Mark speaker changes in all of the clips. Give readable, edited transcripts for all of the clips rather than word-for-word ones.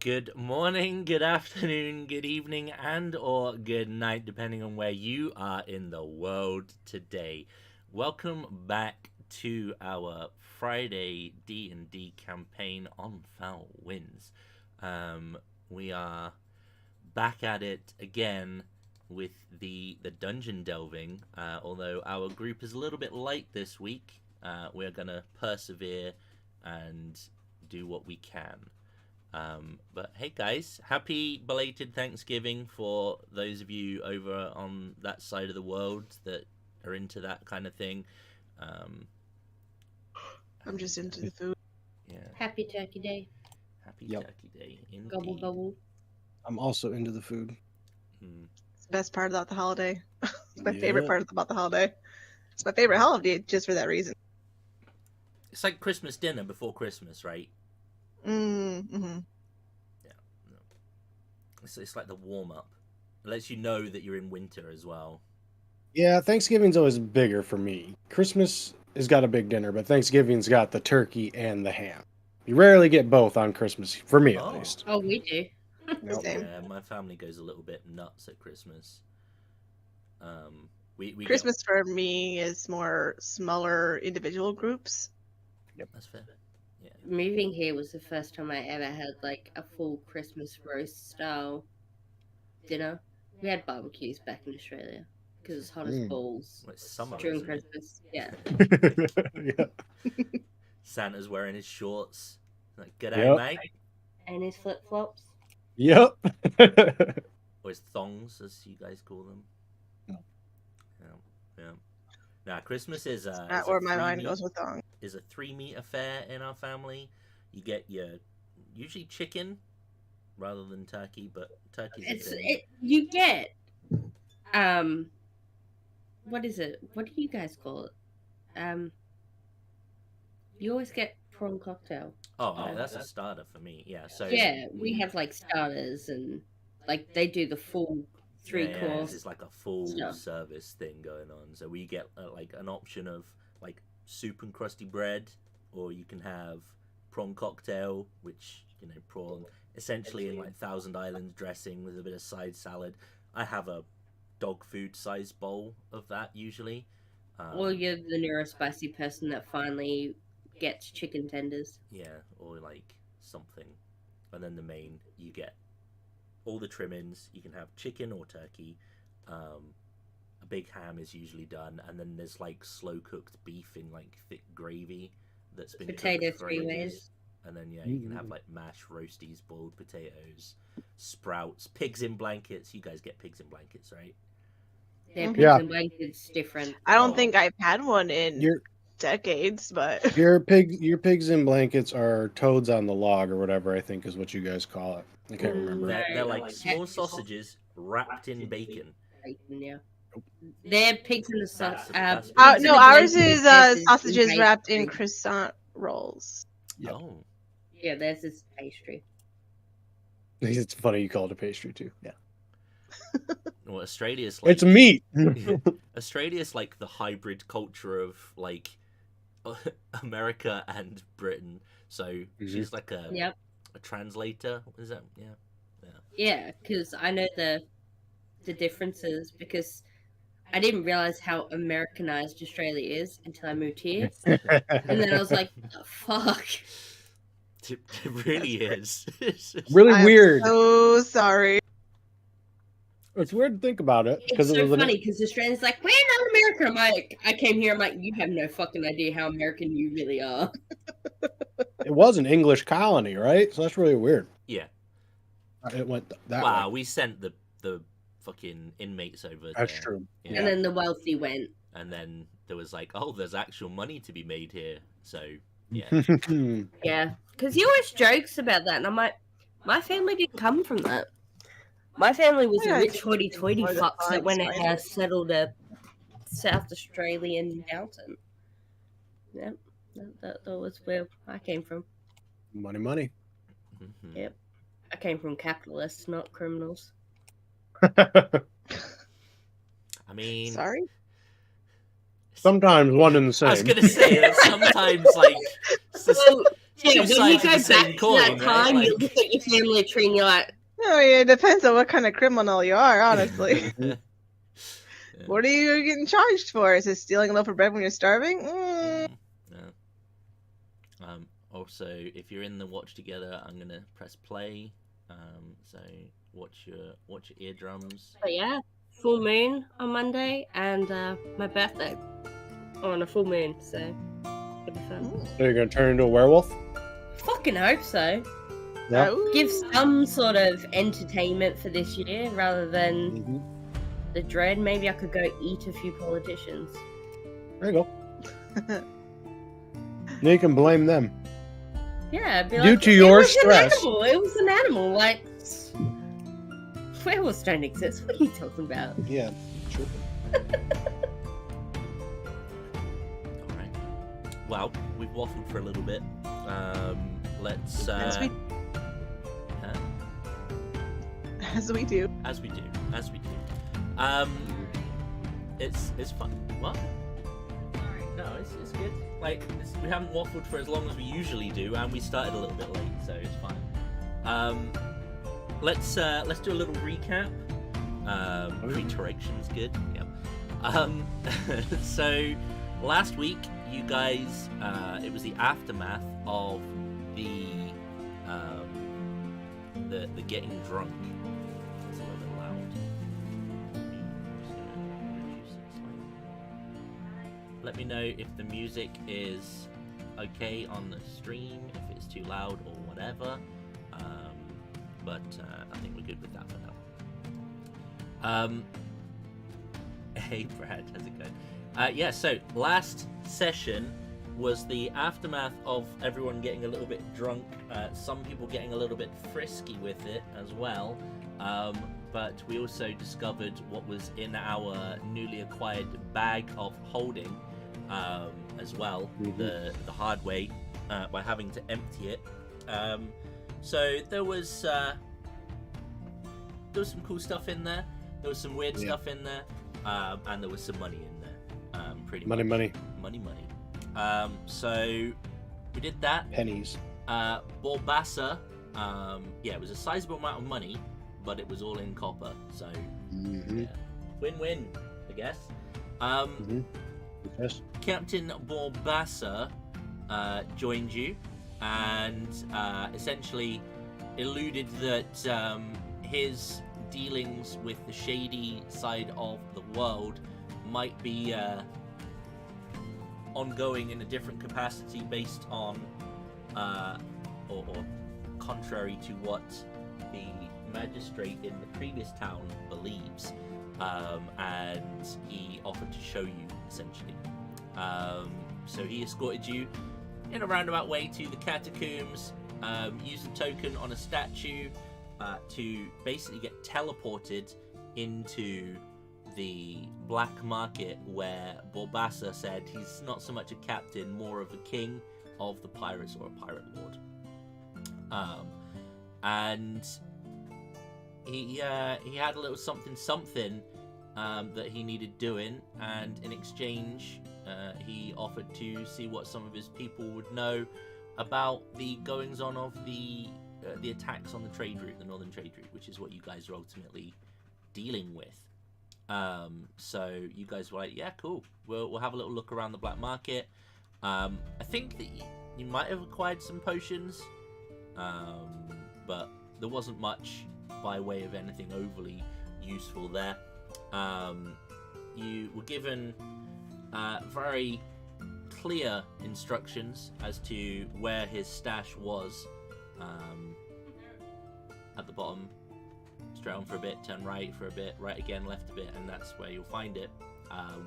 Speaker 1: Good morning, good afternoon, good evening, and or good night, depending on where you are in the world today. Welcome back to our Friday D&D campaign on Foul Winds. We are back at it again with the dungeon delving. Although our group is a little bit light this week, we're going to persevere and do what we can. But hey guys, happy belated Thanksgiving for those of you over on that side of the world that are into that kind of thing.
Speaker 2: I'm just into the food.
Speaker 1: Yeah.
Speaker 3: Happy Turkey Day.
Speaker 1: Happy Turkey Day, indeed.
Speaker 3: Gobble gobble.
Speaker 4: I'm also into the food.
Speaker 2: It's the best part about the holiday. It's my favorite part about the holiday. It's my favorite holiday just for that reason.
Speaker 1: It's like Christmas dinner before Christmas, right?
Speaker 2: Mm-hmm.
Speaker 1: Yeah. No. It's like the warm-up. It lets you know that you're in winter as well.
Speaker 4: Yeah, Thanksgiving's always bigger for me. Christmas has got a big dinner, but Thanksgiving's got the turkey and the ham. You rarely get both on Christmas, for me at least.
Speaker 3: Oh, we do.
Speaker 2: Same.
Speaker 1: Yeah, my family goes a little bit nuts at Christmas. We
Speaker 2: Christmas for me is more smaller individual groups.
Speaker 4: Yep,
Speaker 1: that's fair. Yeah.
Speaker 3: Moving here was the first time I ever had like a full Christmas roast style dinner. We had barbecues back in Australia because it's hot as balls
Speaker 1: Well, it's summer
Speaker 3: during
Speaker 1: isn't it?
Speaker 3: Christmas. Yeah.
Speaker 4: Yeah.
Speaker 1: Santa's wearing his shorts. Like, good
Speaker 4: Yep.
Speaker 1: mate.
Speaker 3: And his flip flops.
Speaker 4: Yep.
Speaker 1: Or his thongs, as you guys call them. Yeah. Now, Christmas is
Speaker 2: Not where my mind goes with thong.
Speaker 1: Is a 3-meat affair in our family. You get your usually chicken rather than turkey, but turkey's
Speaker 3: You get what is it? What do you guys call it? You always get prawn cocktail.
Speaker 1: Oh, that's a starter for me. Yeah. So
Speaker 3: yeah, we have like starters and like they do the full 3 course.
Speaker 1: It's like a full service thing going on. So we get like an option of like soup and crusty bread, or you can have prawn cocktail, which prawn essentially in like Thousand Islands dressing with a bit of side salad. I have a dog food size bowl of that usually.
Speaker 3: Or you're the neurospicy person that finally gets chicken tenders.
Speaker 1: Yeah, or like something. And then the main, you get all the trimmings. You can have chicken or turkey. A big ham is usually done, and then there's like slow cooked beef in like thick gravy that's been
Speaker 3: potato
Speaker 1: cooked for
Speaker 3: 3
Speaker 1: ages.
Speaker 3: ways.
Speaker 1: And then you can have like mashed roasties, boiled potatoes, sprouts, pigs in blankets. You guys get pigs in blankets, right?
Speaker 3: Yeah, pigs
Speaker 4: Yeah.
Speaker 3: and blankets different.
Speaker 2: I don't think I've had one in decades, but
Speaker 4: Your pigs in blankets are toads on the log or whatever I think is what you guys call it. I can't remember.
Speaker 1: They're like small sausages wrapped in bacon.
Speaker 3: Bacon, yeah. They're pigs in the sauce.
Speaker 2: no, ours is sausages wrapped in croissant rolls.
Speaker 4: Yep.
Speaker 1: Oh.
Speaker 3: Yeah, theirs is pastry.
Speaker 4: It's funny you call it a pastry too. Yeah.
Speaker 1: Well, Australia's like
Speaker 4: It's meat.
Speaker 1: Australia's like the hybrid culture of like America and Britain. So she's like a translator. Is that
Speaker 3: Yeah, because I know the differences because I didn't realize how Americanized Australia is until I moved here, and then I was like, oh, "Fuck."
Speaker 1: It really is.
Speaker 4: Really weird.
Speaker 2: So sorry.
Speaker 4: It's weird to think about it
Speaker 3: It's so funny because Australians like, we're not America. I'm like, I came here. I'm like, you have no fucking idea how American you really are.
Speaker 4: It was an English colony, right? So that's really weird.
Speaker 1: Yeah.
Speaker 4: It went that
Speaker 1: wow,
Speaker 4: way.
Speaker 1: we sent the fucking inmates over
Speaker 4: That's
Speaker 1: there.
Speaker 4: true.
Speaker 1: Yeah.
Speaker 3: And then the wealthy went.
Speaker 1: And then there was like, oh, there's actual money to be made here. So, yeah.
Speaker 3: Yeah. Because he always jokes about that. And I'm like, my family didn't come from that. My family was a rich hoity-toity fucks that went and settled a South Australian mountain. Yeah, that was where I came from.
Speaker 4: Money.
Speaker 1: Mm-hmm.
Speaker 3: Yep. I came from capitalists, not criminals.
Speaker 1: I mean...
Speaker 2: Sorry?
Speaker 4: Sometimes one and the same.
Speaker 1: I was going to say that sometimes, like...
Speaker 3: Yeah, when you
Speaker 1: sides
Speaker 3: go
Speaker 1: of the same
Speaker 3: back to
Speaker 1: coin,
Speaker 3: that
Speaker 1: right?
Speaker 3: time,
Speaker 1: Like-
Speaker 3: you look at your family tree and you're like,
Speaker 2: Oh, yeah, it depends on what kind of criminal you are, honestly.
Speaker 1: Yeah.
Speaker 2: What are you getting charged for? Is it stealing a loaf of bread when you're starving?
Speaker 1: Yeah. Also, if you're in the watch together, I'm gonna press play. So watch your eardrums.
Speaker 3: but yeah, full moon on Monday and my birthday on a full moon, so it'll be fun.
Speaker 4: So you're gonna turn into a werewolf?
Speaker 3: Fucking hope so.
Speaker 4: Yeah.
Speaker 2: Ooh.
Speaker 3: Give some sort of entertainment for this year rather than
Speaker 4: Mm-hmm.
Speaker 3: the dread. Maybe I could go eat a few politicians.
Speaker 4: There you go. Now you can blame them.
Speaker 3: Yeah, be
Speaker 4: Due
Speaker 3: like,
Speaker 4: to your
Speaker 3: it was
Speaker 4: stress.
Speaker 3: An animal. It was an animal. Like, werewolves don't exist. What are you talking about?
Speaker 4: Yeah, true.
Speaker 1: All right. Well, we've waffled for a little bit. Let's.
Speaker 2: As we- As we do.
Speaker 1: As we do. It's fun. What? No, it's good. Like we haven't waffled for as long as we usually do, and we started a little bit late, so it's fine. Let's do a little recap. Reiteration's good. Yep. So last week, you guys, it was the aftermath of the getting drunk. It's a little bit loud. Reduce it slightly. Let me know if the music is okay on the stream, if it's too loud or whatever. But I think we're good with that for now. Hey Brad, how's it going? Yeah, so last session was the aftermath of everyone getting a little bit drunk, some people getting a little bit frisky with it as well, but we also discovered what was in our newly acquired bag of holding as well, the hard way, by having to empty it. So there was some cool stuff in there, there was some weird stuff in there, and there was some money in there, pretty much. Money. So we did that.
Speaker 4: Pennies.
Speaker 1: Borbassa, yeah, it was a sizable amount of money, but it was all in copper, so yeah. Win-win, I guess.
Speaker 4: Yes.
Speaker 1: Captain Borbassa joined you and essentially alluded that his dealings with the shady side of the world might be ongoing in a different capacity based on or contrary to what the magistrate in the previous town believes, and he offered to show you essentially. So he escorted you in a roundabout way to the catacombs, used a token on a statue to basically get teleported into the black market, where Borbassa said he's not so much a captain, more of a king of the pirates or a pirate lord. And he had a little something that he needed doing, and in exchange he offered to see what some of his people would know about the goings on of the attacks on the trade route, the northern trade route, which is what you guys are ultimately dealing with. So you guys were like, yeah, cool, we'll have a little look around the black market. I think that you might have acquired some potions, but there wasn't much by way of anything overly useful there. You were given very clear instructions as to where his stash was. At the bottom, straight on for a bit, turn right for a bit, right again, left a bit, and that's where you'll find it,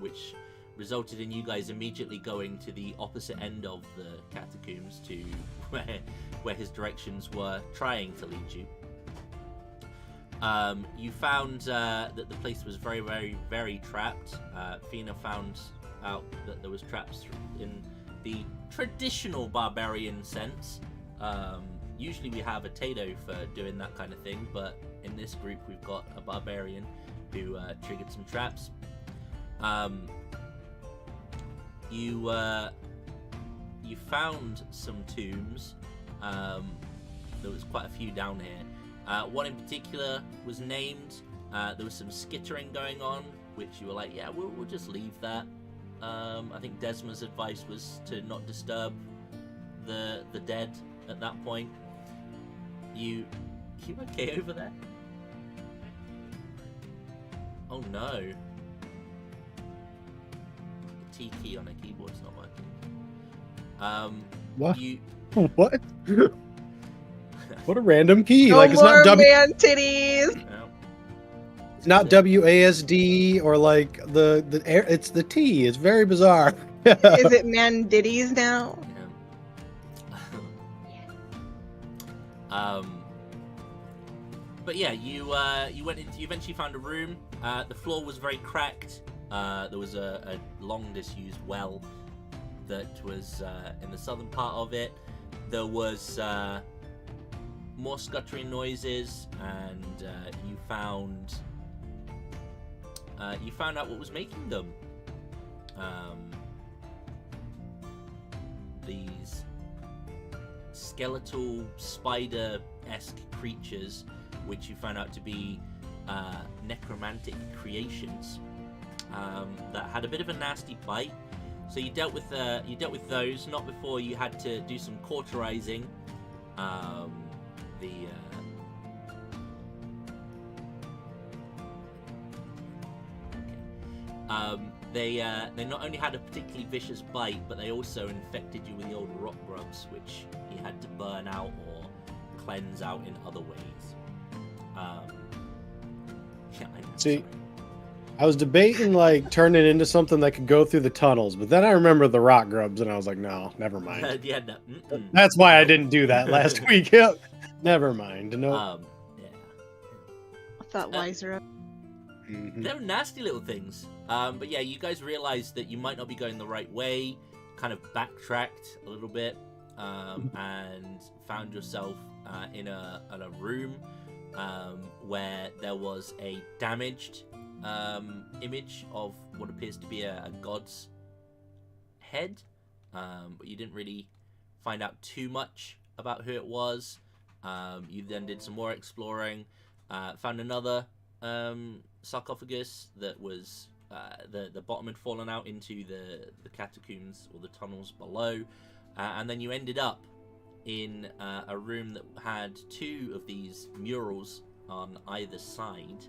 Speaker 1: which resulted in you guys immediately going to the opposite end of the catacombs to where his directions were trying to lead you. You found that the place was very, very, very trapped. Fina found out that there was traps in the traditional barbarian sense. Usually we have a Tato for doing that kind of thing, but in this group we've got a barbarian who triggered some traps. You found some tombs There was quite a few down here. One in particular was named. There was some skittering going on, which you were like, yeah, we'll just leave that. I think Desma's advice was to not disturb the dead at that point. You okay over there? Oh no. The T key on a keyboard's not working.
Speaker 4: What?
Speaker 1: You
Speaker 4: What? What a random key!
Speaker 2: No
Speaker 4: Like it's
Speaker 2: more
Speaker 4: not
Speaker 2: man titties.
Speaker 1: no.
Speaker 4: it's not WASD or like the air. It's the T. It's very bizarre.
Speaker 2: Is it man ditties now?
Speaker 1: But yeah, you eventually found a room. The floor was very cracked. There was a long disused well that was in the southern part of it. There was more scuttering noises, and you found out what was making them. These skeletal spider-esque creatures, which you found out to be necromantic creations that had a bit of a nasty bite. So you dealt with those, not before you had to do some cauterizing. They not only had a particularly vicious bite, but they also infected you with the old rock grubs, which you had to burn out or cleanse out in other ways. Yeah, I know,
Speaker 4: See,
Speaker 1: sorry.
Speaker 4: I was debating like turning it into something that could go through the tunnels, but then I remember the rock grubs, and I was like, no, never mind.
Speaker 1: Yeah, no,
Speaker 4: That's why I didn't do that last week. Yep. Never mind. No.
Speaker 1: Yeah.
Speaker 2: I thought wiser up.
Speaker 4: Mhm.
Speaker 1: They're nasty little things. But yeah, you guys realized that you might not be going the right way, kind of backtracked a little bit, and found yourself in a room where there was a damaged image of what appears to be a god's head, but you didn't really find out too much about who it was. You then did some more exploring, found another sarcophagus that was the bottom had fallen out into the catacombs or the tunnels below, and then you ended up in a room that had two of these murals on either side.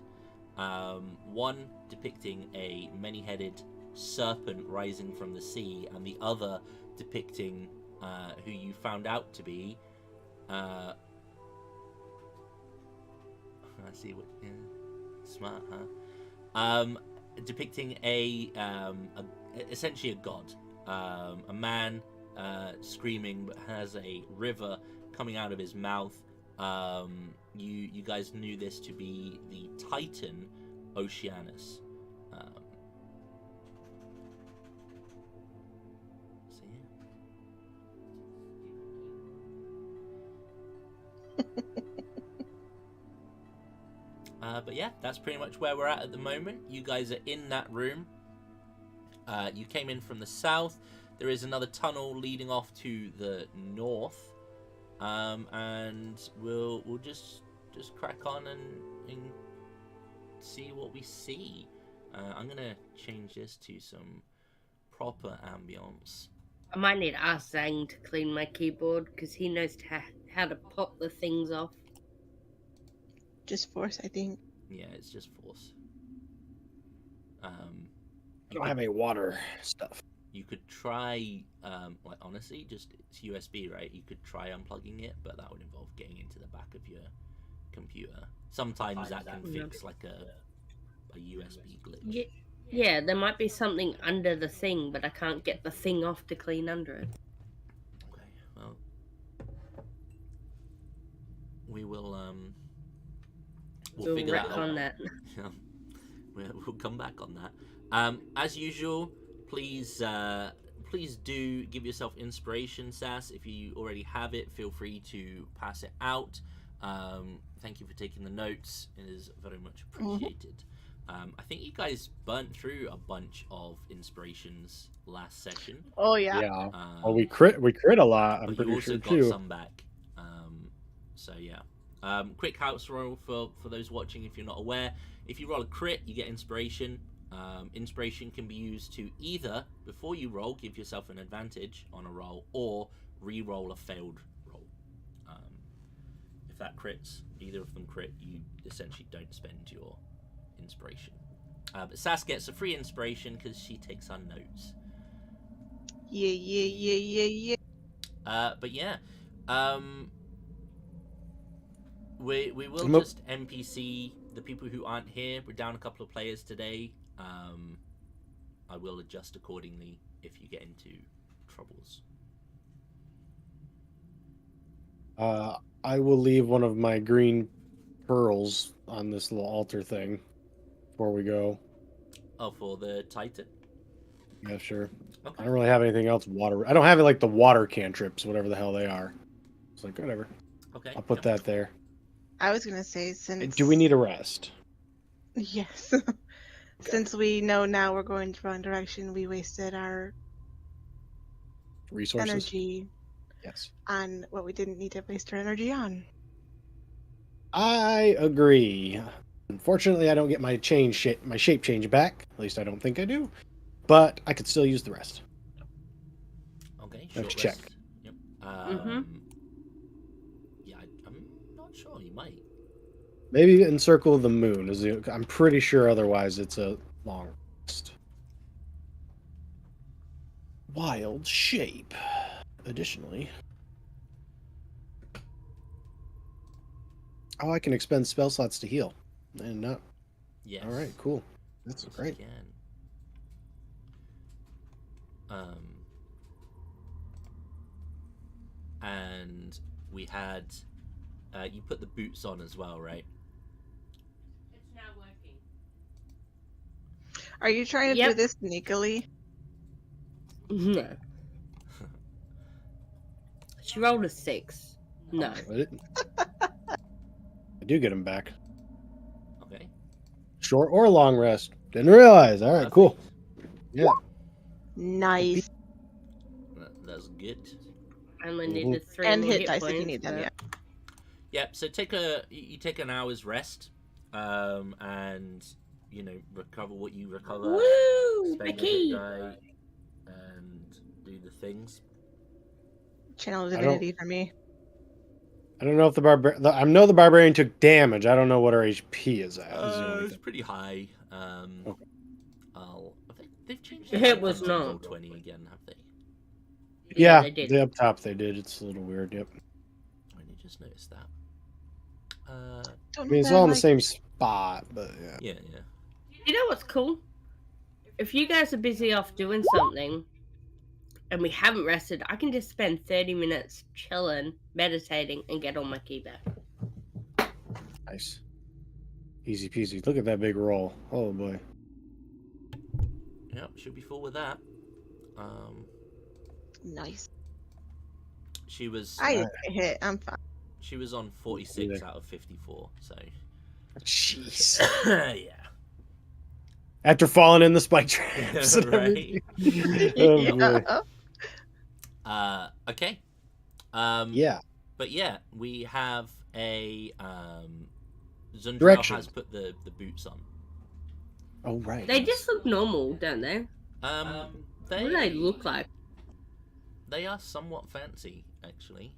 Speaker 1: One depicting a many-headed serpent rising from the sea, and the other depicting who you found out to be I see what, yeah, smart, huh? Depicting essentially a god, a man screaming, but has a river coming out of his mouth. You guys knew this to be the Titan Oceanus. So yeah. But yeah, that's pretty much where we're at the moment. You guys are in that room. You came in from the south. There is another tunnel leading off to the north, and we'll just crack on and see what we see. I'm gonna change this to some proper ambience.
Speaker 3: I might need to ask Zhang to clean my keyboard because he knows how to pop the things off.
Speaker 2: Just force, I think.
Speaker 1: Yeah, it's just force.
Speaker 4: I don't have any water stuff.
Speaker 1: You could try, like honestly, just it's USB, right? You could try unplugging it, but that would involve getting into the back of your computer. Sometimes that can fix like a USB glitch.
Speaker 3: Yeah, there might be something under the thing, but I can't get the thing off to clean under it.
Speaker 1: Okay, well, we will we'll figure that out.
Speaker 3: On that.
Speaker 1: We'll come back on that. As usual, please do give yourself inspiration, Sass. If you already have it, feel free to pass it out. Thank you for taking the notes. It is very much appreciated. I think you guys burnt through a bunch of inspirations last session.
Speaker 2: Oh yeah.
Speaker 4: Yeah. Well, we crit a lot. I'm
Speaker 1: but
Speaker 4: pretty
Speaker 1: you also
Speaker 4: sure
Speaker 1: got
Speaker 4: too.
Speaker 1: some back. So yeah. Quick house roll for those watching if you're not aware. If you roll a crit, you get inspiration. Inspiration can be used to either, before you roll, give yourself an advantage on a roll, or re-roll a failed roll. If that crits, either of them crit, you essentially don't spend your inspiration. But Sass gets a free inspiration because she takes our notes.
Speaker 2: Yeah.
Speaker 1: But yeah, we will
Speaker 4: Nope.
Speaker 1: just NPC the people who aren't here. We're down a couple of players today. I will adjust accordingly if you get into troubles.
Speaker 4: I will leave one of my green pearls on this little altar thing before we go.
Speaker 1: Oh, for the Titan?
Speaker 4: Yeah, sure.
Speaker 1: Okay.
Speaker 4: I don't really have anything else water. I don't have like the water cantrips, whatever the hell they are. It's like whatever.
Speaker 1: Okay.
Speaker 4: I'll put that there.
Speaker 2: I was gonna say, since
Speaker 4: Do we need a rest?
Speaker 2: Yes. Since we know now we're going the wrong direction, we wasted our
Speaker 4: Resources?
Speaker 2: energy
Speaker 4: Yes.
Speaker 2: on what we didn't need to waste our energy on.
Speaker 4: I agree. Unfortunately, I don't get my shape change back. At least I don't think I do. But I could still use the rest.
Speaker 1: Okay.
Speaker 4: Let's
Speaker 1: Short
Speaker 4: check.
Speaker 1: rest. Yep. Yeah, I'm not sure. You might.
Speaker 4: Maybe encircle the moon. I'm pretty sure otherwise it's a long rest. Wild shape. Additionally. Oh, I can expend spell slots to heal. And not.
Speaker 1: Yes.
Speaker 4: All right, cool. That's
Speaker 1: Yes,
Speaker 4: great.
Speaker 1: you can. And we had you put the boots on as well, right?
Speaker 3: It's not working.
Speaker 2: Are you trying to do this sneakily?
Speaker 3: No. She rolled a 6. No.
Speaker 4: I do get them back.
Speaker 1: Okay.
Speaker 4: Short or long rest. Didn't realize. All right,
Speaker 1: Perfect.
Speaker 4: cool. Yeah.
Speaker 2: Nice.
Speaker 1: That's good.
Speaker 3: I only needed 3
Speaker 2: And
Speaker 3: more
Speaker 2: hit
Speaker 3: hit
Speaker 2: dice
Speaker 3: points,
Speaker 2: if you need them,
Speaker 3: but-
Speaker 2: yeah.
Speaker 1: Yep. So you take an hour's rest, and recover what you recover.
Speaker 3: Woo!
Speaker 1: Spend
Speaker 3: My
Speaker 1: your hit
Speaker 3: key!
Speaker 1: die, and do the things.
Speaker 2: Channel divinity for me.
Speaker 4: I don't know if I know the barbarian took damage. I don't know what her HP is at. is the only
Speaker 1: It's
Speaker 4: thing.
Speaker 1: pretty high.
Speaker 4: Okay.
Speaker 1: They've changed
Speaker 3: It
Speaker 1: the
Speaker 3: was
Speaker 1: icon to
Speaker 3: not.
Speaker 1: roll 20 again, have they?
Speaker 4: Yeah,
Speaker 3: they did.
Speaker 4: the up top they did. It's a little weird. Yep.
Speaker 1: I only just noticed that.
Speaker 4: I mean, it's all in the same spot, but yeah.
Speaker 1: Yeah.
Speaker 3: You know what's cool? If you guys are busy off doing something and we haven't rested, I can just spend 30 minutes chilling, meditating, and get all my key back.
Speaker 4: Nice. Easy peasy. Look at that big roll. Oh boy.
Speaker 1: Yep, should be full with that.
Speaker 2: Nice.
Speaker 1: She was
Speaker 2: I didn't get hit. I'm fine.
Speaker 1: she was on 46 out of 54, so
Speaker 4: Jeez.
Speaker 1: yeah.
Speaker 4: After falling in the spike traps. and
Speaker 1: Right.
Speaker 4: everything. Oh, boy.
Speaker 2: Yeah.
Speaker 1: Okay.
Speaker 4: Yeah.
Speaker 1: But yeah, we have a Zundrel
Speaker 4: Direction.
Speaker 1: has put the boots on.
Speaker 4: Oh right.
Speaker 3: They just look normal, don't they?
Speaker 1: What
Speaker 3: What do they look like?
Speaker 1: They are somewhat fancy, actually.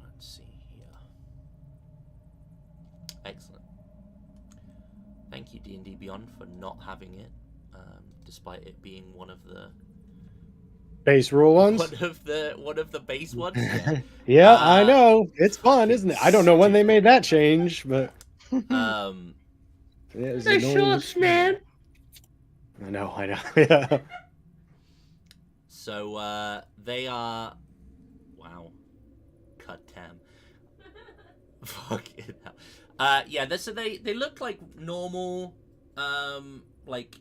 Speaker 1: Let's see here. Excellent. Thank you, D&D Beyond, for not having it, despite it being one of the
Speaker 4: base rule ones.
Speaker 1: one of the base ones. Yeah.
Speaker 4: Yeah, I know. It's fun, isn't it? I don't know when they made that change, but yeah, it was
Speaker 3: They're
Speaker 4: annoying.
Speaker 3: shorts, man.
Speaker 4: I know. Yeah.
Speaker 1: So they are. Wow. God damn. Fucking hell. Yeah. So they look like normal, like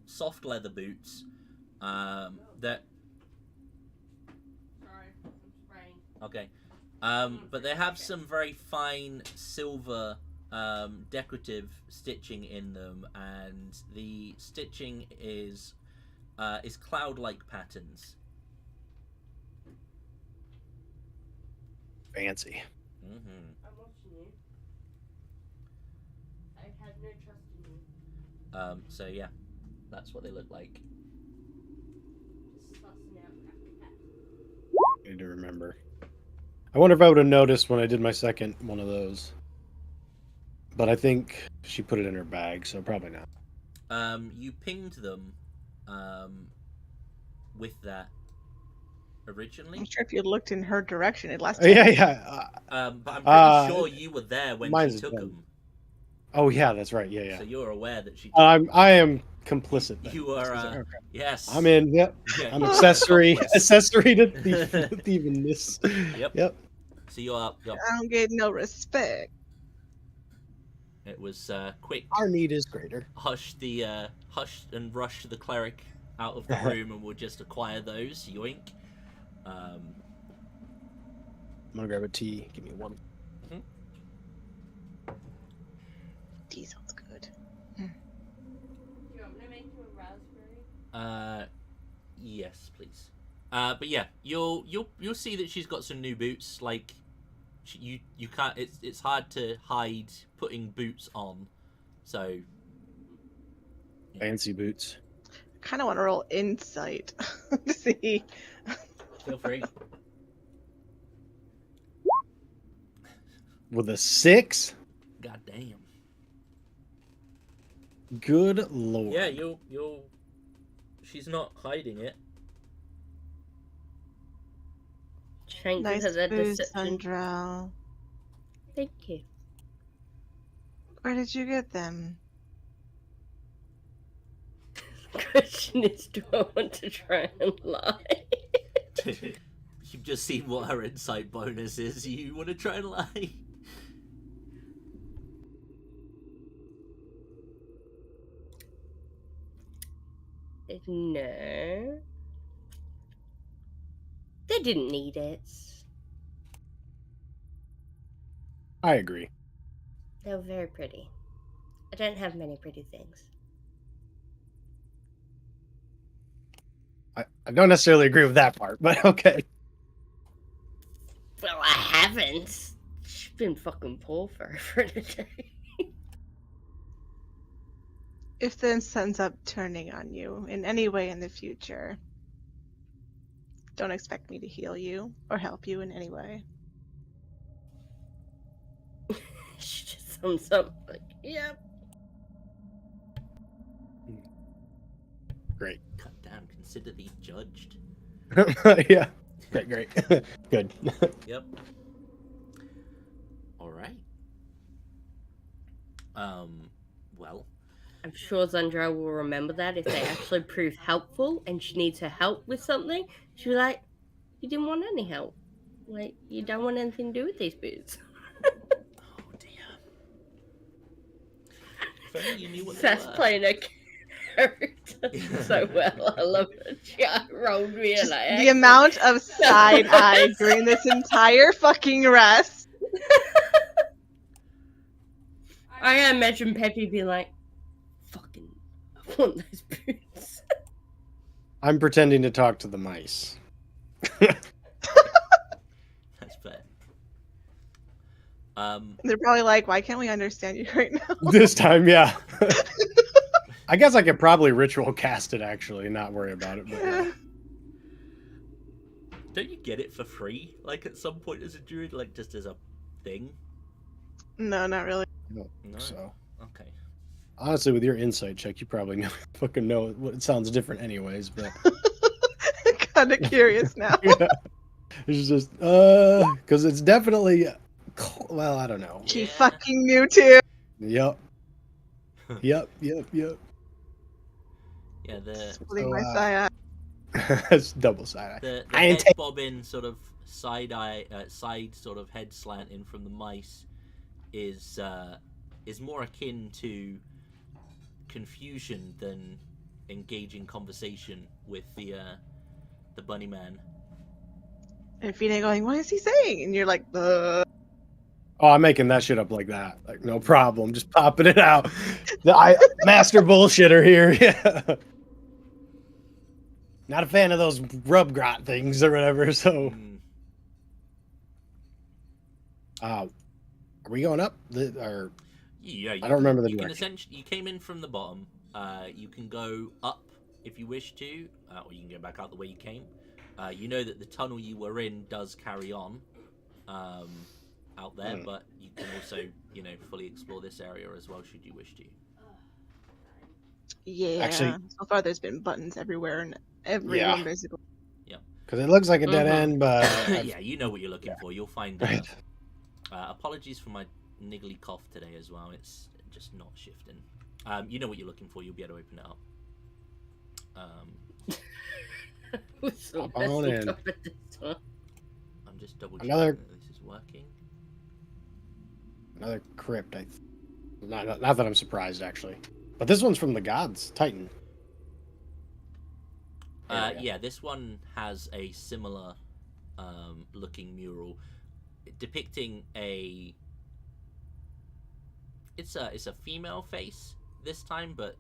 Speaker 1: soft leather boots. That.
Speaker 3: Sorry, I'm spraying.
Speaker 1: Okay. But they have some very fine silver decorative stitching in them, and the stitching is is cloud-like patterns.
Speaker 4: Fancy.
Speaker 1: Mm-hmm.
Speaker 3: I'm watching you. I have no trust in you.
Speaker 1: So yeah, that's what they look like.
Speaker 3: Just sussing out cat.
Speaker 4: I need to remember. I wonder if I would have noticed when I did my second one of those. But I think she put it in her bag, so probably not.
Speaker 1: You pinged them, with that originally.
Speaker 2: I'm sure if you looked in her direction, it last.
Speaker 4: Yeah.
Speaker 1: But I'm pretty sure you were there when she
Speaker 4: mine's
Speaker 1: took
Speaker 4: done.
Speaker 1: them.
Speaker 4: Oh yeah, that's right. Yeah.
Speaker 1: So you're aware that she.
Speaker 4: I am complicit. Then.
Speaker 1: You are.
Speaker 4: Okay.
Speaker 1: Yes.
Speaker 4: I'm in. Yep.
Speaker 1: Yeah,
Speaker 4: I'm
Speaker 1: you're
Speaker 4: accessory
Speaker 1: accomplice.
Speaker 4: to thievenness.
Speaker 1: Yep. So you're.
Speaker 2: I don't get no respect.
Speaker 1: It was quick.
Speaker 4: Our need is greater.
Speaker 1: Hush and rush the cleric out of the room, and we'll just acquire those. Yoink.
Speaker 4: I'm gonna grab a tea. Give me one.
Speaker 2: Tea sounds good.
Speaker 3: Do you want me to make you a raspberry?
Speaker 1: Yes, please. But yeah, you'll see that she's got some new boots. Like, you can't. It's hard to hide putting boots on. So.
Speaker 4: Fancy boots.
Speaker 2: Kind of want to roll insight to see.
Speaker 1: Feel free.
Speaker 4: With a 6?
Speaker 1: God damn.
Speaker 4: Good lord.
Speaker 1: Yeah, you'll. She's not hiding it.
Speaker 3: Thank
Speaker 2: Nice
Speaker 3: you for that
Speaker 2: boots,
Speaker 3: deception.
Speaker 2: Sandra.
Speaker 3: Thank you.
Speaker 2: Where did you get them?
Speaker 3: Question is, do I want to try and lie?
Speaker 1: You've just seen what her insight bonus is. You want to try and lie?
Speaker 3: No. They didn't need it.
Speaker 4: I agree.
Speaker 3: They were very pretty. I don't have many pretty things.
Speaker 4: I don't necessarily agree with that part, but okay.
Speaker 3: Well, I haven't. She's been fucking poor for today.
Speaker 2: If the sun's up turning on you in any way in the future, don't expect me to heal you or help you in any way.
Speaker 3: She just sums up like, yep.
Speaker 4: Great.
Speaker 1: Cut down. Consider thee judged.
Speaker 4: Yeah. Great. Good.
Speaker 1: Yep. All right. Well.
Speaker 3: I'm sure Zandra will remember that if they actually prove helpful and she needs her help with something, she'll be like, you didn't want any help. Like, you don't want anything to do with these boots.
Speaker 1: Oh dear. If only you knew what they
Speaker 3: That's
Speaker 1: were.
Speaker 3: playing a character so well. I love it. She rolled me and
Speaker 2: Just
Speaker 3: I
Speaker 2: the amount of side eye during this entire fucking rest.
Speaker 3: I imagine Peppy being like, fucking, I want those boots.
Speaker 4: I'm pretending to talk to the mice.
Speaker 1: That's fair.
Speaker 2: They're probably like, why can't we understand you right now?
Speaker 4: This time, yeah. I guess I could probably ritual cast it actually and not worry about it. But yeah.
Speaker 1: Don't you get it for free? Like at some point as a druid, like just as a thing?
Speaker 2: No, not really.
Speaker 1: No.
Speaker 4: So
Speaker 1: Okay.
Speaker 4: honestly, with your insight check, you probably fucking know it sounds different anyways. But
Speaker 2: Kind of curious now.
Speaker 4: yeah. It's just because it's definitely well, I don't know.
Speaker 2: She
Speaker 1: Yeah.
Speaker 2: fucking knew too.
Speaker 4: Yep.
Speaker 1: Yeah, the
Speaker 2: Splitting
Speaker 4: So,
Speaker 2: my side eye.
Speaker 4: It's double side.
Speaker 1: the
Speaker 4: I
Speaker 1: head
Speaker 4: ain't take-
Speaker 1: bobbing sort of side sort of head slanting from the mice is more akin to confusion than engaging conversation with the bunny man.
Speaker 2: And Fina going, what is he saying? And you're like,
Speaker 4: Oh, I'm making that shit up like that. Like, no problem. Just popping it out. The master bullshitter here. Yeah. Not a fan of those rub grot things or whatever. So, are we going up? Or
Speaker 1: Yeah,
Speaker 4: I don't remember the
Speaker 1: you can
Speaker 4: direction.
Speaker 1: essentially, you came in from the bottom. You can go up if you wish to, or you can go back out the way you came. You know that the tunnel you were in does carry on out there, but you can also, fully explore this area as well should you wish to.
Speaker 2: Yeah.
Speaker 4: Actually,
Speaker 2: so far there's been buttons everywhere and every room basically.
Speaker 1: Yeah.
Speaker 4: Because it looks like a dead end, but
Speaker 1: yeah, you know what you're looking for. You'll find.
Speaker 4: Right.
Speaker 1: Apologies for my niggly cough today as well. It's just not shifting. You know what you're looking for. You'll be able to open it up.
Speaker 4: On in.
Speaker 1: I'm just double checking
Speaker 4: Another-
Speaker 1: that this is working.
Speaker 4: Another crypt. Not that I'm surprised actually, but this one's from the gods, Titan.
Speaker 1: Yeah, this one has a similar looking mural depicting it's a female face this time, but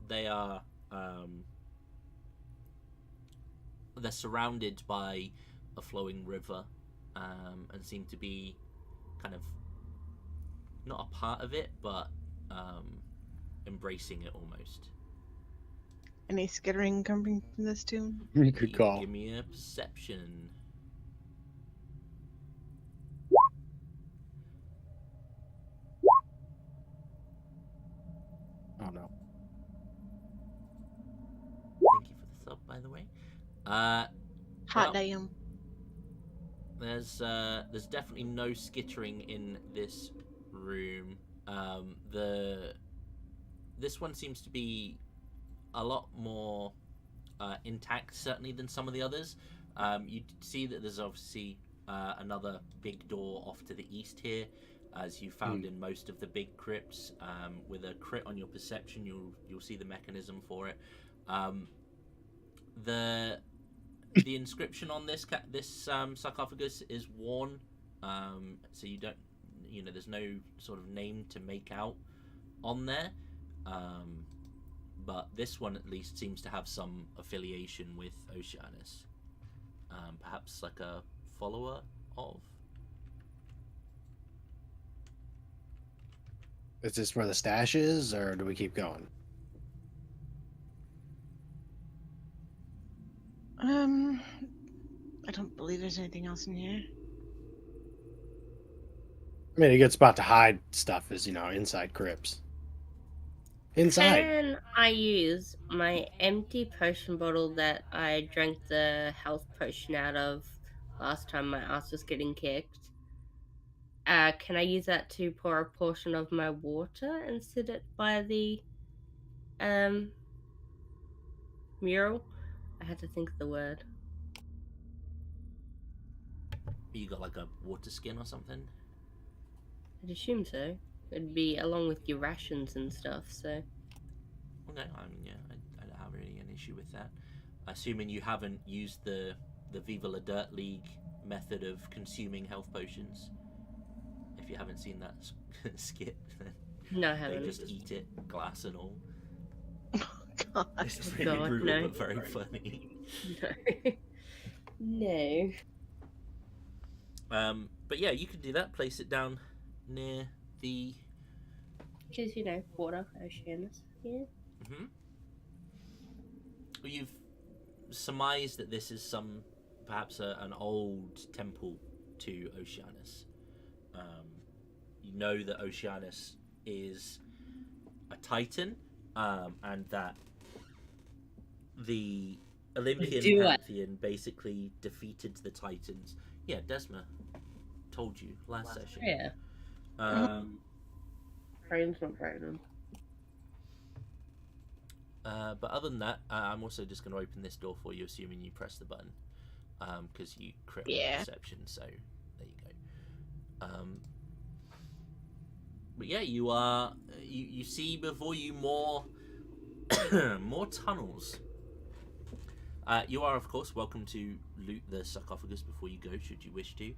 Speaker 1: they are they're surrounded by a flowing river and seem to be kind of not a part of it, but embracing it almost.
Speaker 2: Any skittering coming from this tomb?
Speaker 4: Good call.
Speaker 1: Give me a perception.
Speaker 4: Oh no.
Speaker 1: Thank you for the sub, by the way.
Speaker 2: Hot
Speaker 1: well,
Speaker 2: damn.
Speaker 1: There's definitely no skittering in this room. This one seems to be a lot more intact, certainly, than some of the others. You see that there's obviously another big door off to the east here, as you found in most of the big crypts. With a crit on your perception, you'll see the mechanism for it. The inscription on this sarcophagus is worn, so you don't, there's no sort of name to make out on there. But this one at least seems to have some affiliation with Oceanus. Perhaps like a follower of.
Speaker 4: Is this where the stash is, or do we keep going?
Speaker 2: I don't believe there's anything else in here.
Speaker 4: I mean, a good spot to hide stuff is, inside crypts. Inside.
Speaker 3: Can I use my empty potion bottle that I drank the health potion out of last time my ass was getting kicked? Can I use that to pour a portion of my water and sit it by the mural? I had to think of the word.
Speaker 1: You got like a water skin or something?
Speaker 3: I'd assume so. It'd be along with your rations and stuff, so.
Speaker 1: Okay, I mean, yeah, I don't have really an issue with that. Assuming you haven't used the Viva La Dirt League method of consuming health potions. If you haven't seen that skit, then
Speaker 3: No, I haven't.
Speaker 1: they just eat it, glass and all.
Speaker 2: Oh, God.
Speaker 1: It's really
Speaker 3: God,
Speaker 1: brutal,
Speaker 3: no.
Speaker 1: but very funny.
Speaker 3: No.
Speaker 1: But yeah, you could do that. Place it down near the.
Speaker 3: Because, water, Oceanus. Yeah.
Speaker 1: Mm-hmm. Well, you've surmised that this is perhaps an old temple to Oceanus. You know that Oceanus is a Titan, and that the Olympian pantheon basically defeated the Titans. Yeah, Desma told you last session.
Speaker 3: Yeah. Brain's not brain.
Speaker 1: But other than that, I'm also just going to open this door for you, assuming you press the button, because you crit on perception. So there you go. But yeah, you see before you more more tunnels. You are, of course, welcome to loot the sarcophagus before you go, should you wish to.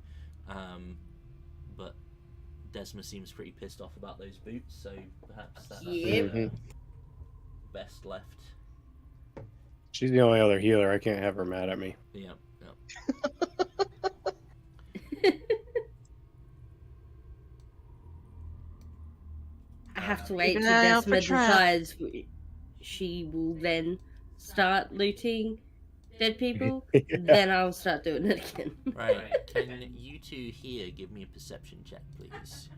Speaker 1: But Desma seems pretty pissed off about those boots, so perhaps that's
Speaker 3: Yep.
Speaker 1: best left
Speaker 4: She's the only other healer. I can't have her mad at me.
Speaker 1: Yeah.
Speaker 3: I have to wait
Speaker 2: Keep
Speaker 3: till
Speaker 2: an eye out for
Speaker 3: Desma
Speaker 2: traps.
Speaker 3: decides she will then start looting dead people.
Speaker 4: Yeah.
Speaker 3: Then I'll start doing it again.
Speaker 1: Right. Can you two here give me a perception check, please?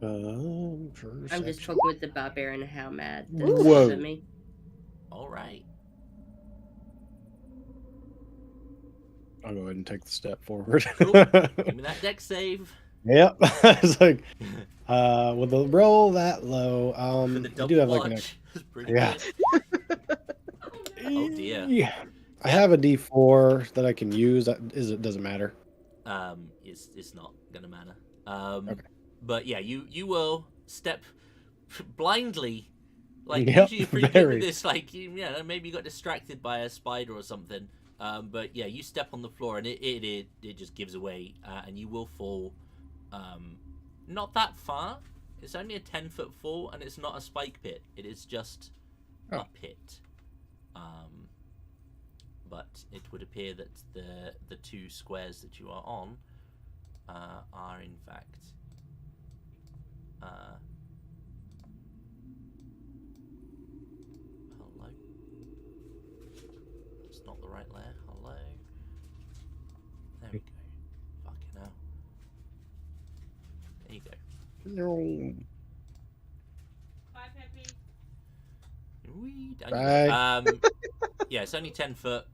Speaker 3: I'm just talking with the barbarian how mad this
Speaker 4: Whoa.
Speaker 3: is at me.
Speaker 1: All right.
Speaker 4: I'll go ahead and take the step forward.
Speaker 1: Cool. Give me that deck save.
Speaker 4: Yep. It's like, with a roll that low,
Speaker 1: For the
Speaker 4: I
Speaker 1: double
Speaker 4: do have like
Speaker 1: watch. That's pretty
Speaker 4: Yeah.
Speaker 1: good. Oh dear.
Speaker 4: Yeah. I have a D4 that I can use. It doesn't matter.
Speaker 1: It's not gonna matter.
Speaker 4: Okay.
Speaker 1: But yeah, you will step blindly. Like
Speaker 4: Yep,
Speaker 1: usually you're pretty good with
Speaker 4: very.
Speaker 1: this. Like maybe you got distracted by a spider or something. But yeah, you step on the floor and it just gives away, and you will fall. Not that far. It's only a 10-foot fall, and it's not a spike pit. It is just a pit. But it would appear that the two squares that you are on are in fact hello. It's not the right layer. Hello. There we go. Fucking hell. There you go.
Speaker 4: No.
Speaker 1: Wee, down
Speaker 4: Bye.
Speaker 1: you go. Yeah, it's only 10 foot.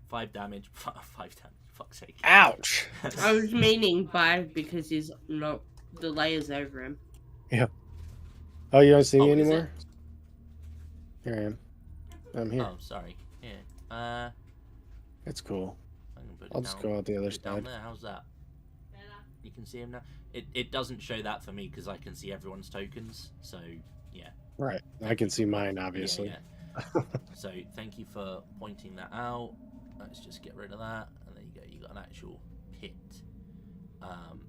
Speaker 1: 5 damage. 5 damage. Fuck's sake.
Speaker 4: Ouch.
Speaker 3: I was meaning 5 because he's not the layers over him.
Speaker 4: Oh, you don't see me
Speaker 1: Oh, is
Speaker 4: anymore? Here I am. I'm here.
Speaker 1: Oh, sorry. Yeah.
Speaker 4: It's cool.
Speaker 1: I'm gonna put it
Speaker 4: I'll just
Speaker 1: down.
Speaker 4: go out the other
Speaker 1: Put it down
Speaker 4: side.
Speaker 1: there. How's that? You can see him now. It doesn't show that for me because I can see everyone's tokens. So yeah.
Speaker 4: Right. I can see mine, obviously.
Speaker 1: Yeah. So thank you for pointing that out. Let's just get rid of that, and there you go. You got an actual pit.
Speaker 4: I'm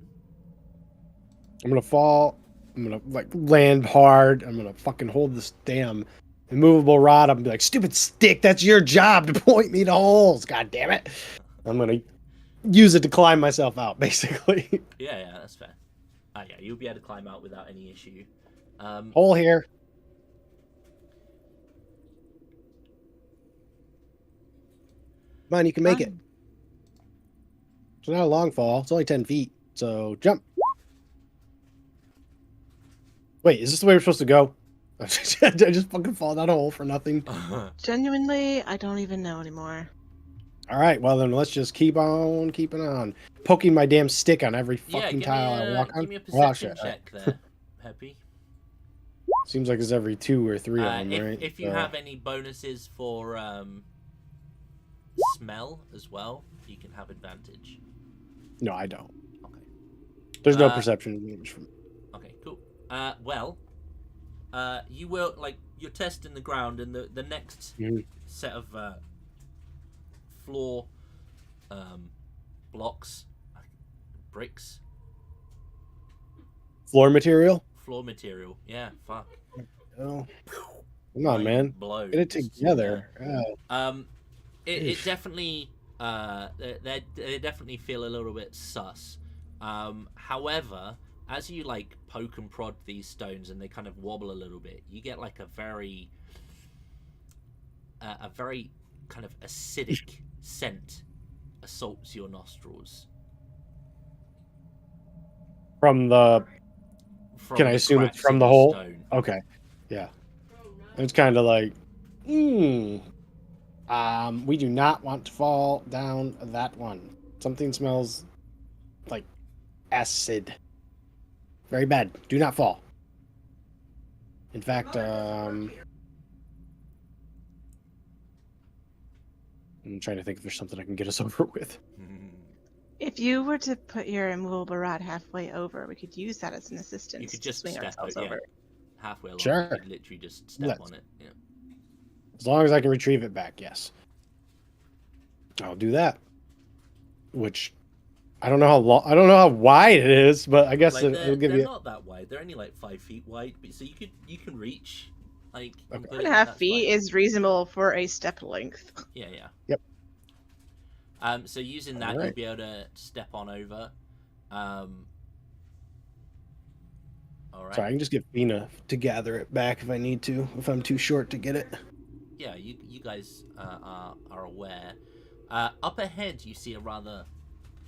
Speaker 4: gonna fall. I'm gonna like land hard. I'm gonna fucking hold this damn immovable rod. I'm gonna be like, stupid stick, that's your job to point me to holes. God damn it. I'm gonna use it to climb myself out, basically.
Speaker 1: Yeah, that's fair. Yeah, you'll be able to climb out without any issue.
Speaker 4: Hole here. Come on, you can make it. It's not a long fall. It's only 10 feet. So jump. Wait, is this the way we're supposed to go? I just fucking fall down a hole for nothing.
Speaker 2: Genuinely, I don't even know anymore.
Speaker 4: All right, well then let's just keep on keeping on. Poking my damn stick on every
Speaker 1: Yeah,
Speaker 4: fucking
Speaker 1: give
Speaker 4: tile I
Speaker 1: me
Speaker 4: walk on.
Speaker 1: give me a
Speaker 4: Oh,
Speaker 1: perception
Speaker 4: shit.
Speaker 1: check there, Peppy.
Speaker 4: Seems like it's every 2 or 3 of them, right?
Speaker 1: If you have any bonuses for smell as well, you can have advantage.
Speaker 4: No, I don't.
Speaker 1: Okay.
Speaker 4: There's no perception advantage from.
Speaker 1: Okay, cool. Well, you will you're testing the ground, and the next set of floor blocks, bricks,
Speaker 4: Floor material?
Speaker 1: floor material. Yeah, fuck.
Speaker 4: Oh. Come on, man.
Speaker 1: Blows.
Speaker 4: Get it together. Yeah.
Speaker 1: It definitely they definitely feel a little bit sus. However, as you poke and prod these stones and they kind of wobble a little bit, you get a very kind of acidic scent assaults your nostrils.
Speaker 4: From the. Can I assume it's from the hole?
Speaker 1: Stone.
Speaker 4: Okay. Yeah. It's kind of like. We do not want to fall down that one. Something smells like acid. Very bad. Do not fall. In fact, I'm trying to think if there's something I can get us over with.
Speaker 2: If you were to put your immovable rod halfway over, we could use that as an assistance.
Speaker 1: You could
Speaker 2: to
Speaker 1: just
Speaker 2: swing
Speaker 1: step
Speaker 2: ourselves
Speaker 1: over.
Speaker 2: over.
Speaker 1: Halfway along,
Speaker 4: Sure.
Speaker 1: you could literally just step on it. Yeah.
Speaker 4: As long as I can retrieve it back, yes. I'll do that. Which I don't know how long. I don't know how wide it is, but I guess
Speaker 1: Like
Speaker 4: it'll give
Speaker 1: they're
Speaker 4: you.
Speaker 1: not that wide. They're only like 5 feet wide, but so you can reach like and
Speaker 4: Okay.
Speaker 1: put it
Speaker 2: 2.5
Speaker 1: that's
Speaker 2: feet
Speaker 1: fine.
Speaker 2: is reasonable for a step length.
Speaker 1: Yeah, yeah.
Speaker 4: Yep.
Speaker 1: So using that, you'll
Speaker 4: Alright.
Speaker 1: be able to step on over. All right.
Speaker 4: Sorry, I can just get Fina to gather it back if I need to. If I'm too short to get it.
Speaker 1: Yeah, you guys are aware. Up ahead, you see a rather,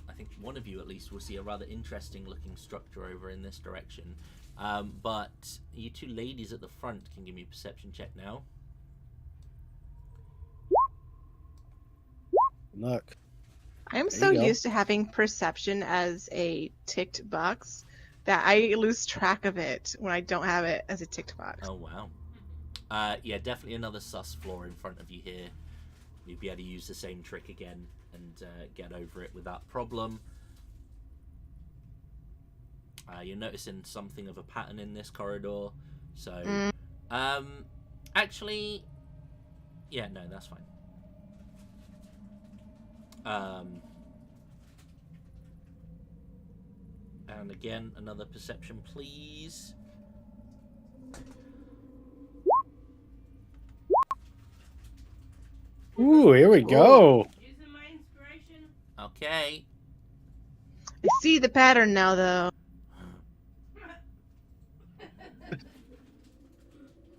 Speaker 1: I think one of you at least will see a rather interesting looking structure over in this direction. But you two ladies at the front can give me a perception check now.
Speaker 4: Look.
Speaker 2: I'm
Speaker 4: There
Speaker 2: so
Speaker 4: you go.
Speaker 2: used to having perception as a ticked box that I lose track of it when I don't have it as a ticked box.
Speaker 1: Oh wow. Yeah, definitely another sus floor in front of you here. You'd be able to use the same trick again and get over it without problem. You're noticing something of a pattern in this corridor. So, actually, yeah, no, that's fine. And again, another perception, please.
Speaker 4: Ooh, here we go.
Speaker 3: Using my inspiration.
Speaker 1: Okay.
Speaker 2: I see the pattern now, though.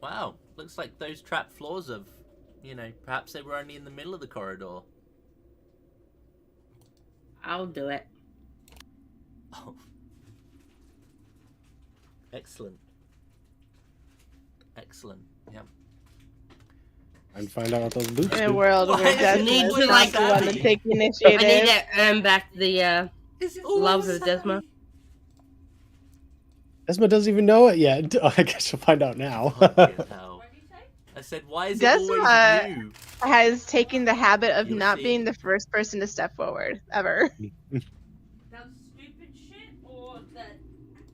Speaker 1: Wow, looks like those trap floors have, perhaps they were only in the middle of the corridor.
Speaker 3: I'll do it.
Speaker 1: Oh. Excellent. Excellent. Yeah.
Speaker 4: And find out what those boots
Speaker 2: In a
Speaker 4: do.
Speaker 2: world
Speaker 1: Why
Speaker 2: where
Speaker 1: is
Speaker 2: Desmond
Speaker 3: it
Speaker 2: is
Speaker 3: always
Speaker 2: not the one to
Speaker 1: savvy?
Speaker 2: take
Speaker 3: I need
Speaker 2: initiative.
Speaker 3: to earn back the
Speaker 1: Is it
Speaker 3: love
Speaker 1: always
Speaker 3: of Desma.
Speaker 1: savvy?
Speaker 4: Esma doesn't even know it yet. Oh, I guess you'll find out now.
Speaker 1: Fucking hell. I said, why is it
Speaker 2: Desma
Speaker 1: always you?
Speaker 2: has taken the habit of
Speaker 1: You'll
Speaker 2: not
Speaker 1: see.
Speaker 2: being the first person to step forward, ever.
Speaker 3: That's stupid shit, or that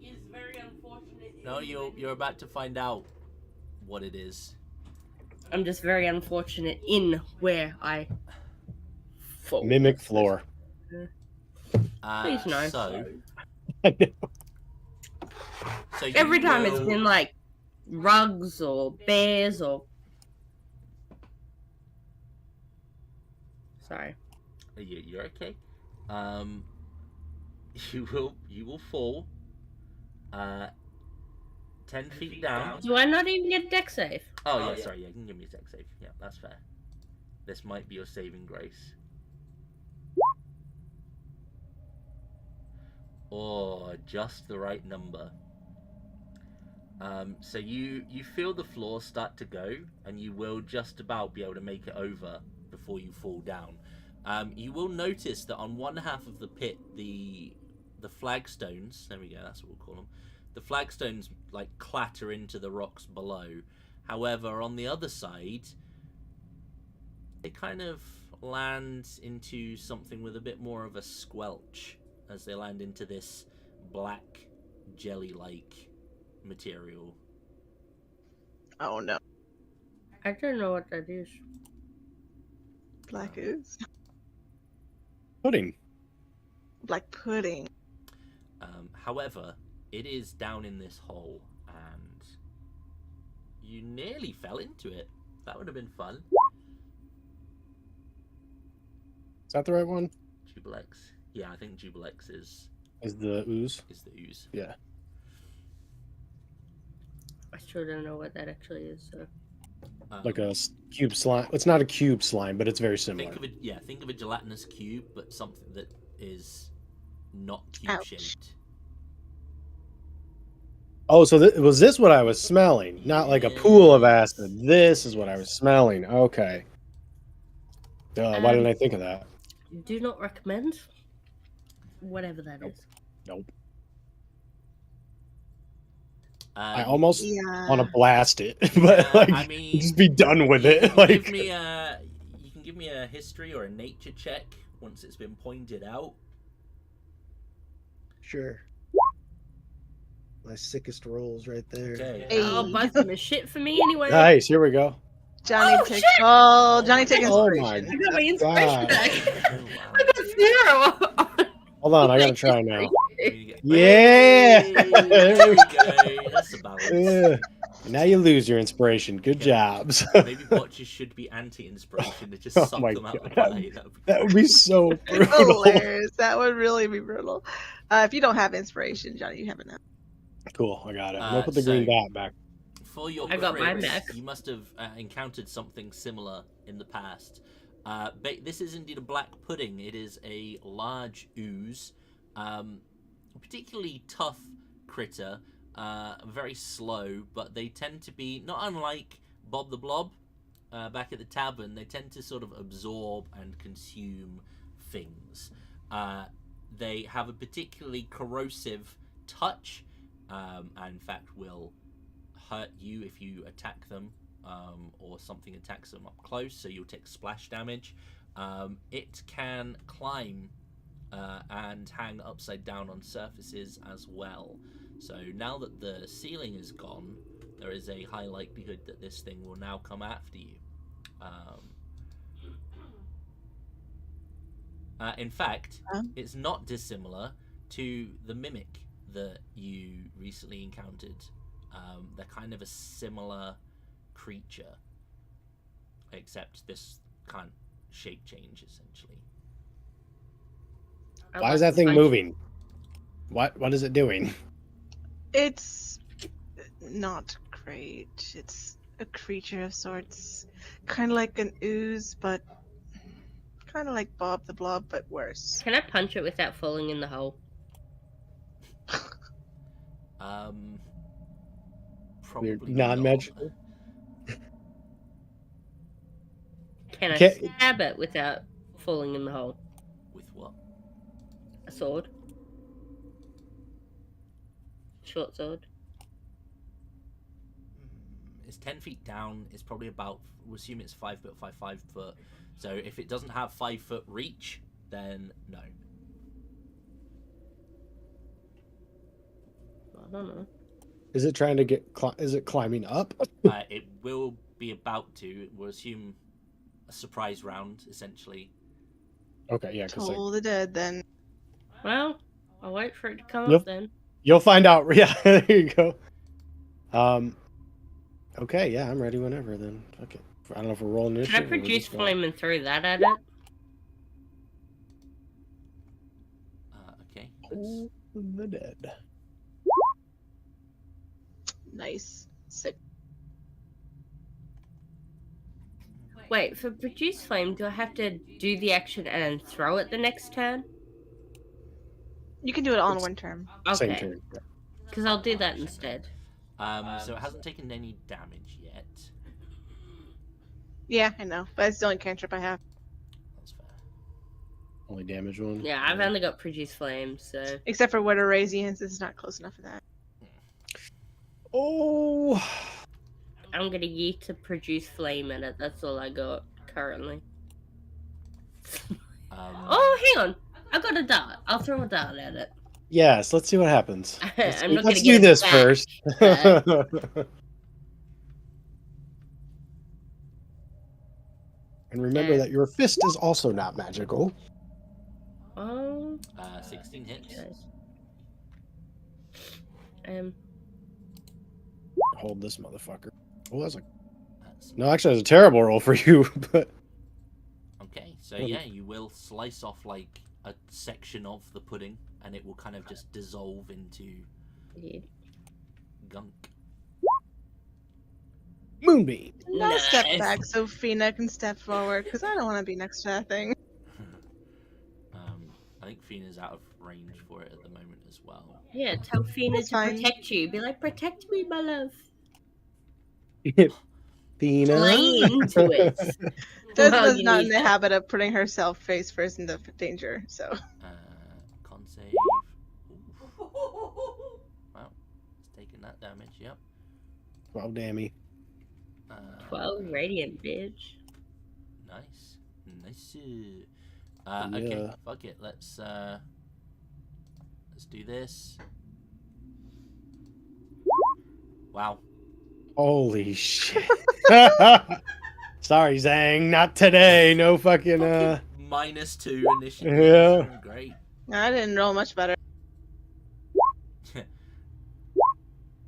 Speaker 3: is very unfortunate.
Speaker 1: No, you're about to find out what it is.
Speaker 3: I'm just very unfortunate in where I fall.
Speaker 4: Mimic floor.
Speaker 3: Please no.
Speaker 1: So
Speaker 4: I know.
Speaker 1: you
Speaker 3: Every time it's
Speaker 1: will-
Speaker 3: been like rugs or bears or. Sorry.
Speaker 1: You're okay. You will fall. 10 feet down.
Speaker 3: Do I not even get a deck save?
Speaker 1: Oh yeah, sorry. Yeah, you can give me a deck save. Yeah, that's fair. This might be your saving grace. Or just the right number. So you feel the floor start to go, and you will just about be able to make it over before you fall down. You will notice that on one half of the pit, the flagstones, there we go, that's what we'll call them. The flagstones like clatter into the rocks below. However, on the other side, they kind of land into something with a bit more of a squelch as they land into this black jelly-like material.
Speaker 2: Oh no.
Speaker 3: I don't know what that is.
Speaker 2: Black ooze.
Speaker 4: Pudding.
Speaker 2: Black pudding.
Speaker 1: However, it is down in this hole, and you nearly fell into it. That would have been fun.
Speaker 4: Is that the right one?
Speaker 1: Jubilex. Yeah, I think Jubilex is
Speaker 4: Is the ooze?
Speaker 1: the ooze.
Speaker 4: Yeah.
Speaker 3: I still don't know what that actually is. So.
Speaker 4: Like a cube slime. It's not a cube slime, but it's very similar.
Speaker 1: Think of a gelatinous cube, but something that is not cube
Speaker 2: Ouch.
Speaker 1: shaped.
Speaker 4: Oh, so was this what I was smelling? Not like a pool of acid. This is what I was smelling. Okay. Duh, why didn't I think of that?
Speaker 3: Do not recommend. Whatever that is.
Speaker 4: Nope.
Speaker 1: Um,
Speaker 4: I almost
Speaker 2: Yeah.
Speaker 4: want to blast it, but like,
Speaker 1: I mean,
Speaker 4: just be done with
Speaker 1: you
Speaker 4: it.
Speaker 1: can
Speaker 4: Like,
Speaker 1: you can give me a history or a nature check once it's been pointed out.
Speaker 4: sure. My sickest rolls right there.
Speaker 1: Okay.
Speaker 2: Hey.
Speaker 3: Oh, Buzzum is shit for me anyway.
Speaker 4: Nice. Here we go.
Speaker 2: Johnny
Speaker 3: Oh,
Speaker 2: take
Speaker 3: shit!
Speaker 2: Oh, Johnny take
Speaker 4: Oh
Speaker 2: inspiration.
Speaker 4: my
Speaker 3: I got my inspiration
Speaker 4: God.
Speaker 3: back.
Speaker 1: Oh, wow.
Speaker 3: I got 0.
Speaker 4: Hold on, I gotta try now.
Speaker 1: Yeah.
Speaker 4: Yeah!
Speaker 1: There we go. That's the balance.
Speaker 4: Yeah. Now you lose your inspiration. Good
Speaker 1: Okay.
Speaker 4: jobs.
Speaker 1: Maybe botches should be anti-inspiration to just
Speaker 4: Oh
Speaker 1: suck
Speaker 4: my
Speaker 1: them out the
Speaker 4: God.
Speaker 1: way.
Speaker 4: That would be so brutal.
Speaker 2: Hilarious. That would really be brutal. If you don't have inspiration, Johnny, you have enough.
Speaker 4: Cool, I got it. I'm gonna put the green dot back.
Speaker 1: For your
Speaker 3: I got mine
Speaker 1: crits,
Speaker 3: back.
Speaker 1: you must have encountered something similar in the past. This is indeed a black pudding. It is a large ooze, a particularly tough critter, very slow, but they tend to be, not unlike Bob the Blob back at the tavern, they tend to sort of absorb and consume things. They have a particularly corrosive touch, and in fact will hurt you if you attack them, or something attacks them up close, so you'll take splash damage. It can climb and hang upside down on surfaces as well. So now that the ceiling is gone, there is a high likelihood that this thing will now come after you. In fact, it's not dissimilar to the mimic that you recently encountered. They're kind of a similar creature, except this can't shape change, essentially.
Speaker 4: Why is that thing moving? What is it doing?
Speaker 2: It's not great. It's a creature of sorts. Kind of like an ooze, but kind of like Bob the Blob, but worse.
Speaker 3: Can I punch it without falling in the hole?
Speaker 1: Probably
Speaker 4: You're non-magical?
Speaker 3: Can I
Speaker 4: Okay.
Speaker 3: stab it without falling in the hole?
Speaker 1: With what?
Speaker 3: A sword. Short sword.
Speaker 1: It's 10 feet down. It's probably about, we'll assume it's 5 foot, 5 foot. So if it doesn't have 5 foot reach, then no.
Speaker 3: I don't know.
Speaker 4: Is it trying to get? Is it climbing up?
Speaker 1: It will be about to. We'll assume a surprise round, essentially.
Speaker 4: Okay, yeah.
Speaker 2: Toll the dead, then.
Speaker 3: Well, I'll wait for it to come
Speaker 4: Yep.
Speaker 3: up then.
Speaker 4: You'll find out. Yeah, there you go. Okay, yeah, I'm ready whenever then. Okay. I don't know if we're rolling this.
Speaker 3: Can I produce flame and throw that at it?
Speaker 1: Okay.
Speaker 4: The dead.
Speaker 2: Nice. Sick.
Speaker 3: Wait, for produce flame, do I have to do the action and throw it the next turn?
Speaker 2: You can do it all in one turn.
Speaker 4: Same
Speaker 3: Okay,
Speaker 4: turn.
Speaker 3: because I'll do that instead.
Speaker 1: So it hasn't taken any damage yet.
Speaker 2: Yeah, I know, but it's the only cantrip I have.
Speaker 1: That's fair.
Speaker 4: Only damage one.
Speaker 3: Yeah, I've only got produce flame, so...
Speaker 2: Except for Water Radiance, it's not close enough for that.
Speaker 4: Oh.
Speaker 3: I'm gonna yeet to produce flame at it. That's all I got currently. Oh, hang on! I got a dart. I'll throw a dart at it.
Speaker 4: Yes, let's see what happens.
Speaker 3: I'm not
Speaker 4: Let's
Speaker 3: gonna
Speaker 4: do
Speaker 3: get
Speaker 4: this
Speaker 3: it back,
Speaker 4: first.
Speaker 3: but-
Speaker 4: And remember that your fist is also not magical.
Speaker 3: Oh,
Speaker 1: 16 hits.
Speaker 3: okay.
Speaker 4: Hold this motherfucker. Oh, that's like
Speaker 1: That's...
Speaker 4: no. Actually, that's a terrible roll for you. But
Speaker 1: Okay, so yeah, you will slice off like a section of the pudding, and it will kind of just dissolve into
Speaker 3: Yeah.
Speaker 1: gunk.
Speaker 4: Moonbeam.
Speaker 2: Now step
Speaker 3: Nice.
Speaker 2: back so Fina can step forward, because I don't want to be next to that thing.
Speaker 1: I think Fina's out of range for it at the moment as well.
Speaker 3: Yeah, tell Fina
Speaker 2: That's
Speaker 3: to
Speaker 2: fine.
Speaker 3: protect you. Be like, protect me, my love.
Speaker 4: Tina.
Speaker 3: Lay into it.
Speaker 2: Desmond's
Speaker 3: Well, you
Speaker 2: not
Speaker 3: need
Speaker 2: in the
Speaker 3: that.
Speaker 2: habit of putting herself face first into danger, so.
Speaker 1: Con save. Ooh. Wow, it's taking that damage. Yep.
Speaker 4: Well, dammy.
Speaker 3: 12 radiant, bitch.
Speaker 1: Nice. Okay,
Speaker 4: Yeah.
Speaker 1: fuck it. Let's do this. Wow.
Speaker 4: Holy shit. Sorry, Zang. Not today. No fucking.
Speaker 1: -2 initiative.
Speaker 4: Yeah.
Speaker 1: Great.
Speaker 2: I didn't roll much better.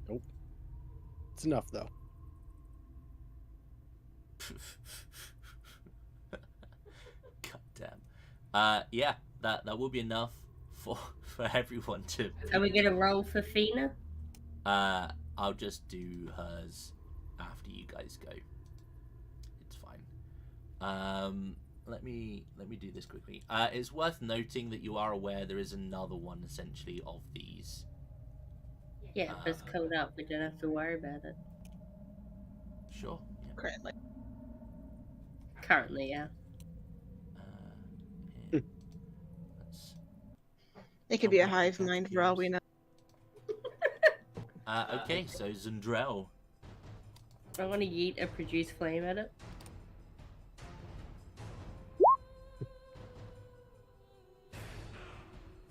Speaker 4: Nope. It's enough though.
Speaker 1: God damn. Yeah, that will be enough for everyone to.
Speaker 3: Are we gonna roll for Fina?
Speaker 1: I'll just do hers after you guys go. It's fine. Let me do this quickly. It's worth noting that you are aware there is another one essentially of these.
Speaker 3: Yeah, if it's covered up, we don't have to worry about it.
Speaker 1: Sure. Yeah.
Speaker 2: Currently.
Speaker 3: Currently, yeah.
Speaker 1: Here. Let's-
Speaker 2: It could be a hive mind for all we know.
Speaker 1: Okay, so Zundrell.
Speaker 3: I want to yeet a produce flame at it.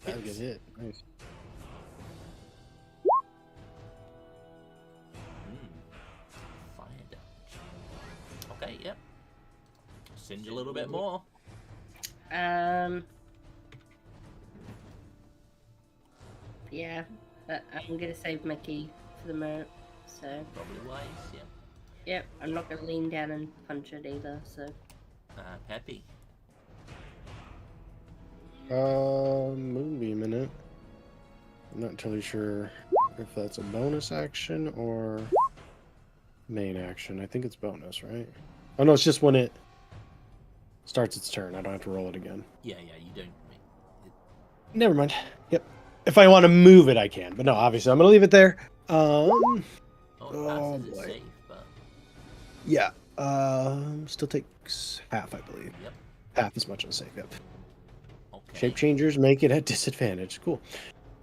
Speaker 4: That's a good hit. Nice.
Speaker 1: Fire damage. Okay, yep. Singe a little bit more.
Speaker 3: Yeah, but I'm gonna save my key for the moment, so.
Speaker 1: Probably wise, yeah.
Speaker 3: Yep, I'm not gonna lean down and punch it either, so.
Speaker 1: Peppy.
Speaker 4: Moonbeam in it. I'm not entirely sure if that's a bonus action or main action. I think it's bonus, right? Oh no, it's just when it starts its turn. I don't have to roll it again.
Speaker 1: Yeah, you don't.
Speaker 4: Never mind. Yep. If I want to move it, I can. But no, obviously, I'm gonna leave it there.
Speaker 1: Oh,
Speaker 4: Oh,
Speaker 1: passes it
Speaker 4: boy.
Speaker 1: safe, but
Speaker 4: Yeah. Still takes half, I believe.
Speaker 1: Yep.
Speaker 4: Half as much as safe. Yep.
Speaker 1: okay.
Speaker 4: Shape changers make it at disadvantage. Cool.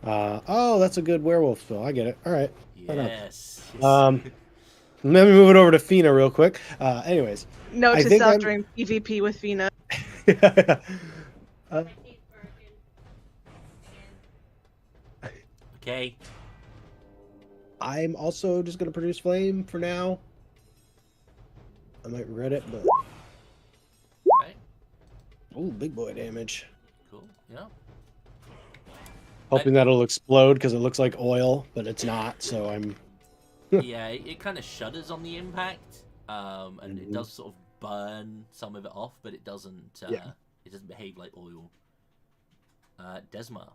Speaker 4: Oh, that's a good werewolf spell. I get it. All right. Right on.
Speaker 1: Yes.
Speaker 4: Let me move it over to Fina real quick. Anyways.
Speaker 2: Note
Speaker 4: I
Speaker 2: to
Speaker 4: think
Speaker 2: self
Speaker 4: I'm-
Speaker 2: during PvP with Fina.
Speaker 1: Okay.
Speaker 4: I'm also just gonna produce flame for now. I might regret it, but
Speaker 1: Okay.
Speaker 4: oh, big boy damage.
Speaker 1: Cool. Yeah.
Speaker 4: Hoping that'll explode because it looks like oil, but it's not. So I'm.
Speaker 1: Yeah, it kind of shudders on the impact, and it
Speaker 4: Mhm.
Speaker 1: does sort of burn some of it off, but it doesn't.
Speaker 4: Yeah.
Speaker 1: It doesn't behave like oil. Desma.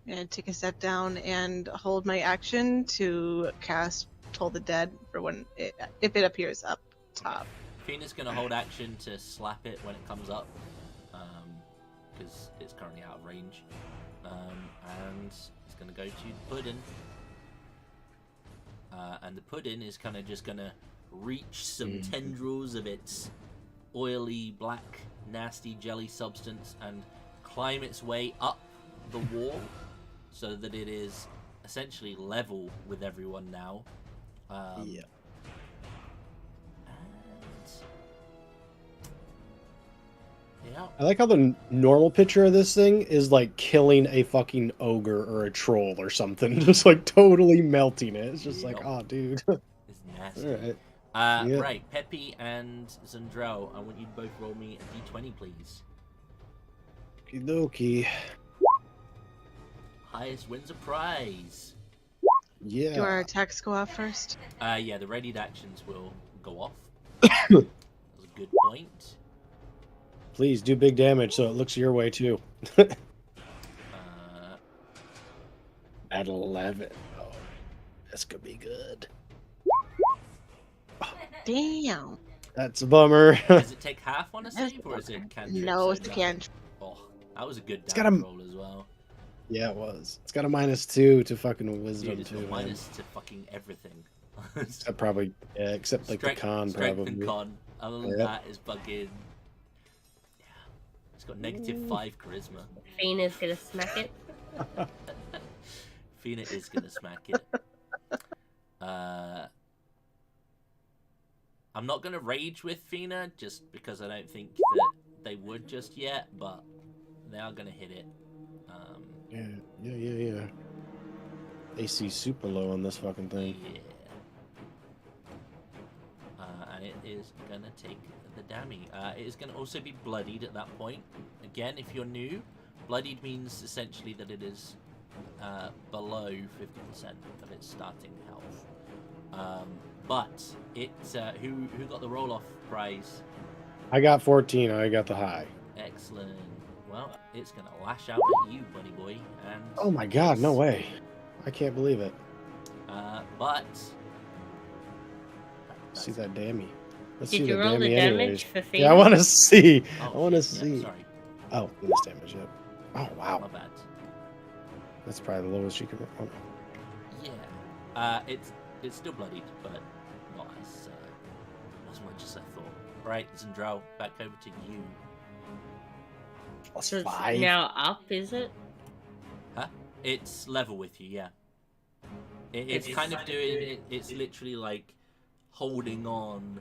Speaker 2: And take a step down and hold my action to cast Toll the Dead for when if it appears up top.
Speaker 1: Fina's gonna hold action to slap it when it comes up, because it's currently out of range, and it's gonna go to the pudding, and the pudding is kind of just gonna reach some tendrils of its oily, black, nasty jelly substance and climb its way up the wall, so that it is essentially level with everyone now.
Speaker 4: Yeah.
Speaker 1: Yeah.
Speaker 4: I like how the normal picture of this thing is like killing a fucking ogre or a troll or something, just like totally melting it. It's just like,
Speaker 1: Yep.
Speaker 4: oh, dude.
Speaker 1: It's nasty.
Speaker 4: All right. Yeah.
Speaker 1: Right, Peppy and Zundrell, I want you to both roll me a d20, please.
Speaker 4: Okie dokie.
Speaker 1: Highest wins a prize.
Speaker 4: Yeah.
Speaker 2: Do our attacks go off first?
Speaker 1: Yeah, the readied actions will go off. That was a good point.
Speaker 4: Please do big damage so it looks your way too.
Speaker 1: Uh,
Speaker 4: At 11. Oh, this could be good.
Speaker 2: Damn.
Speaker 4: That's a bummer.
Speaker 1: does it take half on a save, or is it cantrip?
Speaker 2: No,
Speaker 1: so
Speaker 2: it's a
Speaker 1: nothing?
Speaker 2: cantrip.
Speaker 1: Oh, that was a good
Speaker 4: It's got a-
Speaker 1: damage roll as well.
Speaker 4: Yeah, it was. It's got a -2 to fucking wisdom
Speaker 1: Dude, it's
Speaker 4: too.
Speaker 1: got
Speaker 4: man.
Speaker 1: minus to fucking everything.
Speaker 4: Except probably, yeah, except like the con
Speaker 1: strength
Speaker 4: probably.
Speaker 1: and con. Other than
Speaker 4: Yep.
Speaker 1: that, is fucking. Yeah, it's got -5 charisma.
Speaker 3: Fina's gonna smack it.
Speaker 1: Fina is gonna smack it. I'm not gonna rage with Fina just because I don't think that they would just yet, but they are gonna hit it.
Speaker 4: Yeah. AC super low on this fucking thing.
Speaker 1: Yeah. and it is gonna take the damage. It is gonna also be bloodied at that point. Again, if you're new, bloodied means essentially that it is below 50% of its starting health. But it who got the roll off prize?
Speaker 4: I got 14. I got the high.
Speaker 1: Excellent. Well, it's gonna lash out at you, buddy boy, and
Speaker 4: Oh my god, no way. I can't believe it.
Speaker 1: But
Speaker 4: See that dammy. Let's
Speaker 3: Did
Speaker 4: see
Speaker 3: you
Speaker 4: the
Speaker 3: roll the
Speaker 4: dammy
Speaker 3: damage
Speaker 4: anyways.
Speaker 3: for
Speaker 4: Yeah, I
Speaker 3: Phoenix?
Speaker 4: want to see.
Speaker 1: oh,
Speaker 4: I want to
Speaker 1: shit,
Speaker 4: see.
Speaker 1: yeah, sorry,
Speaker 4: Oh, this damage, yep. Oh, wow.
Speaker 1: my bad.
Speaker 4: That's probably the lowest you could. Oh.
Speaker 1: Yeah, it's still bloodied, but not as much as I thought. Right, Zendral, back over to you.
Speaker 4: Plus
Speaker 3: So it's
Speaker 4: 5.
Speaker 3: now up, is it?
Speaker 1: Huh? It's level with you, yeah. It's kind of doing it. It's literally like holding on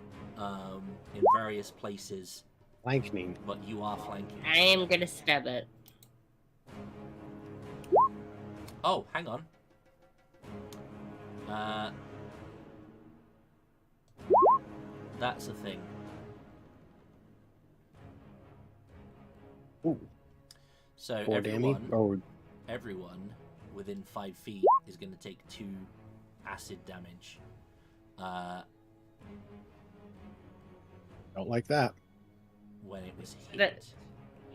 Speaker 1: in various places,
Speaker 4: Flanking.
Speaker 1: but you are flanking.
Speaker 3: I am gonna stab it.
Speaker 1: Oh, hang on. That's a thing.
Speaker 4: Ooh.
Speaker 1: So
Speaker 4: 4 damage. Oh,
Speaker 1: everyone within 5 feet is going to take 2 acid damage.
Speaker 4: don't like that.
Speaker 1: When it was hit.
Speaker 3: But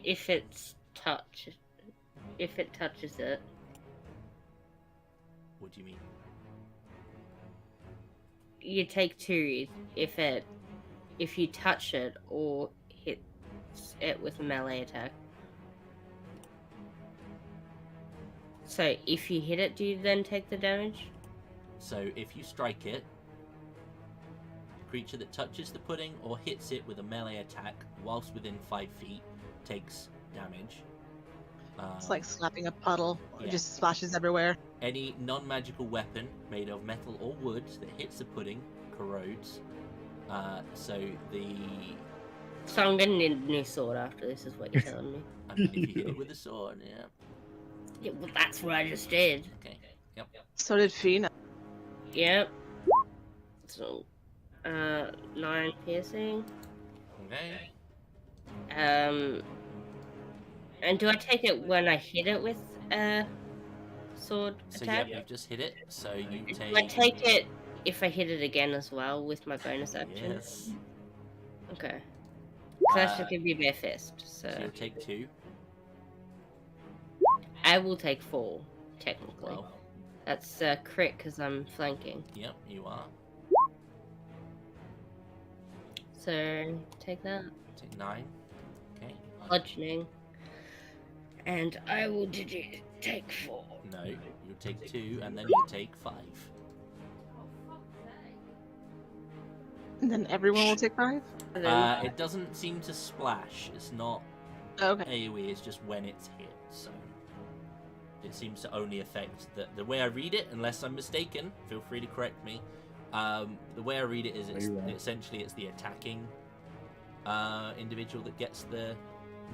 Speaker 3: if it touches it,
Speaker 1: What do you mean?
Speaker 3: you take 2 if you touch it or hit it with a melee attack. So if you hit it, do you then take the damage?
Speaker 1: So if you strike it, the creature that touches the pudding or hits it with a melee attack whilst within 5 feet takes damage.
Speaker 2: It's like slapping a puddle.
Speaker 1: Yeah.
Speaker 2: It just splashes everywhere.
Speaker 1: Any non-magical weapon made of metal or wood that hits the pudding corrodes. So
Speaker 3: So I'm gonna need a new sword after this, is what you're telling me.
Speaker 1: if you hit it with a sword, yeah.
Speaker 3: Yeah, well, that's what I just did.
Speaker 1: Okay. Yep.
Speaker 2: So did Fina.
Speaker 3: Yep. So, 9 piercing.
Speaker 1: Okay.
Speaker 3: And do I take it when I hit it with a sword
Speaker 1: So
Speaker 3: attack?
Speaker 1: yep, you've just hit it. So you
Speaker 3: Do I take it if I hit it again as well with my bonus action?
Speaker 1: Yes.
Speaker 3: Okay. So that's just gonna be bare fist.
Speaker 1: So
Speaker 3: So
Speaker 1: you'll take 2.
Speaker 3: I will take 4, technically.
Speaker 1: Well,
Speaker 3: That's crit because I'm flanking.
Speaker 1: yep, you are.
Speaker 3: So take that.
Speaker 1: Take 9. Okay.
Speaker 3: Bludgeoning. And I will take 4.
Speaker 1: No, you'll take 2, and then you'll take 5.
Speaker 2: And then everyone will take 5?
Speaker 3: And then,
Speaker 1: It doesn't seem to splash. It's not
Speaker 2: Okay.
Speaker 1: AoE. It's just when it's hit. So it seems to only affect the way I read it. Unless I'm mistaken, feel free to correct me. The way I read it is essentially it's the attacking individual that gets the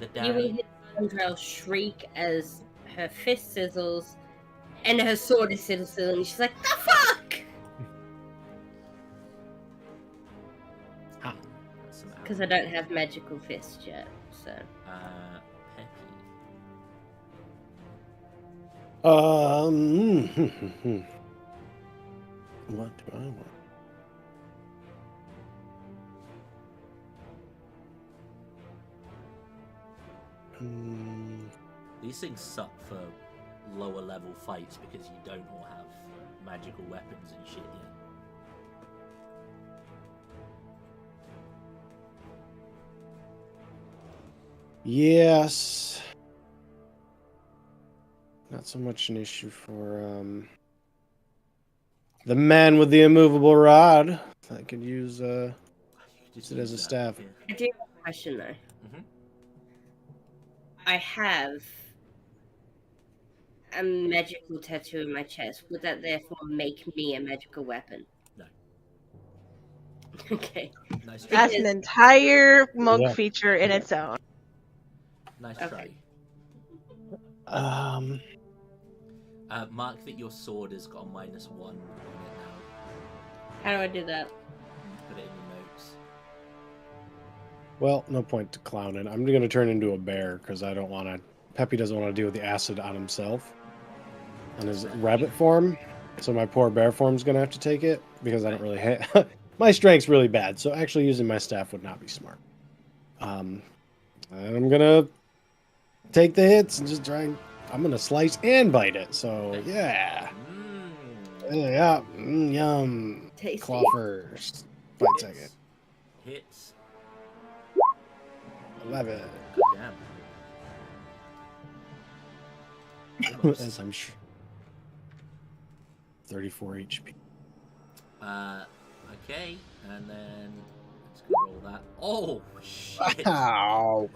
Speaker 3: you will
Speaker 1: damage.
Speaker 3: hear Andrel shriek as her fist sizzles and her sword is sizzling, and she's like, "The fuck!" Because I don't have magical fist yet, so.
Speaker 1: Pecky.
Speaker 4: What do I want?
Speaker 1: These things suck for lower level fights because you don't all have magical weapons and shit yet.
Speaker 4: Yes. Not so much an issue for the man with the immovable rod. I could use
Speaker 1: You could
Speaker 4: use it as a staff.
Speaker 1: Yeah.
Speaker 3: I do have a question though.
Speaker 1: Mhm.
Speaker 3: I have a magical tattoo in my chest. Would that therefore make me a magical weapon?
Speaker 1: No.
Speaker 3: Okay.
Speaker 1: Nice try.
Speaker 2: That's an entire monk
Speaker 4: Yeah.
Speaker 2: feature in its own.
Speaker 1: Nice
Speaker 3: Okay.
Speaker 1: try. Mark that your sword has got a -1 on it now.
Speaker 3: How do I do that?
Speaker 1: Put it in your notes.
Speaker 4: Well, no point to clowning. I'm going to turn into a bear because I don't want to. Peppy doesn't want to deal with the acid on himself. On his rabbit form. So my poor bear form's going to have to take it because I don't really have. My strength's really bad. So actually using my staff would not be smart. And I'm going to take the hits and just try and. I'm going to slice and bite it. So yeah. Yeah. Yum.
Speaker 3: Tasty.
Speaker 4: Claw first. Bite second.
Speaker 1: Hits.
Speaker 4: 11.
Speaker 1: Damn. Almost.
Speaker 4: As I'm sure. 34 HP.
Speaker 1: Okay, and then let's go roll that. Oh shit!
Speaker 4: Ow.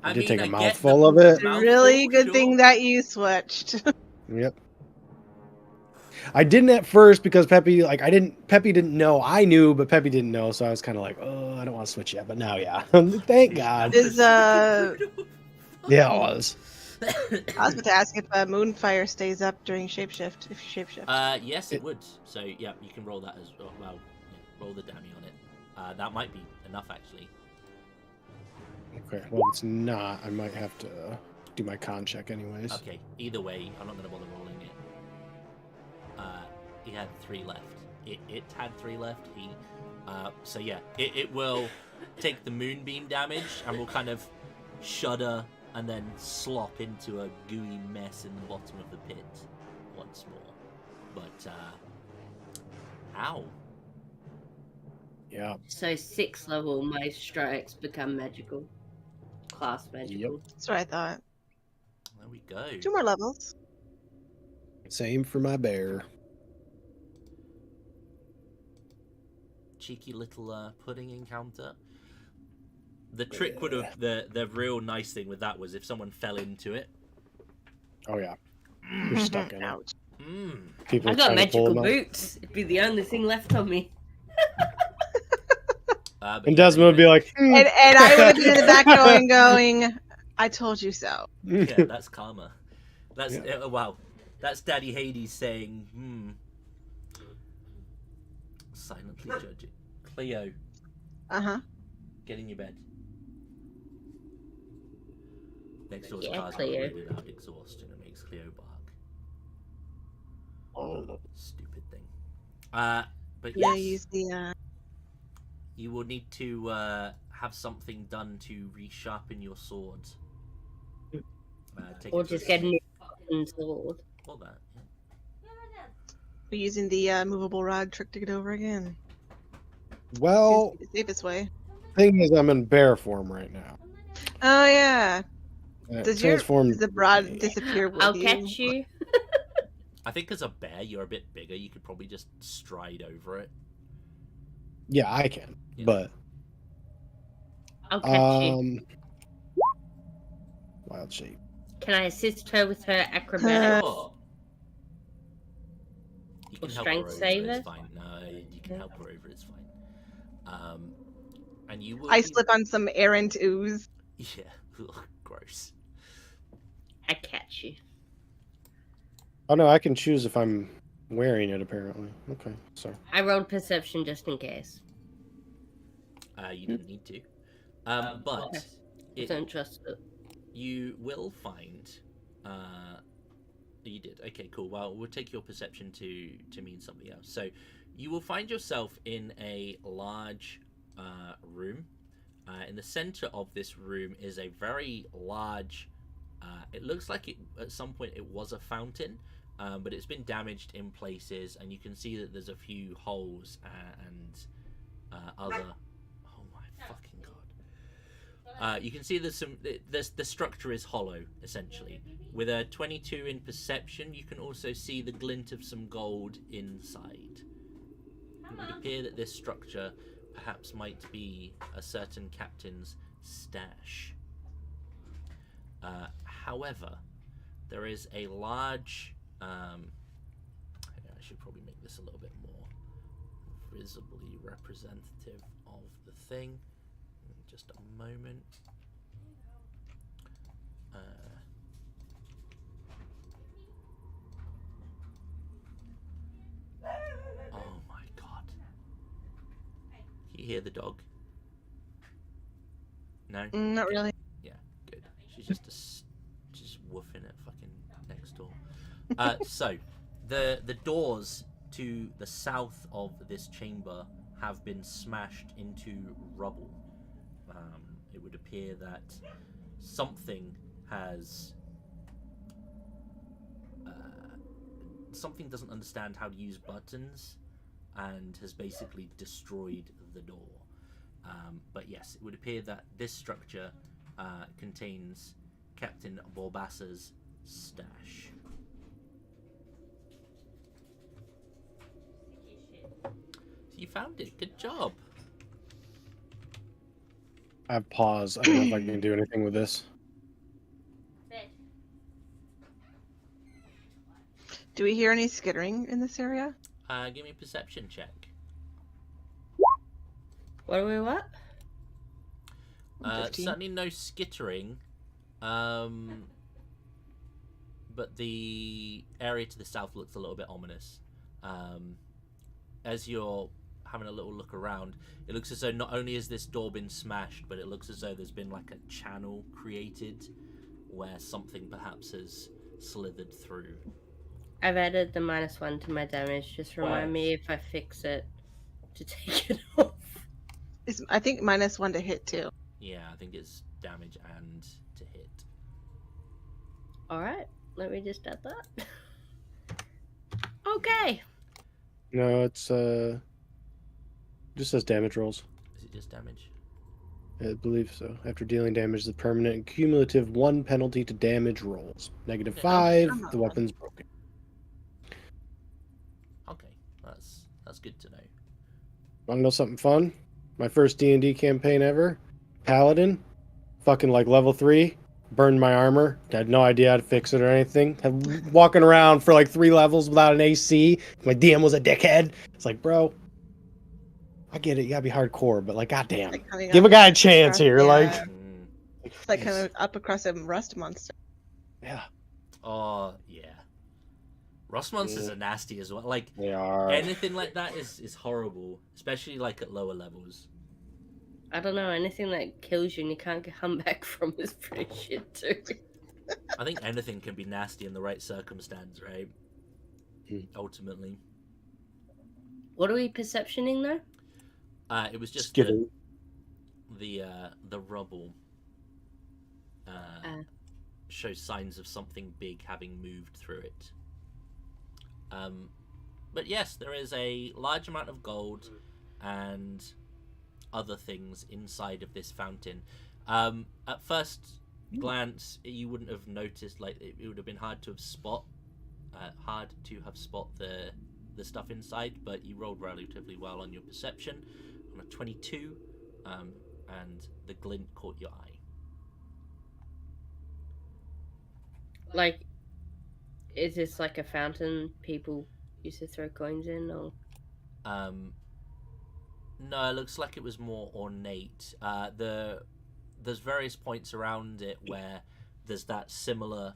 Speaker 4: I did take a
Speaker 1: get
Speaker 4: mouthful
Speaker 1: the
Speaker 4: of it.
Speaker 1: mouthful,
Speaker 2: Really good
Speaker 1: sure.
Speaker 2: thing that you switched.
Speaker 4: Yep. I didn't at first because Peppy didn't know. I knew, but Peppy didn't know, so I was kind of like, oh, I don't want to switch yet. But now, yeah. Thank God.
Speaker 2: Is
Speaker 4: Yeah, it was.
Speaker 2: I was about to ask if Moonfire stays up during shapeshift. If you shapeshift.
Speaker 1: Yes, it would. So yeah, you can roll that as well. Well, yeah, roll the dummy on it. That might be enough actually.
Speaker 4: Okay. Well, if it's not, I might have to do my con check anyways.
Speaker 1: Okay. Either way, I'm not gonna bother rolling it. He had 3 left. It had 3 left. So yeah, it will take the moonbeam damage and will kind of shudder and then slop into a gooey mess in the bottom of the pit once more. But ow.
Speaker 4: Yeah.
Speaker 3: So 6th level, my strikes become magical. Class magical.
Speaker 2: That's what I thought.
Speaker 1: There we go.
Speaker 2: 2 more levels.
Speaker 4: Same for my bear.
Speaker 1: Cheeky little pudding encounter. The trick would have the real nice thing with that was if someone fell into it.
Speaker 4: Oh yeah. You're stuck in it.
Speaker 2: Ouch.
Speaker 4: People
Speaker 3: I got
Speaker 4: trying to pull
Speaker 3: magical
Speaker 4: them out.
Speaker 3: boots. It'd be the only thing left on me.
Speaker 1: But
Speaker 4: And
Speaker 1: yeah,
Speaker 4: Desmond would be like,
Speaker 2: And I would have been in the back going, I told you so.
Speaker 1: yeah, that's karma. That's
Speaker 4: Yeah.
Speaker 1: wow. That's Daddy Hades saying, silently judge it. Cleo,
Speaker 2: Uh-huh.
Speaker 1: get in your bed. Next door's
Speaker 3: Yeah,
Speaker 1: car's
Speaker 3: Cleo.
Speaker 1: operated without exhaust and it makes Cleo bark.
Speaker 4: oh,
Speaker 1: Stupid thing. But
Speaker 2: Yeah,
Speaker 1: yes,
Speaker 2: use the
Speaker 1: you will need to have something done to resharpen your sword. Take
Speaker 3: Or
Speaker 1: it
Speaker 3: just
Speaker 1: to-
Speaker 3: get a new fucking sword.
Speaker 1: Well, that.
Speaker 2: we're using the movable rod trick to get over again.
Speaker 4: well,
Speaker 2: It's the safest way.
Speaker 4: thing is, I'm in bear form right now.
Speaker 2: Oh yeah.
Speaker 4: And it
Speaker 2: Does
Speaker 4: transformed-
Speaker 2: the rod disappear with
Speaker 3: I'll
Speaker 2: you?
Speaker 3: catch you.
Speaker 1: I think as a bear, you're a bit bigger. You could probably just stride over it.
Speaker 4: Yeah, I can,
Speaker 1: Yeah.
Speaker 4: but
Speaker 3: I'll catch you.
Speaker 4: wild shape.
Speaker 3: Can I assist her with her acrobatics?
Speaker 1: Sure. You
Speaker 3: Or
Speaker 1: can help
Speaker 3: strength
Speaker 1: her over,
Speaker 3: saver?
Speaker 1: It's fine. No, you can help her over. It's fine. And you will.
Speaker 2: I
Speaker 1: be-
Speaker 2: slip on some errant ooze.
Speaker 1: Yeah. Ugh, gross.
Speaker 3: I catch you.
Speaker 4: Oh no, I can choose if I'm wearing it. Apparently, okay. So
Speaker 3: I rolled perception just in case.
Speaker 1: You didn't need to. But
Speaker 3: I
Speaker 1: it,
Speaker 3: don't trust it.
Speaker 1: you will find. You did. Okay, cool. Well, we'll take your perception to mean something else. So, you will find yourself in a large room. In the center of this room is a very large. It looks like at some point it was a fountain, but it's been damaged in places, and you can see that there's a few holes and other. Oh my fucking god! You can see there's some. The structure is hollow, essentially. With a 22 in perception, you can also see the glint of some gold inside. It would appear that this structure perhaps might be a certain captain's stash. However, there is a large. I should probably make this a little bit more visibly representative of the thing. Just a moment. Oh my god. You hear the dog? No.
Speaker 2: Not really.
Speaker 1: Yeah, good. She's just woofing it fucking next door. So, the doors to the south of this chamber have been smashed into rubble. It would appear that something has something doesn't understand how to use buttons and has basically destroyed the door. But yes, it would appear that this structure contains Captain Borbassa's stash. So you found it. Good job.
Speaker 4: I have pause. I don't know if I can do anything with this.
Speaker 2: Do we hear any skittering in this area?
Speaker 1: Give me a perception check.
Speaker 3: What do we what?
Speaker 2: 15.
Speaker 1: Certainly no skittering, but the area to the south looks a little bit ominous. As you're having a little look around, it looks as though not only has this door been smashed, but it looks as though there's been like a channel created where something perhaps has slithered through.
Speaker 3: I've added the -1 to my damage. Just remind me if I fix it to take it off.
Speaker 2: I think -1 to hit too.
Speaker 1: Yeah, I think it's damage and to hit.
Speaker 3: Alright, let me just add that. Okay.
Speaker 4: No, it's just says damage rolls.
Speaker 1: Is it just damage?
Speaker 4: I believe so. After dealing damage, the permanent and cumulative 1 penalty to damage rolls. -5, the weapon's broken.
Speaker 1: Okay, that's good to know.
Speaker 4: Want to know something fun? My first D&D campaign ever. Paladin. Fucking like level 3. Burned my armor. Had no idea how to fix it or anything. Had walking around for like 3 levels without an AC. My DM was a dickhead. It's like, bro, I get it. You gotta be hardcore, but like, goddamn.
Speaker 2: Like
Speaker 4: Give a guy a chance here.
Speaker 2: Yeah.
Speaker 4: Like,
Speaker 2: It's like kind of up across a rust monster.
Speaker 4: yeah.
Speaker 1: Oh, yeah. Rust monsters are nasty as well. Like,
Speaker 4: They are.
Speaker 1: anything like that is horrible, especially like at lower levels.
Speaker 3: I don't know, anything that kills you and you can't come back from is pretty shit too.
Speaker 1: I think anything can be nasty in the right circumstance, right?
Speaker 4: Hmm.
Speaker 1: Ultimately.
Speaker 3: What are we perceptioning though?
Speaker 1: It was just
Speaker 4: Skittering.
Speaker 1: the rubble shows signs of something big having moved through it. But yes, there is a large amount of gold and other things inside of this fountain. At first glance, you wouldn't have noticed. Like, it would have been hard to have spot the stuff inside. But you rolled relatively well on your perception, on a 22, and the glint caught your eye.
Speaker 3: Like, is this like a fountain people used to throw coins in, or?
Speaker 1: No, it looks like it was more ornate. There's various points around it where there's that similar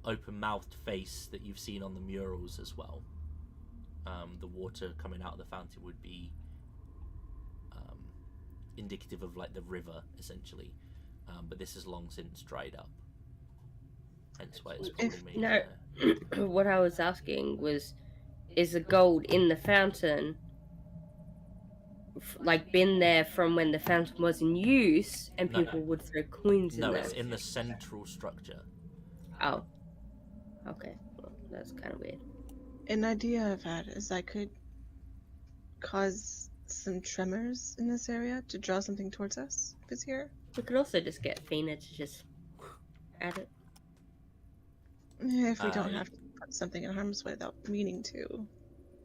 Speaker 1: open-mouthed face that you've seen on the murals as well. The water coming out of the fountain would be indicative of like the river, essentially. But this has long since dried up. Hence why it's probably made.
Speaker 3: No, what I was asking was, is the gold in the fountain like been there from when the fountain was in use and people would throw coins in
Speaker 1: No,
Speaker 3: there?
Speaker 1: it's in the central structure.
Speaker 3: Oh. Okay. Well, that's kind of weird.
Speaker 2: An idea I've had is I could cause some tremors in this area to draw something towards us if it's here.
Speaker 3: We could also just get Fina to just add it.
Speaker 2: If we don't have to put something in harm's way without meaning to,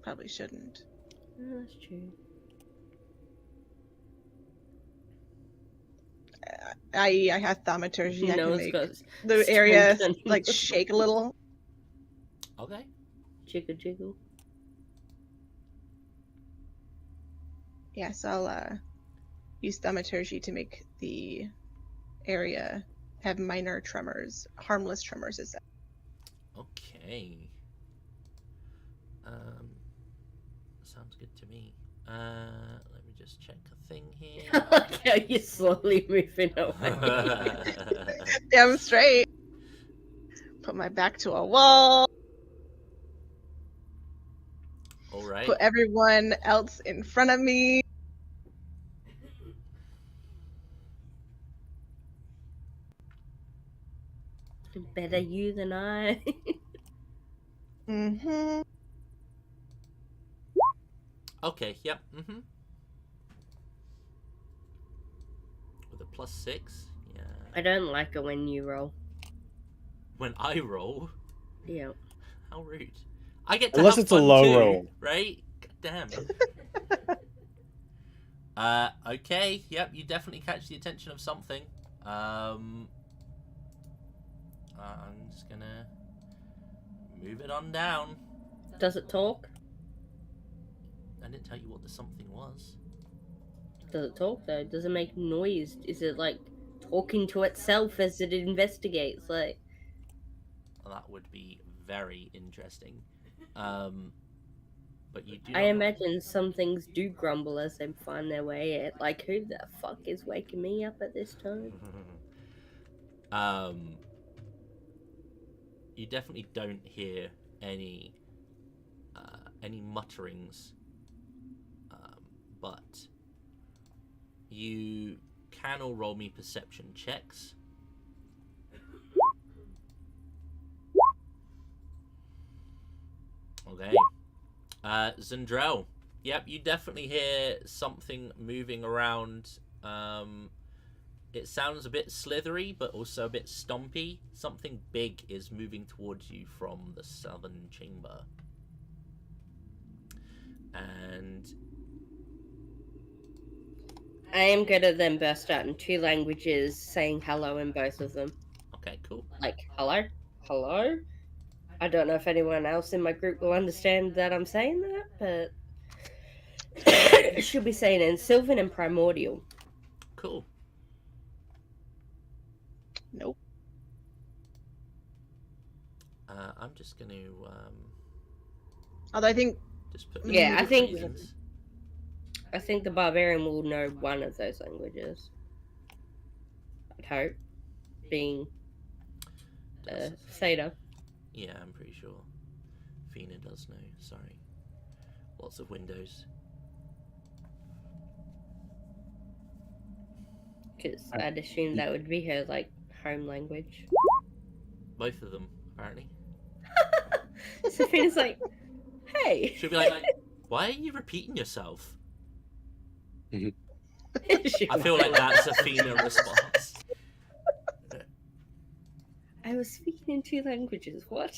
Speaker 2: probably shouldn't.
Speaker 3: Oh, that's true.
Speaker 2: I have thaumaturgy. I
Speaker 3: No
Speaker 2: can
Speaker 3: one's
Speaker 2: make
Speaker 3: got
Speaker 2: the area
Speaker 3: stone
Speaker 2: like shake a little.
Speaker 1: Okay.
Speaker 3: jiggle jiggle.
Speaker 2: Yes, I'll use thaumaturgy to make the area have minor tremors, harmless tremors. Is that?
Speaker 1: Okay. Sounds good to me. Let me just check a thing here.
Speaker 3: Look how you're slowly moving away.
Speaker 2: Damn straight. Put my back to a wall.
Speaker 1: All right.
Speaker 2: Put everyone else in front of me.
Speaker 3: Better you than I.
Speaker 2: Mm-hmm.
Speaker 1: Okay, yep. With a +6, yeah.
Speaker 3: I don't like it when you roll.
Speaker 1: When I roll,
Speaker 3: Yeah.
Speaker 1: how rude. I get to
Speaker 4: Unless
Speaker 1: have
Speaker 4: it's a
Speaker 1: fun
Speaker 4: low
Speaker 1: too,
Speaker 4: roll.
Speaker 1: right? God damn. Okay, yep, you definitely catch the attention of something. I'm just gonna move it on down.
Speaker 3: Does it talk?
Speaker 1: I didn't tell you what the something was.
Speaker 3: Does it talk though? Does it make noise? Is it like talking to itself as it investigates? Like,
Speaker 1: Well, that would be very interesting. But you do
Speaker 3: I
Speaker 1: not...
Speaker 3: imagine some things do grumble as they find their way at, like, who the fuck is waking me up at this time?
Speaker 1: You definitely don't hear any mutterings, but you can all roll me perception checks. Okay. Zendrel. Yep, you definitely hear something moving around. It sounds a bit slithery, but also a bit stompy. Something big is moving towards you from the southern chamber. And
Speaker 3: I am gonna then burst out in 2 languages, saying hello in both of them.
Speaker 1: okay, cool.
Speaker 3: Like, hello? Hello? I don't know if anyone else in my group will understand that I'm saying that, but she'll be saying it in Sylvan and Primordial.
Speaker 1: Cool.
Speaker 2: Nope.
Speaker 1: I'm just going to
Speaker 2: Although I think
Speaker 1: just put
Speaker 3: Yeah, I think-
Speaker 1: reasons.
Speaker 3: I think the barbarian will know one of those languages. I'd hope. Being Theta.
Speaker 1: Yeah, I'm pretty sure. Fina does know. Sorry. Lots of windows.
Speaker 3: Because I'd assume that would be her, like, home language.
Speaker 1: Both of them, apparently.
Speaker 3: Sophia's like, hey.
Speaker 1: She'll be like, why are you repeating yourself? I feel like that's a Fina response.
Speaker 3: I was speaking in 2 languages. What?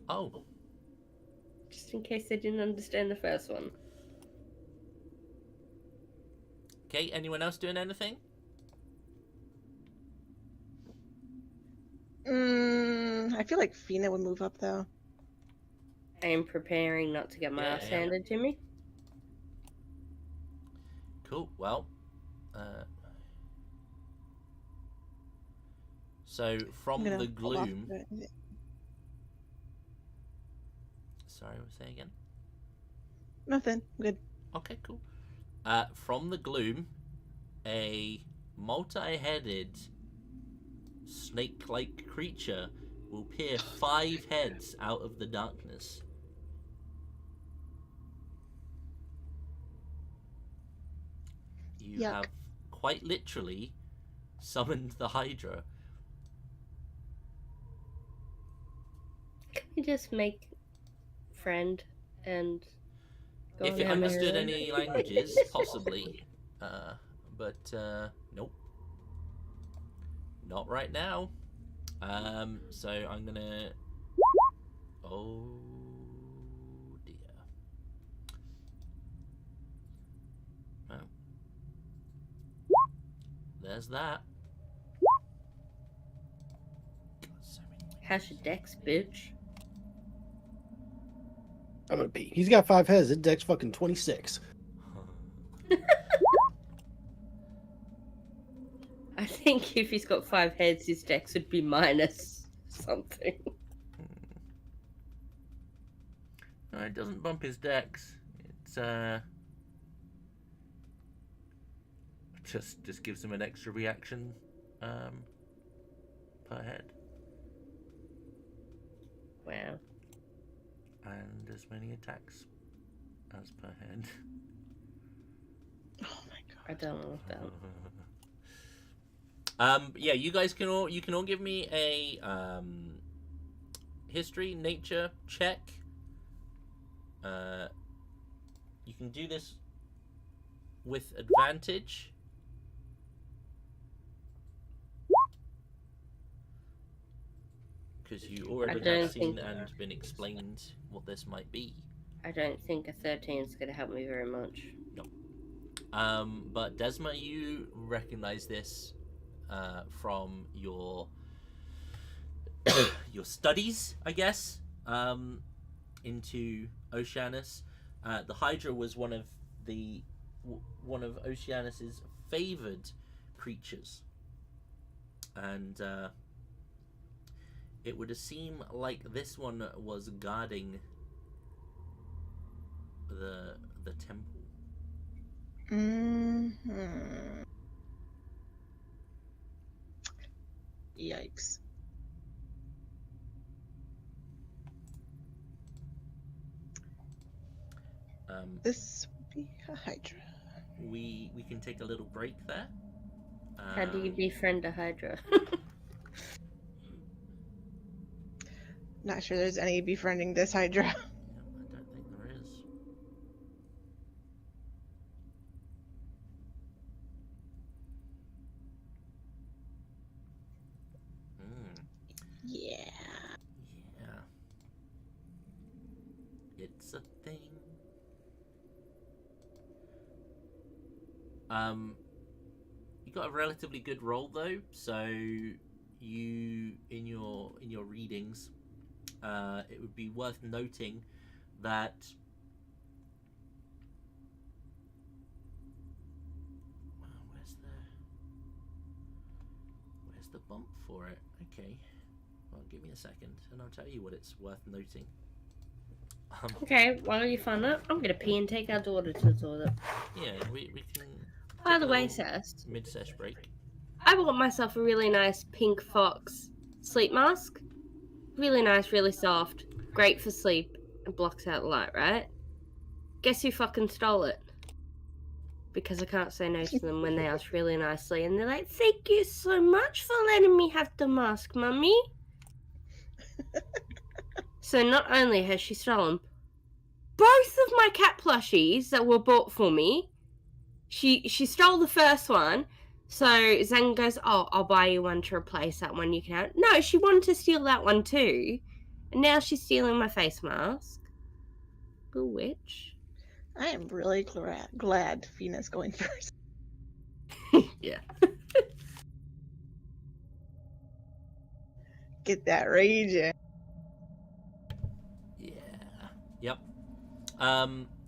Speaker 1: Oh,
Speaker 3: Just in case I didn't understand the first one.
Speaker 1: okay. Anyone else doing anything?
Speaker 2: I feel like Fina would move up though.
Speaker 3: I am preparing not to get my ass handed to me.
Speaker 1: Cool. Well, so from
Speaker 2: I'm gonna
Speaker 1: the
Speaker 2: hold off
Speaker 1: gloom.
Speaker 2: a bit.
Speaker 1: Sorry, what was I saying again?
Speaker 2: Nothing. Good.
Speaker 1: Okay, cool. From the gloom, a multi-headed snake-like creature will peer 5 heads out of the darkness. You
Speaker 2: Yuck.
Speaker 1: have quite literally summoned the Hydra.
Speaker 3: Can we just make friend and go
Speaker 1: If
Speaker 3: on
Speaker 1: it
Speaker 3: our
Speaker 1: understood
Speaker 3: merry
Speaker 1: any
Speaker 3: way?
Speaker 1: languages, possibly. But nope. Not right now. So I'm gonna... Oh dear. Well. There's that. God, so many...
Speaker 3: How's your dex, bitch?
Speaker 4: I'm gonna be. He's got 5 heads. His deck's fucking 26.
Speaker 3: I think if he's got 5 heads, his dex would be minus something.
Speaker 1: No, it doesn't bump his dex. It's just gives him an extra reaction per head.
Speaker 3: Wow.
Speaker 1: And as many attacks as per head.
Speaker 2: Oh my god.
Speaker 3: I don't know what that.
Speaker 1: Yeah, you guys can all give me a history nature check. You can do this with advantage. Because you already have seen and been explained what this might be.
Speaker 3: I don't think a 13 is going to help me very much.
Speaker 1: No. But Desma, you recognize this from your your studies, I guess, into Oceanus. The Hydra was one of Oceanus's favored creatures, and it would seem like this one was guarding the temple.
Speaker 2: Mm-hmm. Yikes. This would be a Hydra.
Speaker 1: We can take a little break there.
Speaker 3: How do you befriend a Hydra?
Speaker 2: Not sure there's any befriending this Hydra.
Speaker 1: Yeah, I don't think there is.
Speaker 2: Yeah.
Speaker 1: Yeah. It's a thing. You got a relatively good roll though, so you in your readings, it would be worth noting that where's the bump for it? Okay, well, give me a second, and I'll tell you what it's worth noting.
Speaker 3: Okay, while you find that, I'm gonna pee and take our daughter to the toilet.
Speaker 1: Yeah, we can.
Speaker 3: By the way, Sess,
Speaker 1: Mid-sesh break.
Speaker 3: I bought myself a really nice pink fox sleep mask. Really nice, really soft, great for sleep. It blocks out the light, right? Guess who fucking stole it? Because I can't say no to them when they ask really nicely, and they're like, "Thank you so much for letting me have the mask, mummy." So not only has she stolen both of my cat plushies that were bought for me, she stole the first one. So Zen goes, "Oh, I'll buy you one to replace that one. You can have it." No, she wanted to steal that one too, and now she's stealing my face mask. Little witch.
Speaker 2: I am really glad Fina's going first.
Speaker 3: Yeah.
Speaker 2: Get that rage in.
Speaker 1: Yeah. Yep.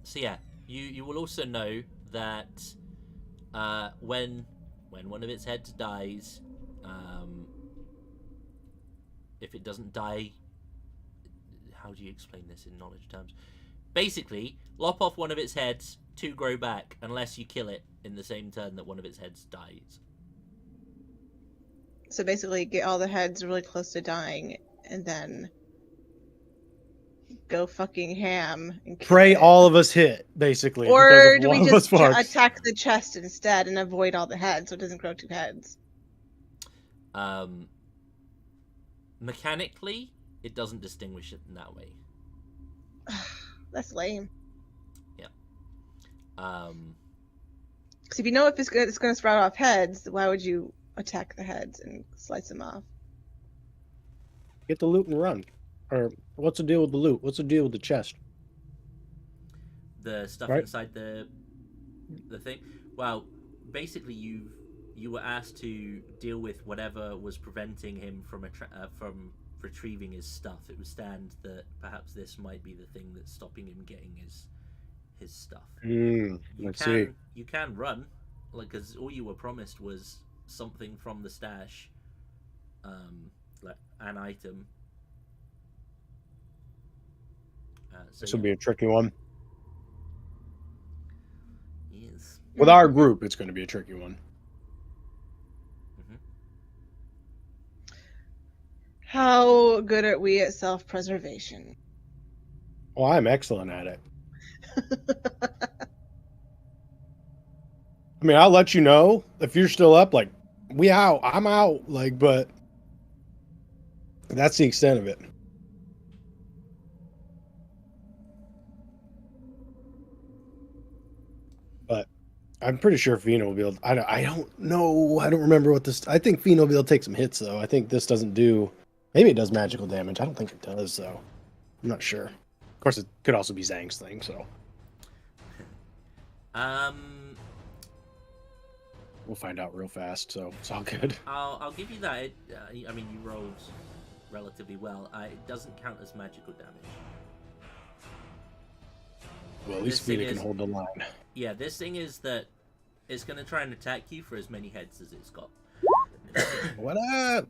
Speaker 1: So yeah, you will also know that when one of its heads dies, if it doesn't die, how do you explain this in knowledge terms? Basically, lop off one of its heads, two grow back, unless you kill it in the same turn that one of its heads dies.
Speaker 2: So basically, get all the heads really close to dying, and then go fucking ham and
Speaker 4: Pray
Speaker 2: it.
Speaker 4: all of us hit, basically.
Speaker 2: Or do we
Speaker 4: one of
Speaker 2: just
Speaker 4: us fucks.
Speaker 2: attack the chest instead and avoid all the heads so it doesn't grow two heads?
Speaker 1: Mechanically, it doesn't distinguish it in that way.
Speaker 2: That's lame.
Speaker 1: Yeah.
Speaker 2: Because if you know if it's going to sprout off heads, why would you attack the heads and slice them off?
Speaker 4: Get the loot and run. Or what's the deal with the loot? What's the deal with the chest?
Speaker 1: The stuff
Speaker 4: Right.
Speaker 1: inside the thing. Well, basically, you were asked to deal with whatever was preventing him from from retrieving his stuff. It would stand that perhaps this might be the thing that's stopping him getting his stuff.
Speaker 4: Let's see.
Speaker 1: You can run, like, because all you were promised was something from the stash, like an item.
Speaker 4: This will be a tricky one.
Speaker 1: Yes.
Speaker 4: With our group, it's going to be a tricky one.
Speaker 2: How good are we at self-preservation?
Speaker 4: Well, I'm excellent at it. I mean, I'll let you know if you're still up. Like, we out. I'm out. Like, but that's the extent of it. But I'm pretty sure Fina will be able to, I don't know. I don't remember what this. I think Fina will be able to take some hits, though. I think this doesn't do. Maybe it does magical damage. I don't think it does, though. I'm not sure. Of course, it could also be Zhang's thing, so. We'll find out real fast, so it's all good.
Speaker 1: I'll give you that. I mean, you rolled relatively well. It doesn't count as magical damage.
Speaker 4: Well, at least Fina can hold the line.
Speaker 1: Yeah, this thing is that it's going to try and attack you for as many heads as it's got.
Speaker 4: What up?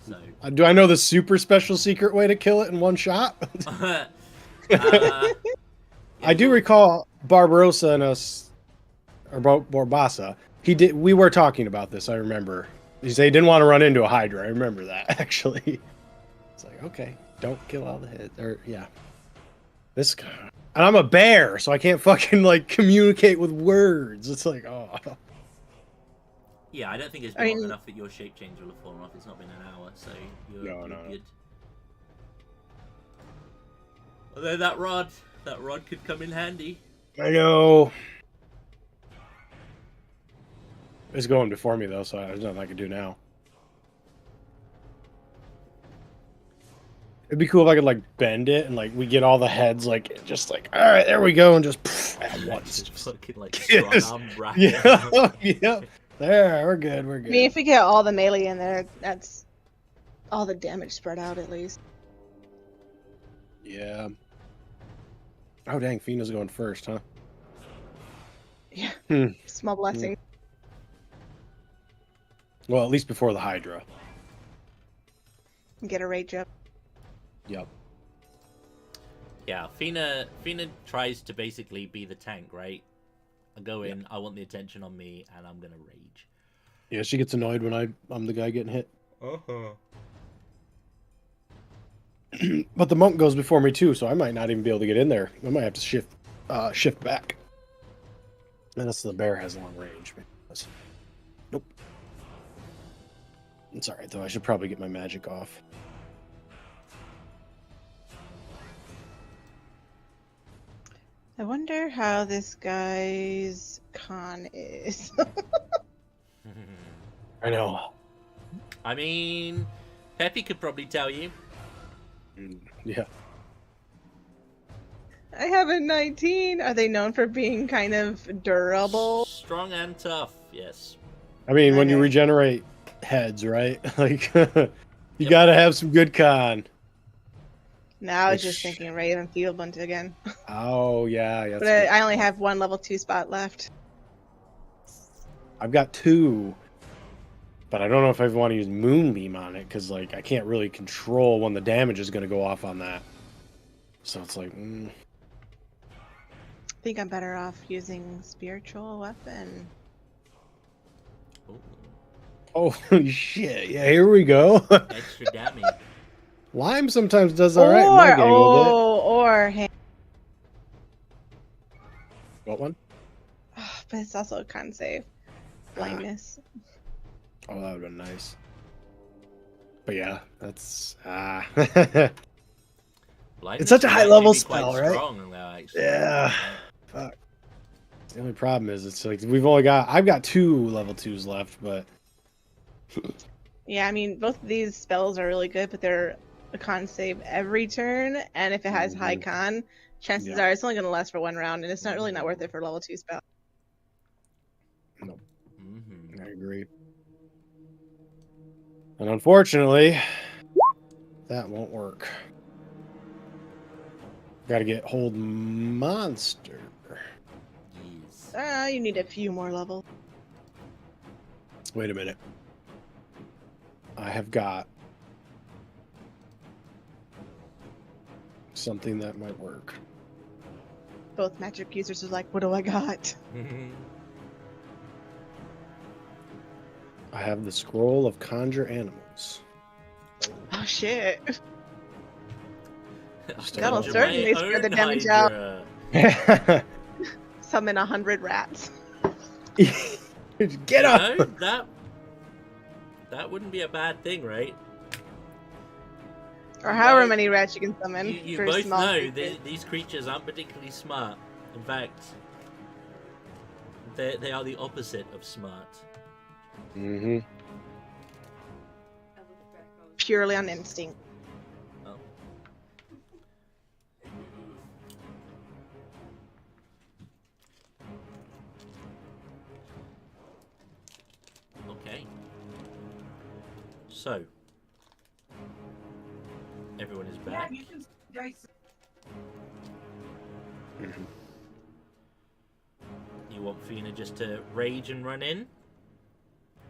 Speaker 1: So,
Speaker 4: do I know the super special secret way to kill it in one shot? I do recall Barbarossa and us, or Borbassa. We were talking about this. I remember. He said he didn't want to run into a Hydra. I remember that actually. It's like, okay, don't kill all the heads. Or yeah, this guy. And I'm a bear, so I can't fucking like communicate with words. It's like, oh.
Speaker 1: Yeah, I don't think it's been long enough that your shape change will have fallen off. It's not been an hour, so you're good. Although that rod could come in handy.
Speaker 4: I know. It's going before me though, so there's nothing I can do now. It'd be cool if I could like bend it and like we get all the heads like just like all right, there we go, and just at once.
Speaker 1: Just fucking like strong arm wrap.
Speaker 4: Yeah, yeah. There, we're good. We're good.
Speaker 2: I mean, if we get all the melee in there, that's all the damage spread out at least.
Speaker 4: Yeah. Oh dang, Fina's going first, huh?
Speaker 2: Yeah. Small blessing.
Speaker 4: Well, at least before the Hydra.
Speaker 2: Get a rage up.
Speaker 4: Yep.
Speaker 1: Yeah, Fina tries to basically be the tank, right? I go in, I want the attention on me, and I'm gonna rage.
Speaker 4: Yeah, she gets annoyed when I'm the guy getting hit. But the monk goes before me too, so I might not even be able to get in there. I might have to shift back. And that's the bear has long range. Nope. It's alright though, I should probably get my magic off.
Speaker 2: I wonder how this guy's con is.
Speaker 4: I know.
Speaker 1: I mean, Peppy could probably tell you.
Speaker 4: Yeah.
Speaker 2: I have a 19. Are they known for being kind of durable?
Speaker 1: Strong and tough, yes.
Speaker 4: I mean, when you regenerate heads, right? Like, you gotta have some good con.
Speaker 2: Now I was just thinking Raven Fieldbunt again.
Speaker 4: Oh, yeah.
Speaker 2: But I only have one level 2 spot left.
Speaker 4: I've got 2. But I don't know if I want to use Moonbeam on it, because like I can't really control when the damage is going to go off on that. So it's like,
Speaker 2: I think I'm better off using Spiritual Weapon.
Speaker 4: oh shit! Yeah, here we go.
Speaker 1: Extra damage.
Speaker 4: Lime sometimes does all right in my game with it.
Speaker 2: Or
Speaker 4: What one?
Speaker 2: but it's also a con save. Blindness.
Speaker 4: Oh, that would have been nice. But yeah, that's it's such a high level spell, right?
Speaker 1: Strong, though,
Speaker 4: yeah. Fuck. The only problem is it's like I've got 2 level 2s left, but
Speaker 2: yeah, I mean both of these spells are really good, but they're a con save every turn, and if it has high con, chances are it's only going to last for 1 round, and it's not really not worth it for level 2 spell.
Speaker 4: Nope. I agree. And unfortunately, that won't work. Got to get hold monster.
Speaker 1: Yes.
Speaker 2: You need a few more levels.
Speaker 4: Wait a minute. I have got something that might work.
Speaker 2: Both magic users are like, what do I got?
Speaker 4: I have the scroll of conjure animals.
Speaker 2: Oh shit.
Speaker 4: Just
Speaker 2: That'll
Speaker 4: take
Speaker 2: certainly
Speaker 1: My
Speaker 2: spread the
Speaker 1: own
Speaker 2: damage out.
Speaker 1: Hydra.
Speaker 2: Summon 100 rats.
Speaker 4: Get up!
Speaker 1: You know, that wouldn't be a bad thing, right?
Speaker 2: Or however
Speaker 1: Right.
Speaker 2: many rats you can summon.
Speaker 1: You
Speaker 2: for
Speaker 1: both
Speaker 2: small
Speaker 1: know
Speaker 2: creatures.
Speaker 1: these creatures aren't particularly smart. In fact, they are the opposite of smart.
Speaker 4: Mm-hmm.
Speaker 2: Purely on instinct.
Speaker 1: Oh. Okay. So, everyone is back.
Speaker 4: Mm-hmm.
Speaker 1: You want Fina just to rage and run in?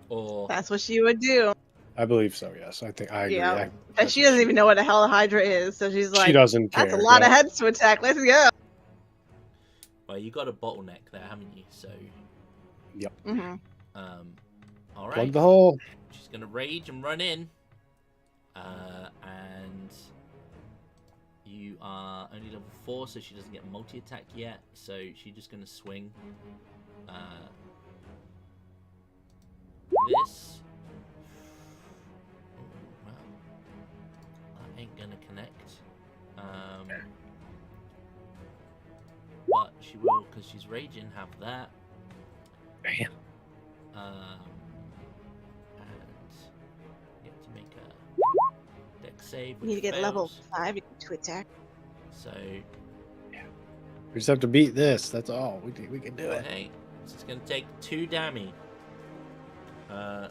Speaker 1: Or
Speaker 2: That's what she would do.
Speaker 4: I believe so. Yes, I think I agree.
Speaker 2: Yeah. But
Speaker 4: That's
Speaker 2: she
Speaker 4: what
Speaker 2: doesn't even know what the hell a Hydra is, so she's like,
Speaker 4: she doesn't care.
Speaker 2: that's a lot
Speaker 4: yeah.
Speaker 2: of heads to attack. Let's go.
Speaker 1: well, you got a bottleneck there, haven't you? So,
Speaker 2: Mm-hmm.
Speaker 1: all
Speaker 4: Plug
Speaker 1: right.
Speaker 4: the hole.
Speaker 1: She's gonna rage and run in. And you are only level 4, so she doesn't get multi-attack yet. So she's just gonna swing. This. Oh, well, that ain't gonna connect. But she will, because she's raging, have that.
Speaker 4: Damn.
Speaker 1: And you have to make a deck save.
Speaker 2: You need to
Speaker 1: which
Speaker 2: get level
Speaker 1: fails.
Speaker 2: 5 to attack.
Speaker 1: So,
Speaker 4: We just have to beat this. That's all. We can do it.
Speaker 1: okay, so it's gonna take 2 damage. I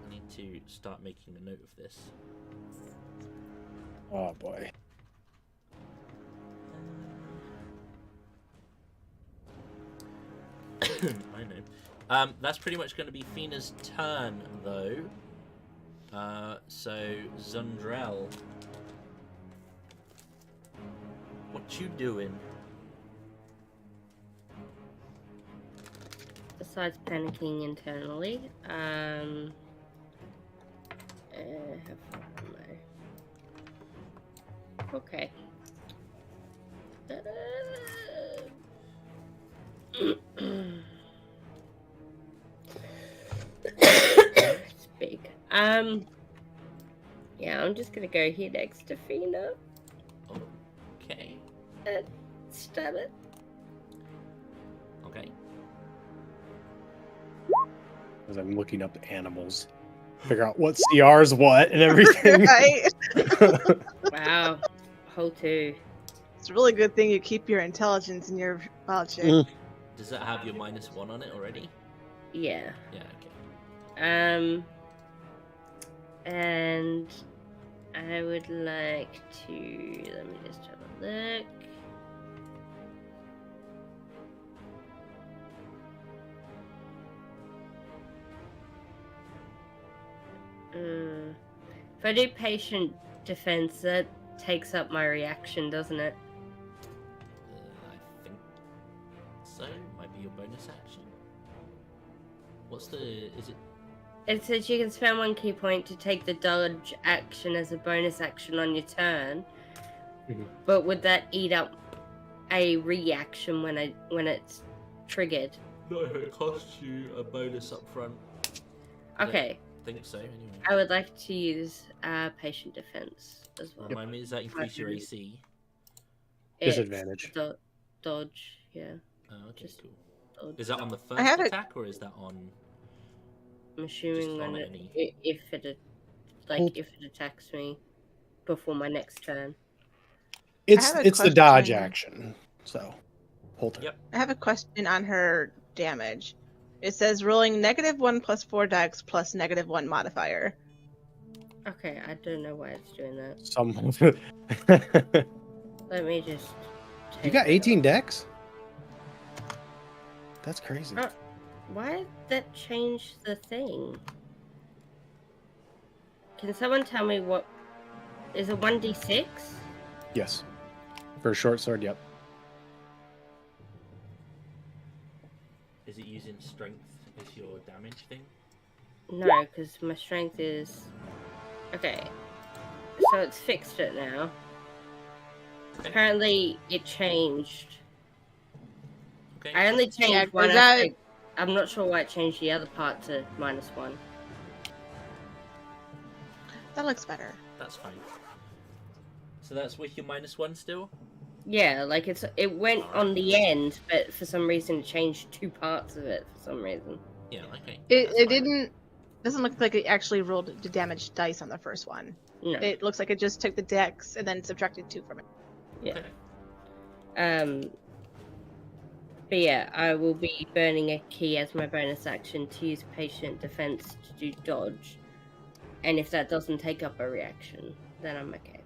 Speaker 1: need to start making a note of this.
Speaker 4: Oh boy.
Speaker 1: I know. That's pretty much going to be Fina's turn, though. So Zundrel, what you doing?
Speaker 3: Besides panicking internally, have okay. It's big. Yeah, I'm just gonna go here next to Fina.
Speaker 1: Okay.
Speaker 3: Stab it.
Speaker 1: Okay.
Speaker 4: As I'm looking up the animals, figure out what CR's what and everything.
Speaker 2: Right?
Speaker 3: Wow. Whole 2.
Speaker 2: It's a really good thing you keep your intelligence in your wild check.
Speaker 4: Mm.
Speaker 1: Does that have your -1 on it already?
Speaker 3: Yeah.
Speaker 1: Yeah. Okay.
Speaker 3: And I would like to, let me just have a look. If I do patient defense, that takes up my reaction, doesn't it?
Speaker 1: I think so. Might be your bonus action. What's the? Is it?
Speaker 3: It says you can spend 1 key point to take the dodge action as a bonus action on your turn.
Speaker 4: Mhm.
Speaker 3: But would that eat up a reaction when it's triggered?
Speaker 1: No, it costs you a bonus up front.
Speaker 3: Okay,
Speaker 1: I think so. Anyway.
Speaker 3: I would like to use patient defense as well.
Speaker 1: Remind me, does that increase your AC?
Speaker 3: It's
Speaker 4: Disadvantage.
Speaker 3: Dodge, yeah.
Speaker 1: Oh, okay,
Speaker 3: Just
Speaker 1: cool.
Speaker 3: dodge.
Speaker 1: Is that on the
Speaker 2: I have
Speaker 1: first
Speaker 2: it-
Speaker 1: attack or is that on?
Speaker 3: I'm assuming
Speaker 1: on
Speaker 3: when
Speaker 1: any-
Speaker 3: if it attacks me before my next turn.
Speaker 4: It's
Speaker 2: I have a
Speaker 4: the dodge
Speaker 2: question.
Speaker 4: action. So hold it.
Speaker 1: Yep.
Speaker 2: I have a question on her damage. It says rolling -1 plus 4 dex plus -1 modifier.
Speaker 3: Okay, I don't know why it's doing that.
Speaker 4: Some.
Speaker 3: Let me just.
Speaker 4: You
Speaker 3: take
Speaker 4: got
Speaker 3: that
Speaker 4: 18
Speaker 3: off.
Speaker 4: decks? That's crazy.
Speaker 3: Oh. Why did that change the thing? Can someone tell me what? Is it 1d6?
Speaker 4: Yes. For a short sword, yep.
Speaker 1: Is it using strength as your damage thing?
Speaker 3: No, because my strength is Okay. So it's fixed it now. Apparently it changed.
Speaker 1: Okay.
Speaker 3: I only changed
Speaker 2: Yeah,
Speaker 3: one
Speaker 2: 'cause that-
Speaker 3: aspect. I'm not sure why it changed the other part to -1.
Speaker 2: That looks better.
Speaker 1: That's fine. So that's with your -1 still?
Speaker 3: Yeah, like it went on the end, but for some reason it changed 2 parts of it for some reason.
Speaker 1: Yeah, okay.
Speaker 2: It
Speaker 1: That's fine.
Speaker 2: doesn't look like it actually rolled the damage dice on the first one.
Speaker 3: No.
Speaker 2: It looks like it just took the dex and then subtracted 2 from it.
Speaker 3: Yeah.
Speaker 1: Okay.
Speaker 3: But yeah, I will be burning a key as my bonus action to use patient defense to do dodge. And if that doesn't take up a reaction, then I'm okay.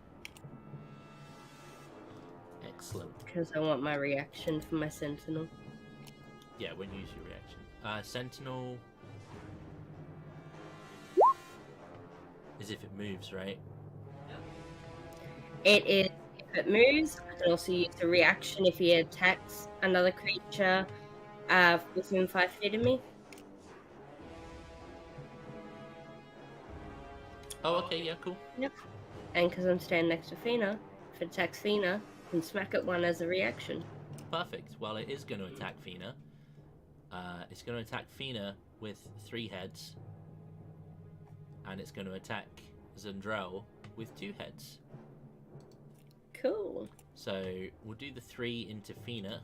Speaker 1: Excellent.
Speaker 3: Because I want my reaction for my sentinel.
Speaker 1: Yeah, when you use your reaction. Sentinel is if it moves, right?
Speaker 3: It is if it moves. I can also use a reaction if he attacks another creature within 5 feet of me.
Speaker 1: Oh, okay, yeah, cool.
Speaker 3: And because I'm standing next to Fina, if it attacks Fina, I can smack at one as a reaction.
Speaker 1: Perfect. Well, it is going to attack Fina. It's going to attack Fina with 3 heads. And it's going to attack Zandrel with 2 heads.
Speaker 3: Cool.
Speaker 1: So we'll do the 3 into Fina.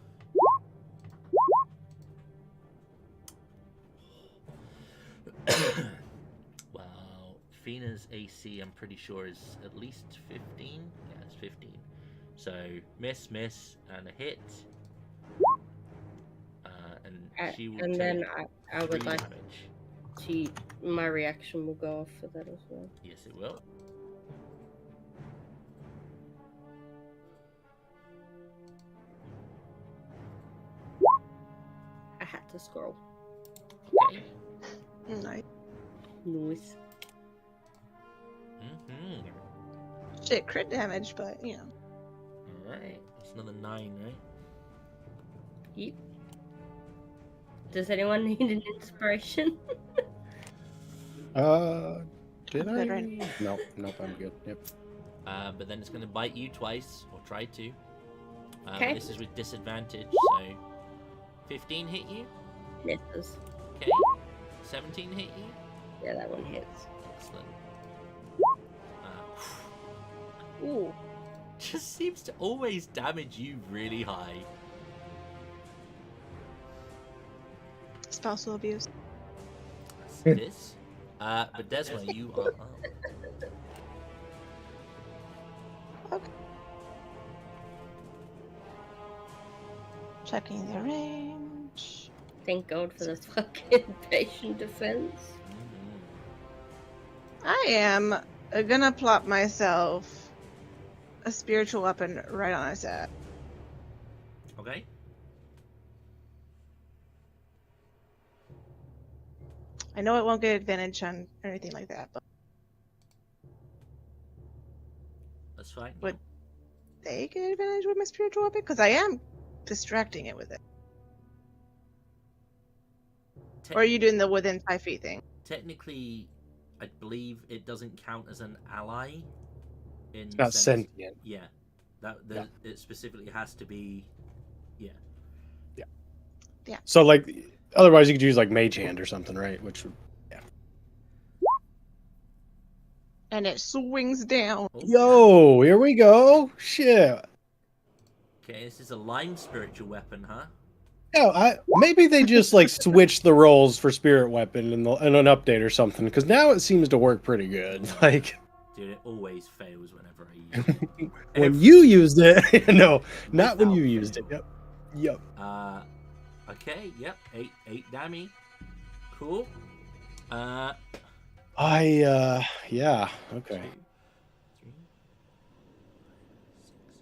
Speaker 1: Well, Fina's AC, I'm pretty sure, is at least 15. Yeah, it's 15. So miss, and a hit. And she will
Speaker 3: And
Speaker 1: take
Speaker 3: then I would
Speaker 1: 3
Speaker 3: like
Speaker 1: damage.
Speaker 3: to. My reaction will go off for that as well.
Speaker 1: Yes, it will.
Speaker 3: I had to scroll.
Speaker 1: Okay.
Speaker 2: Nice.
Speaker 3: Nice.
Speaker 2: Shit, crit damage, but you know.
Speaker 1: Alright. That's another 9, right?
Speaker 3: Yep. Does anyone need an inspiration?
Speaker 4: Did
Speaker 2: I'm
Speaker 4: I?
Speaker 2: good right
Speaker 4: Nope, I'm good. Yep.
Speaker 1: But then it's going to bite you twice, or try to.
Speaker 3: Okay.
Speaker 1: This is with disadvantage, so 15 hit you.
Speaker 3: Misses.
Speaker 1: Okay. 17 hit you.
Speaker 3: Yeah, that one hits.
Speaker 1: Excellent.
Speaker 3: Ooh.
Speaker 1: Just seems to always damage you really high.
Speaker 2: Spousal abuse.
Speaker 1: That's this. But Desma, you are up.
Speaker 2: Okay. Checking the range.
Speaker 3: Thank God for the fucking patient defense.
Speaker 2: I am gonna plop myself a spiritual weapon right on his head.
Speaker 1: Okay.
Speaker 2: I know it won't get advantage on anything like that, but
Speaker 1: That's fine.
Speaker 2: Would- they get advantage with my spiritual weapon because I am distracting it with it. Or are you doing the within 5 feet thing?
Speaker 1: Technically, I believe it doesn't count as an ally. In
Speaker 4: Not
Speaker 1: sense-
Speaker 4: sentient.
Speaker 1: Yeah. It specifically has to be.
Speaker 4: So like, otherwise you could use like Mage Hand or something, right? Which would.
Speaker 2: And it swings down.
Speaker 1: Oh,
Speaker 4: Yo, here we go. Shit.
Speaker 1: Okay, this is a line spiritual weapon, huh?
Speaker 4: Yeah, maybe they just like switched the roles for Spirit Weapon in an update or something, because now it seems to work pretty good. Like
Speaker 1: Dude, it always fails whenever I use it.
Speaker 4: when you used it, no, not when you used it. Yep.
Speaker 1: Okay, yep, 8 damage. Cool.
Speaker 4: Yeah, okay.
Speaker 1: 2, 3, 6,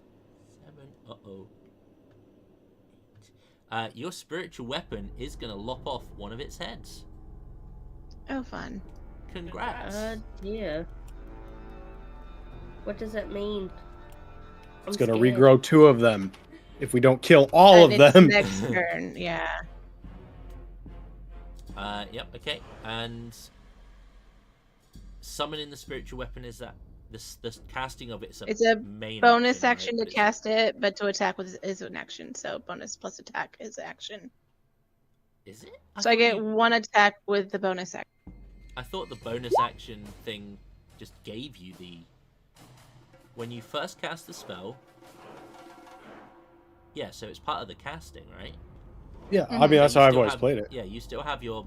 Speaker 1: 7. Your spiritual weapon is gonna lop off one of its heads.
Speaker 2: Oh, fun.
Speaker 1: Congrats.
Speaker 3: Yeah. What does that mean?
Speaker 4: It's gonna regrow 2 of them if we don't kill all
Speaker 2: And
Speaker 4: of
Speaker 2: it's
Speaker 4: them.
Speaker 2: next turn, yeah.
Speaker 1: Yep, okay. And summoning the spiritual weapon, is that the casting of it's
Speaker 2: a
Speaker 1: main
Speaker 2: bonus
Speaker 1: action,
Speaker 2: action
Speaker 1: right?
Speaker 2: to cast it, but to attack with is an action. So bonus plus attack is action.
Speaker 1: Is it?
Speaker 2: So I get one attack with the bonus action.
Speaker 1: I thought the bonus action thing just gave you the... When you first cast the spell... Yeah, so it's part of the casting, right?
Speaker 4: Yeah, I mean, that's how I've always
Speaker 1: have,
Speaker 4: played it.
Speaker 1: Yeah, you still have your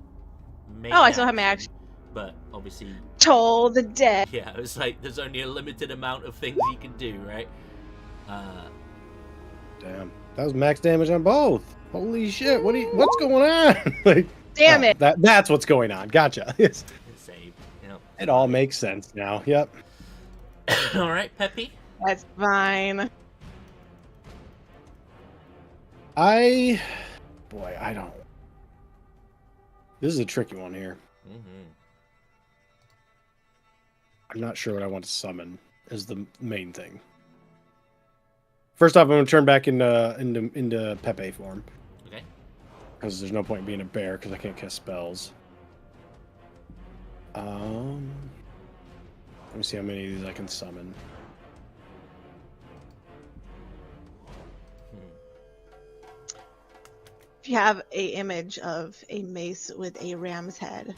Speaker 1: main
Speaker 2: I still have my action.
Speaker 1: But obviously...
Speaker 2: Toll the dead.
Speaker 1: Yeah, it was like, there's only a limited amount of things you can do, right?
Speaker 4: Damn. That was max damage on both. Holy shit, what's going on? Like,
Speaker 2: Damn it.
Speaker 4: That's what's going on. Gotcha.
Speaker 1: Save. Yep.
Speaker 4: It all makes sense now. Yep.
Speaker 1: All right, Peppy.
Speaker 2: That's fine.
Speaker 4: I don't. This is a tricky one here. I'm not sure what I want to summon is the main thing. First off, I'm going to turn back into Pepe form.
Speaker 1: Okay.
Speaker 4: Because there's no point in being a bear because I can't cast spells. Let me see how many of these I can summon.
Speaker 2: If you have a image of a mace with a ram's head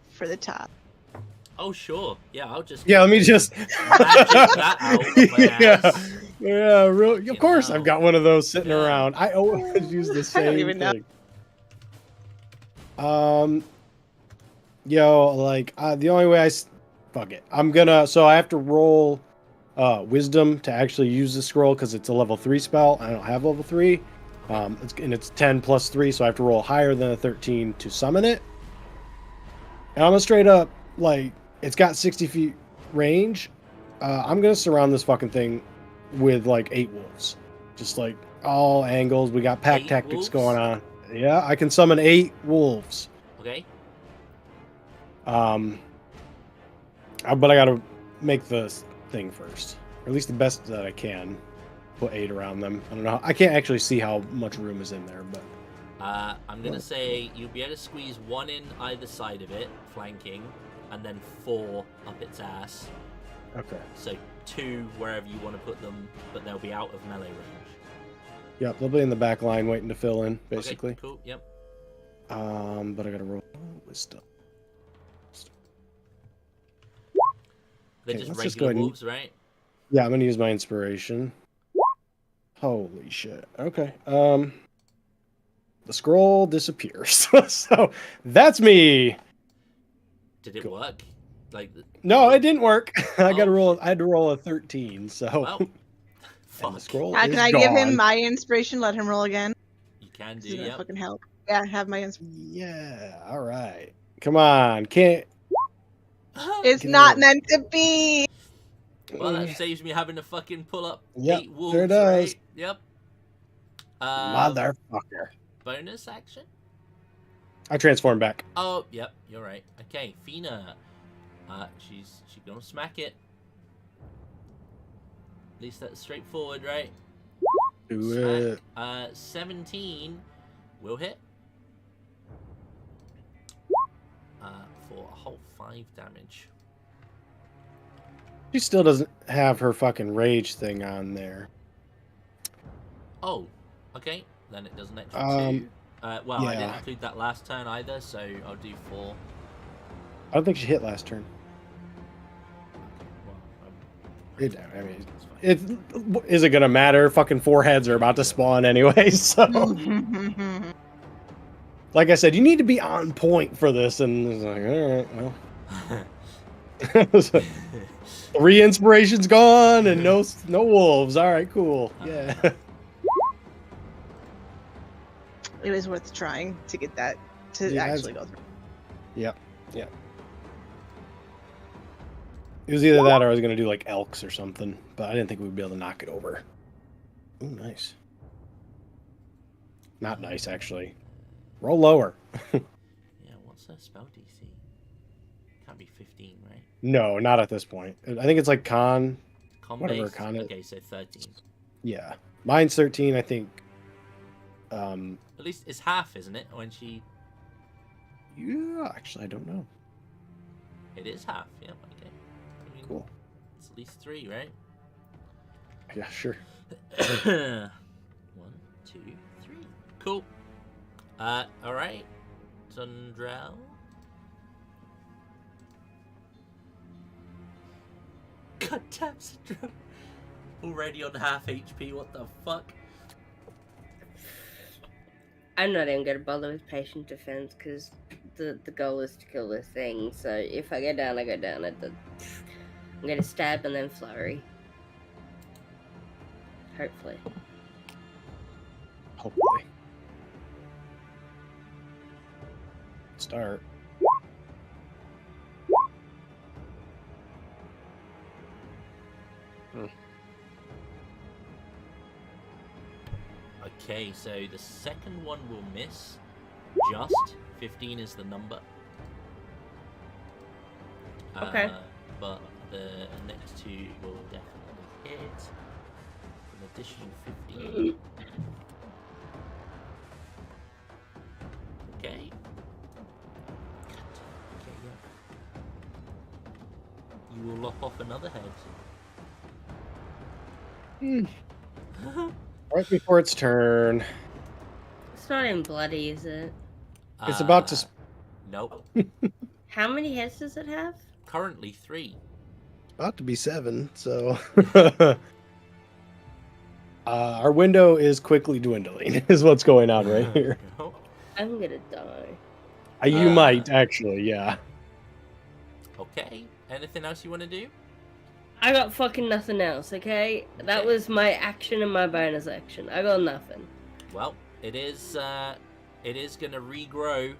Speaker 2: for the top.
Speaker 1: Oh, sure. Yeah, I'll just...
Speaker 4: Yeah, let me just...
Speaker 1: magic that out of my ass.
Speaker 4: Yeah, really. Of course, I've got one of those sitting around. I always use the same
Speaker 2: even
Speaker 4: thing. The only way fuck it. So I have to roll wisdom to actually use the scroll because it's a level 3 spell. I don't have level 3. It's 10 plus 3, so I have to roll higher than a 13 to summon it. And I'm gonna straight up, it's got 60 feet range. I'm gonna surround this fucking thing with 8 wolves. Just all angles. We got pack tactics
Speaker 1: wolves?
Speaker 4: going on. Yeah, I can summon 8 wolves.
Speaker 1: Okay.
Speaker 4: But I gotta make the thing first. Or at least the best that I can. Put 8 around them. I don't know. I can't actually see how much room is in there, but...
Speaker 1: I'm going to say you'll be able to squeeze 1 in either side of it, flanking, and then 4 up its ass.
Speaker 4: Okay.
Speaker 1: So 2 wherever you want to put them, but they'll be out of melee range.
Speaker 4: Yep, they'll be in the back line waiting to fill in, basically.
Speaker 1: Okay, cool, yep.
Speaker 4: But I gotta roll wisdom.
Speaker 1: They're
Speaker 4: Okay,
Speaker 1: just
Speaker 4: let's just go
Speaker 1: regular
Speaker 4: ahead and-
Speaker 1: wolves, right?
Speaker 4: Yeah, I'm gonna use my inspiration. Holy shit. Okay. The scroll disappears. So that's me.
Speaker 1: Did it work?
Speaker 4: No, it didn't work. I had
Speaker 1: Oh.
Speaker 4: to roll a 13. So
Speaker 1: Well,
Speaker 4: and
Speaker 1: fuck.
Speaker 4: the scroll
Speaker 2: Can
Speaker 4: is
Speaker 2: I give him
Speaker 4: gone.
Speaker 2: my inspiration? Let him roll again.
Speaker 1: You can do,
Speaker 2: This is gonna
Speaker 1: yep.
Speaker 2: fucking help. Yeah, have my inspiration.
Speaker 4: Yeah. All right. Come on. Can't.
Speaker 2: It's
Speaker 4: Get
Speaker 2: not
Speaker 4: it.
Speaker 2: meant to be.
Speaker 1: Well, that saves me having to fucking pull up
Speaker 4: Yep,
Speaker 1: 8 wolves,
Speaker 4: sure does.
Speaker 1: right? Yep.
Speaker 4: Motherfucker.
Speaker 1: Bonus action?
Speaker 4: I transform back.
Speaker 1: Oh, yep, you're right. Okay, Fina. She's gonna smack it. At least that's straightforward, right?
Speaker 4: Do it.
Speaker 1: 17 will hit. For a whole 5 damage.
Speaker 4: She still doesn't have her fucking rage thing on there.
Speaker 1: Oh, okay. Then it does an extra 2. Well, I didn't
Speaker 4: yeah.
Speaker 1: include that last turn either, so I'll do 4.
Speaker 4: I don't think she hit last turn.
Speaker 1: Well,
Speaker 4: Is it gonna matter? Fucking 4 heads are about to spawn anyway, so like I said, you need to be on point for this, and it's like, all right, well. 3 inspirations gone and no wolves. All right, cool. Yeah.
Speaker 2: It was worth trying to get that to
Speaker 4: Yeah,
Speaker 2: actually go through.
Speaker 4: Yep. It was either that or I was gonna do elks or something, but I didn't think we'd be able to knock it over. Ooh, nice. Not nice, actually. Roll lower.
Speaker 1: Yeah, what's her spell DC? Can't be 15, right?
Speaker 4: No, not at this point. I think it's con. Whatever
Speaker 1: Based?
Speaker 4: con it.
Speaker 1: Okay, so 13.
Speaker 4: Yeah. Mine's 13, I think.
Speaker 1: At least it's half, isn't it? When she...
Speaker 4: Yeah, actually, I don't know.
Speaker 1: It is half, yeah. Okay. I mean,
Speaker 4: Cool.
Speaker 1: it's at least 3, right?
Speaker 4: Yeah, sure.
Speaker 1: 1, 2, 3. Cool. Alright. Zundrel. God damn, Zundrel. Already on half HP, what the fuck?
Speaker 3: I'm not even gonna bother with patient defense because the goal is to kill this thing. So if I go down, I go down. I'm gonna stab and then flurry. Hopefully.
Speaker 4: Hopefully. Start.
Speaker 1: Okay, so the second one will miss. Just 15 is the number.
Speaker 3: Okay.
Speaker 1: But the next 2 will definitely hit. An additional 15. Okay. Okay, yeah. You will lop off another head.
Speaker 4: Right before its turn.
Speaker 3: It's not even bloody, is it?
Speaker 4: It's about to.
Speaker 1: Nope.
Speaker 3: How many heads does it have?
Speaker 1: Currently 3.
Speaker 4: About to be 7, so. Our window is quickly dwindling, is what's going on right here.
Speaker 1: Nope.
Speaker 3: I'm gonna die.
Speaker 4: You might, actually, yeah.
Speaker 1: Okay. Anything else you want to do?
Speaker 3: I got fucking nothing else, okay? That was my action and my bonus action. I got nothing.
Speaker 1: Well, it is going to regrow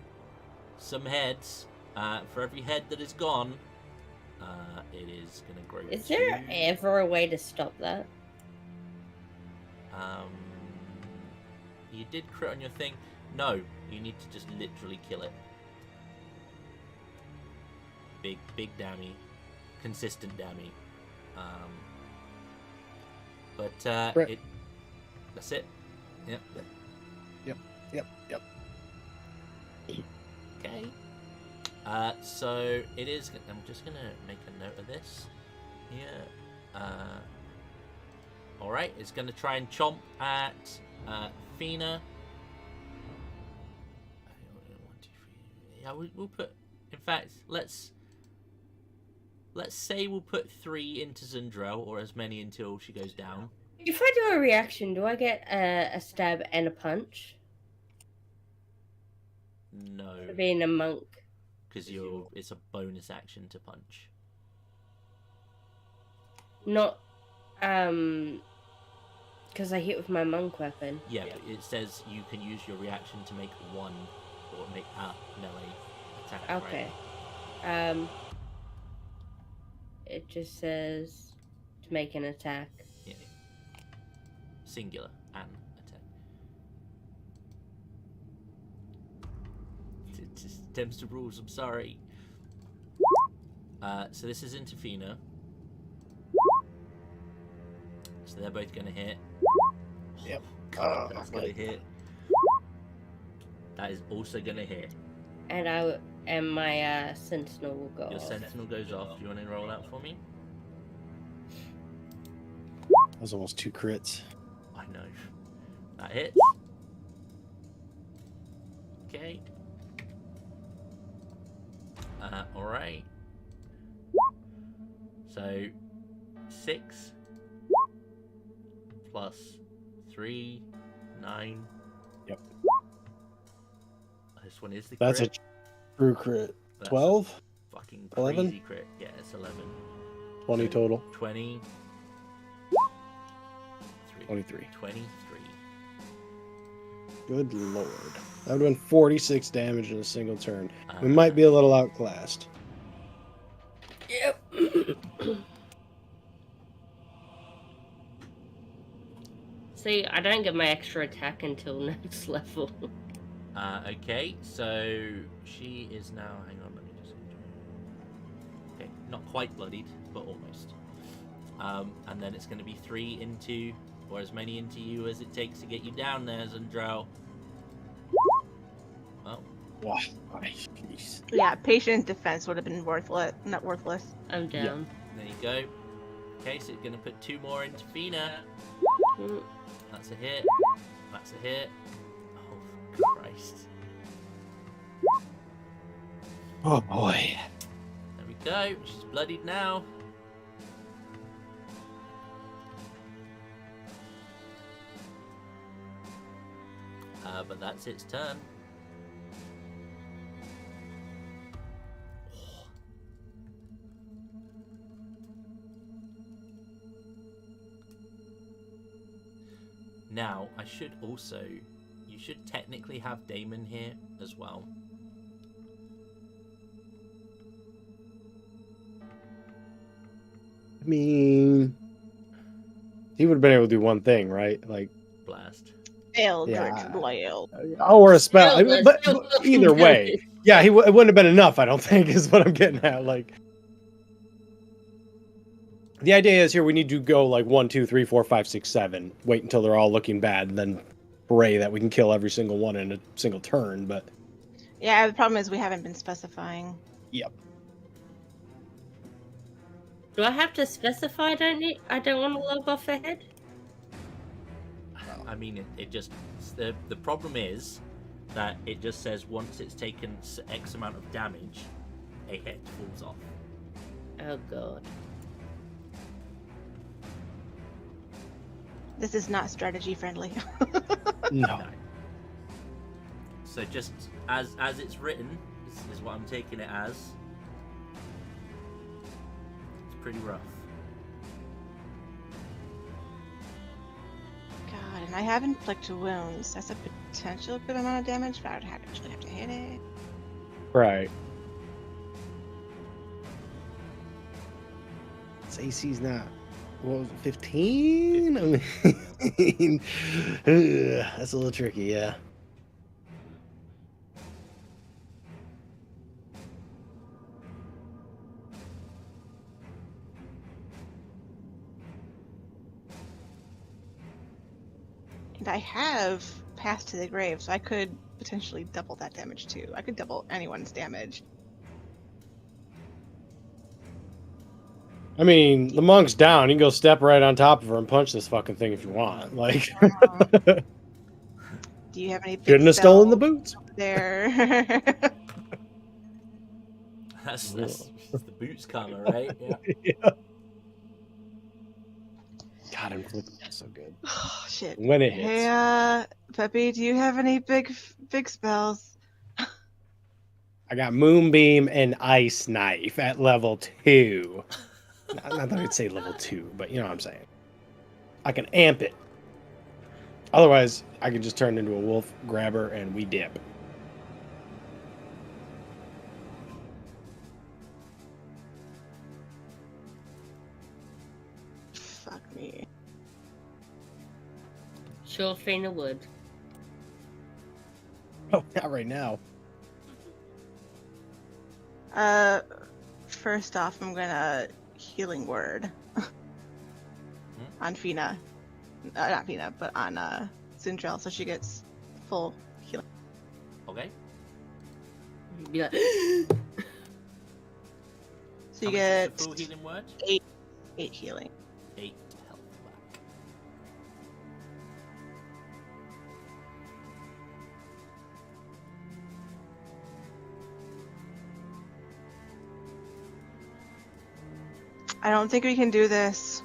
Speaker 1: some heads. For every head that is gone, it is going to grow.
Speaker 3: Is there ever a way to stop that?
Speaker 1: You did crit on your thing. No, you need to just literally kill it. Big dammy, consistent dammy.
Speaker 4: Right.
Speaker 1: That's it. Yep.
Speaker 4: Yep.
Speaker 1: Okay. So it is. I'm just gonna make a note of this. Yeah. All right. It's gonna try and chomp at Fina. 1, 2, 3. Yeah, we'll put. In fact, let's say we'll put 3 into Zundrel, or as many until she goes down.
Speaker 3: If I do a reaction, do I get a stab and a punch?
Speaker 1: No,
Speaker 3: For being a monk.
Speaker 1: because it's a bonus action to punch.
Speaker 3: Not, because I hit with my monk weapon.
Speaker 1: Yeah, but it says you can use your reaction to make 1 or make a melee attack.
Speaker 3: Okay.
Speaker 1: Right?
Speaker 3: It just says to make an attack.
Speaker 1: Yeah. Singular an attack. It just stems to rules. I'm sorry. So this is into Fina. So they're both going to hit.
Speaker 4: Yep.
Speaker 1: That's going to hit. That is also going to hit.
Speaker 3: And my sentinel will go
Speaker 1: Your
Speaker 3: off.
Speaker 1: sentinel goes off. Do you want to roll out for me?
Speaker 4: That was almost 2 crits.
Speaker 1: I know. That hits. Okay. Alright. So, 6 plus 3, 9.
Speaker 4: Yep.
Speaker 1: This one is the
Speaker 4: That's
Speaker 1: crit.
Speaker 4: a true crit.
Speaker 1: That's
Speaker 4: 12?
Speaker 1: Fucking
Speaker 4: 11?
Speaker 1: crazy crit. Yeah, it's 11.
Speaker 4: 20
Speaker 1: So,
Speaker 4: total.
Speaker 1: 20.
Speaker 4: 23.
Speaker 1: 23.
Speaker 4: Good lord. That would have been 46 damage in a single turn. We might be a little outclassed.
Speaker 3: Yep. See, I don't get my extra attack until next level.
Speaker 1: Okay, so she is now. Hang on, let me just. Okay, not quite bloodied, but almost. And then it's going to be 3 into, or as many into you as it takes to get you down there, Zundrel. Oh,
Speaker 4: Wow. Jeez.
Speaker 2: Yeah, patient defense would have been worthless. Not worthless.
Speaker 3: I'm down.
Speaker 1: There you go. Okay, so you're going to put 2 more into Fina.
Speaker 3: Mm.
Speaker 1: That's a hit. That's a hit. Oh, Christ.
Speaker 4: Oh boy.
Speaker 1: There we go. She's bloodied now. But that's its turn. Now, I should also... You should technically have Damon here as well.
Speaker 4: I mean, he would have been able to do one thing, right? Like,
Speaker 1: Blast.
Speaker 2: Eldritch Blade.
Speaker 4: or a spell.
Speaker 3: Still, that's
Speaker 4: But
Speaker 3: still
Speaker 4: either
Speaker 3: fucking
Speaker 4: way,
Speaker 3: good.
Speaker 4: yeah, it wouldn't have been enough. I don't think is what I'm getting at. Like, the idea is here we need to go like 1, 2, 3, 4, 5, 6, 7. Wait until they're all looking bad, and then pray that we can kill every single one in a single turn. But
Speaker 2: Yeah, the problem is we haven't been specifying.
Speaker 4: yep.
Speaker 3: Do I have to specify I don't want to log off ahead?
Speaker 1: I mean, it just... The problem is that it just says once it's taken X amount of damage, a head falls off.
Speaker 3: Oh god.
Speaker 2: This is not strategy friendly.
Speaker 4: No.
Speaker 1: So just as it's written, is what I'm taking it as. It's pretty rough.
Speaker 2: God, and I have inflict wounds. That's a potential good amount of damage, but I would actually have to hit it.
Speaker 4: Right. Its AC's not. What was it, 15? I mean, that's a little tricky, yeah.
Speaker 2: And I have Path to the Grave, so I could potentially double that damage too. I could double anyone's damage.
Speaker 4: I mean, the monk's down. You can go step right on top of her and punch this fucking thing if you want. Like,
Speaker 2: Do you have any big
Speaker 4: shouldn't have stolen the
Speaker 2: spells
Speaker 4: boots.
Speaker 2: there?
Speaker 1: That's the boots karma, right? Yeah.
Speaker 4: Yeah. God, inflict is so good.
Speaker 2: Oh shit.
Speaker 4: When it hits.
Speaker 2: Hey, Peppy, do you have any big spells?
Speaker 4: I got Moonbeam and Ice Knife at level 2. Not that I'd say level 2, but you know what I'm saying. I can amp it. Otherwise, I can just turn into a wolf, grab her, and we dip.
Speaker 2: Fuck me.
Speaker 3: Sure, Fina would.
Speaker 4: Oh, not right now.
Speaker 2: First off, I'm gonna healing word on Fina. Not Fina, but on Sindrel, so she gets full healing.
Speaker 1: Okay.
Speaker 3: Be like,
Speaker 2: So you
Speaker 1: How much is
Speaker 2: get
Speaker 1: the full healing word?
Speaker 2: 8 healing.
Speaker 1: 8 health back.
Speaker 2: I don't think we can do this.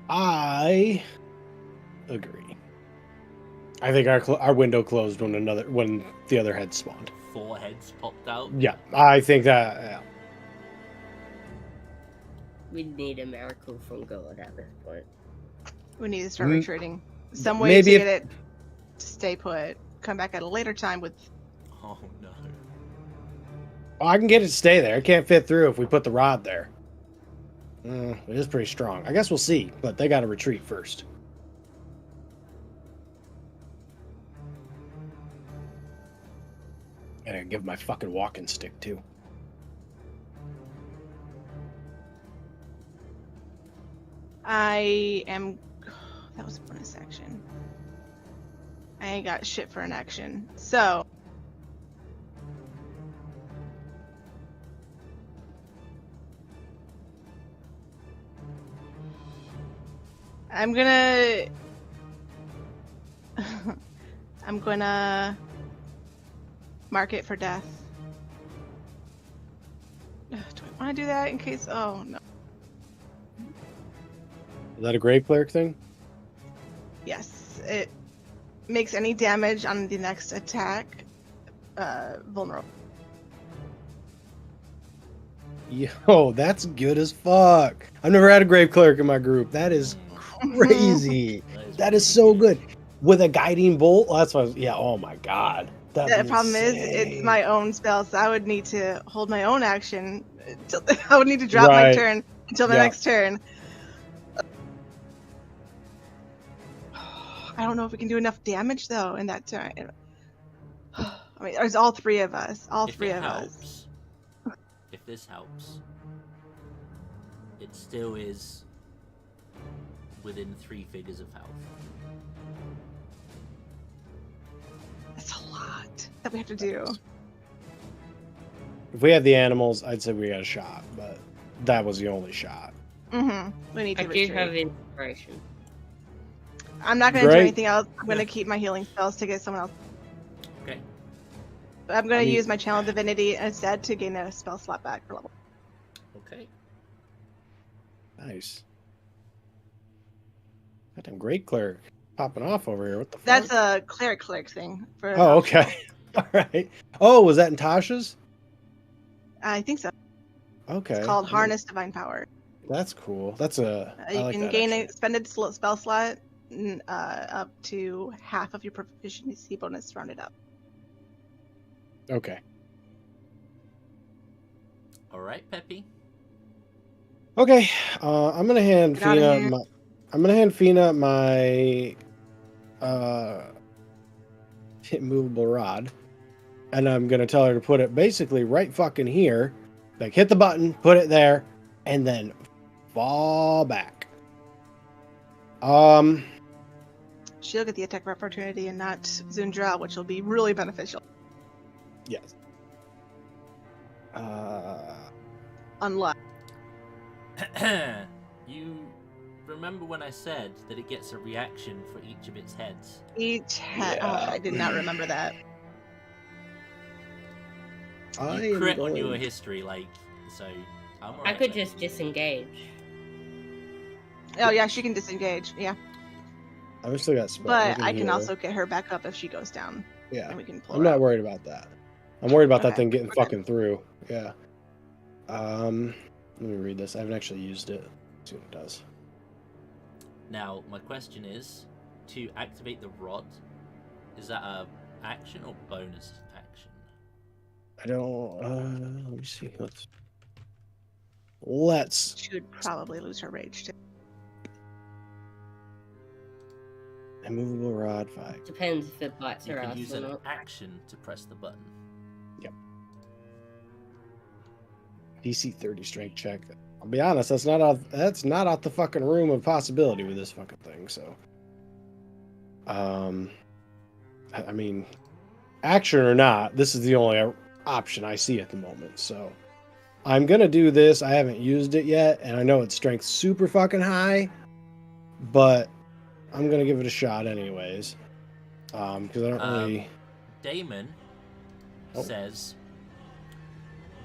Speaker 4: I agree. I think our window closed when the other head spawned.
Speaker 1: 4 heads popped out.
Speaker 4: Yeah, I think that. Yeah.
Speaker 3: we need a miracle from God at this point.
Speaker 2: We need to start
Speaker 4: Mm.
Speaker 2: retreating. Some way
Speaker 4: Maybe
Speaker 2: to
Speaker 4: if-
Speaker 2: get it to stay put. Come back at a later time with.
Speaker 1: Oh no.
Speaker 4: I can get it to stay there. It can't fit through if we put the rod there. It is pretty strong. I guess we'll see, but they got to retreat first. And I give my fucking walking stick too.
Speaker 2: I am. That was a bonus action. I ain't got shit for an action. So. I'm gonna. I'm gonna mark it for death. Do I want to do that in case? Oh no.
Speaker 4: Is that a Grave Cleric thing?
Speaker 2: Yes, it makes any damage on the next attack vulnerable.
Speaker 4: Yo, that's good as fuck. I've never had a Grave Cleric in my group. That is crazy. That is so good. With a guiding bolt? That's what. Yeah. Oh my god.
Speaker 2: The problem is, it's my own spell, so I would need to hold my own action. I would need to drop my turn until my next turn. I don't know if we can do enough damage though in that turn. I mean, there's all three of us. All three of us.
Speaker 1: If this helps, it still is within 3 figures of health.
Speaker 2: That's a lot that we have to do.
Speaker 4: If we had the animals, I'd say we got a shot, but that was the only shot.
Speaker 2: Mm-hmm. We need to retreat.
Speaker 3: I do have inspiration.
Speaker 2: I'm not going to do anything else. I'm going to keep my healing spells to get someone else.
Speaker 1: Okay.
Speaker 2: But I'm going to use my Channel Divinity instead to gain a spell slot back for level.
Speaker 1: Okay.
Speaker 4: Nice. Goddamn Great Cleric popping off over here. What the fuck?
Speaker 2: That's a cleric thing.
Speaker 4: Oh, okay. All right. Oh, was that in Tasha's?
Speaker 2: I think so.
Speaker 4: Okay.
Speaker 2: It's called Harness Divine Power.
Speaker 4: That's cool. That's a.
Speaker 2: You can gain an expended spell slot up to half of your proficiency bonus rounded up.
Speaker 4: Okay.
Speaker 1: All right, Peppy.
Speaker 4: Okay. I'm gonna hand Fina. I'm gonna hand Fina my movable rod, and I'm gonna tell her to put it basically right fucking here. Like hit the button, put it there, and then fall back.
Speaker 2: She'll get the attack of opportunity and not Zundra, which will be really beneficial.
Speaker 4: Yes.
Speaker 2: Unless.
Speaker 1: You remember when I said that it gets a reaction for each of its heads?
Speaker 2: Each head. Yeah. Oh, I did not remember that.
Speaker 1: You crit on your history, so I'm alright.
Speaker 3: I could just disengage.
Speaker 2: Oh yeah, she can disengage. Yeah.
Speaker 4: I've still got spell.
Speaker 2: But I can also get her back up if she goes down.
Speaker 4: Yeah.
Speaker 2: And we can pull
Speaker 4: I'm
Speaker 2: her
Speaker 4: not
Speaker 2: out.
Speaker 4: worried about that. I'm worried about that thing getting fucking through. Yeah. Let me read this. I haven't actually used it. Let's see what it does.
Speaker 1: Now, my question is, to activate the rod, is that a action or bonus action?
Speaker 4: I don't. Let me see. Let's.
Speaker 2: She would probably lose her rage too.
Speaker 4: Immovable rod 5.
Speaker 3: Depends if it bites
Speaker 1: You
Speaker 3: her
Speaker 1: can
Speaker 3: ass
Speaker 1: use
Speaker 3: or
Speaker 1: an
Speaker 3: not.
Speaker 1: action to press the button.
Speaker 4: Yep. DC 30 strength check. I'll be honest, that's not out the fucking room of possibility with this fucking thing. So, I mean, action or not, this is the only option I see at the moment. So, I'm gonna do this. I haven't used it yet, and I know its strength super fucking high, but I'm gonna give it a shot anyways. Because I don't really.
Speaker 1: Damon says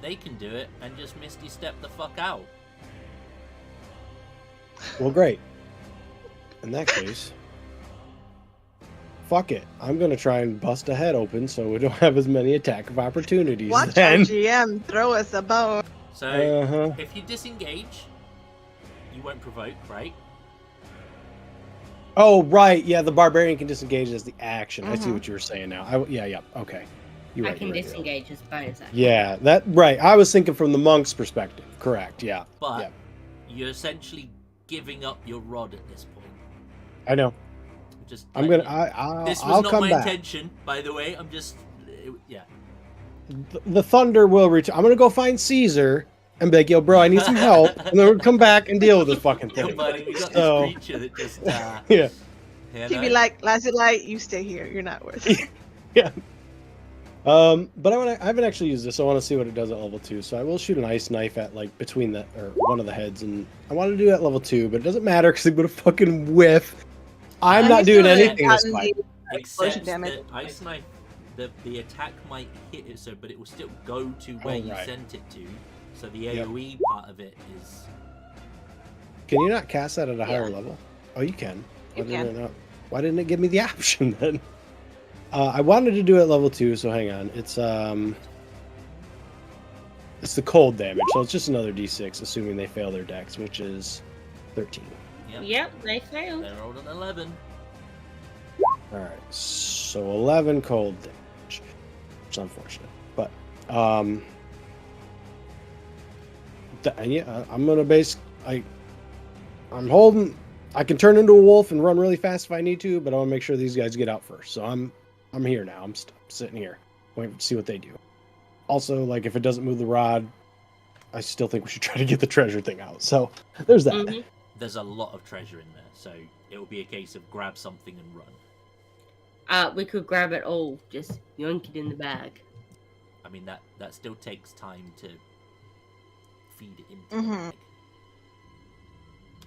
Speaker 1: they can do it and just Misty Step the fuck out.
Speaker 4: Well, great. In that case, fuck it. I'm gonna try and bust a head open so we don't have as many attack of opportunities.
Speaker 2: Watch our GM throw us a bone.
Speaker 1: So if you disengage, you won't provoke, right?
Speaker 4: Oh, right. Yeah, the barbarian can disengage as the action. I see what you were saying now. Yeah. Okay. You're right.
Speaker 3: I can disengage as bonus action.
Speaker 4: Yeah, right. I was thinking from the monk's perspective. Correct. Yeah.
Speaker 1: But you're essentially giving up your rod at this point.
Speaker 4: I know.
Speaker 1: Just
Speaker 4: I'm gonna.
Speaker 1: This was
Speaker 4: I'll
Speaker 1: not
Speaker 4: come
Speaker 1: my
Speaker 4: back.
Speaker 1: intention, by the way. I'm just. Yeah.
Speaker 4: The thunder will return. I'm gonna go find Caesar and be like, "Yo, bro, I need some help," and then we'll come back and deal with this fucking
Speaker 1: Yo,
Speaker 4: thing.
Speaker 1: buddy, we got
Speaker 4: So-
Speaker 1: this creature that just
Speaker 4: Yeah.
Speaker 1: you
Speaker 2: He'd
Speaker 1: know?
Speaker 2: be like, Lazulite, you stay here. You're not worth it.
Speaker 4: Yeah. But I haven't actually used this. So I want to see what it does at level 2. So I will shoot an ice knife at like between the or one of the heads, and I want to do it at level 2, but it doesn't matter because I'm gonna fucking whiff. I'm
Speaker 2: I
Speaker 4: not
Speaker 2: guess
Speaker 4: doing
Speaker 2: it would've
Speaker 4: anything this
Speaker 2: gotten
Speaker 4: fight.
Speaker 2: the
Speaker 1: Except
Speaker 2: explosion damage.
Speaker 1: the ice knife, the attack might hit it, but it will still go to where you
Speaker 4: right.
Speaker 1: sent it to. So the
Speaker 4: Yep.
Speaker 1: AOE part of it is.
Speaker 4: Can you not cast that at a higher level? Oh, you can.
Speaker 2: You can.
Speaker 4: Why didn't it give me the option then? I wanted to do it at level 2, so hang on. It's the cold damage, so it's just another d6, assuming they fail their dex, which is 13.
Speaker 3: Yep, they failed.
Speaker 1: They rolled an 11.
Speaker 4: All right, so 11 cold damage, which is unfortunate, but yeah, I'm gonna I'm holding. I can turn into a wolf and run really fast if I need to, but I want to make sure these guys get out first. So I'm here now. I'm sitting here, waiting to see what they do. Also, like if it doesn't move the rod, I still think we should try to get the treasure thing out. So there's that.
Speaker 3: Mhm.
Speaker 1: There's a lot of treasure in there, so it will be a case of grab something and run.
Speaker 3: We could grab it all, just yoink it in the bag.
Speaker 1: I mean that still takes time to feed it into the
Speaker 2: Mhm.
Speaker 1: bag.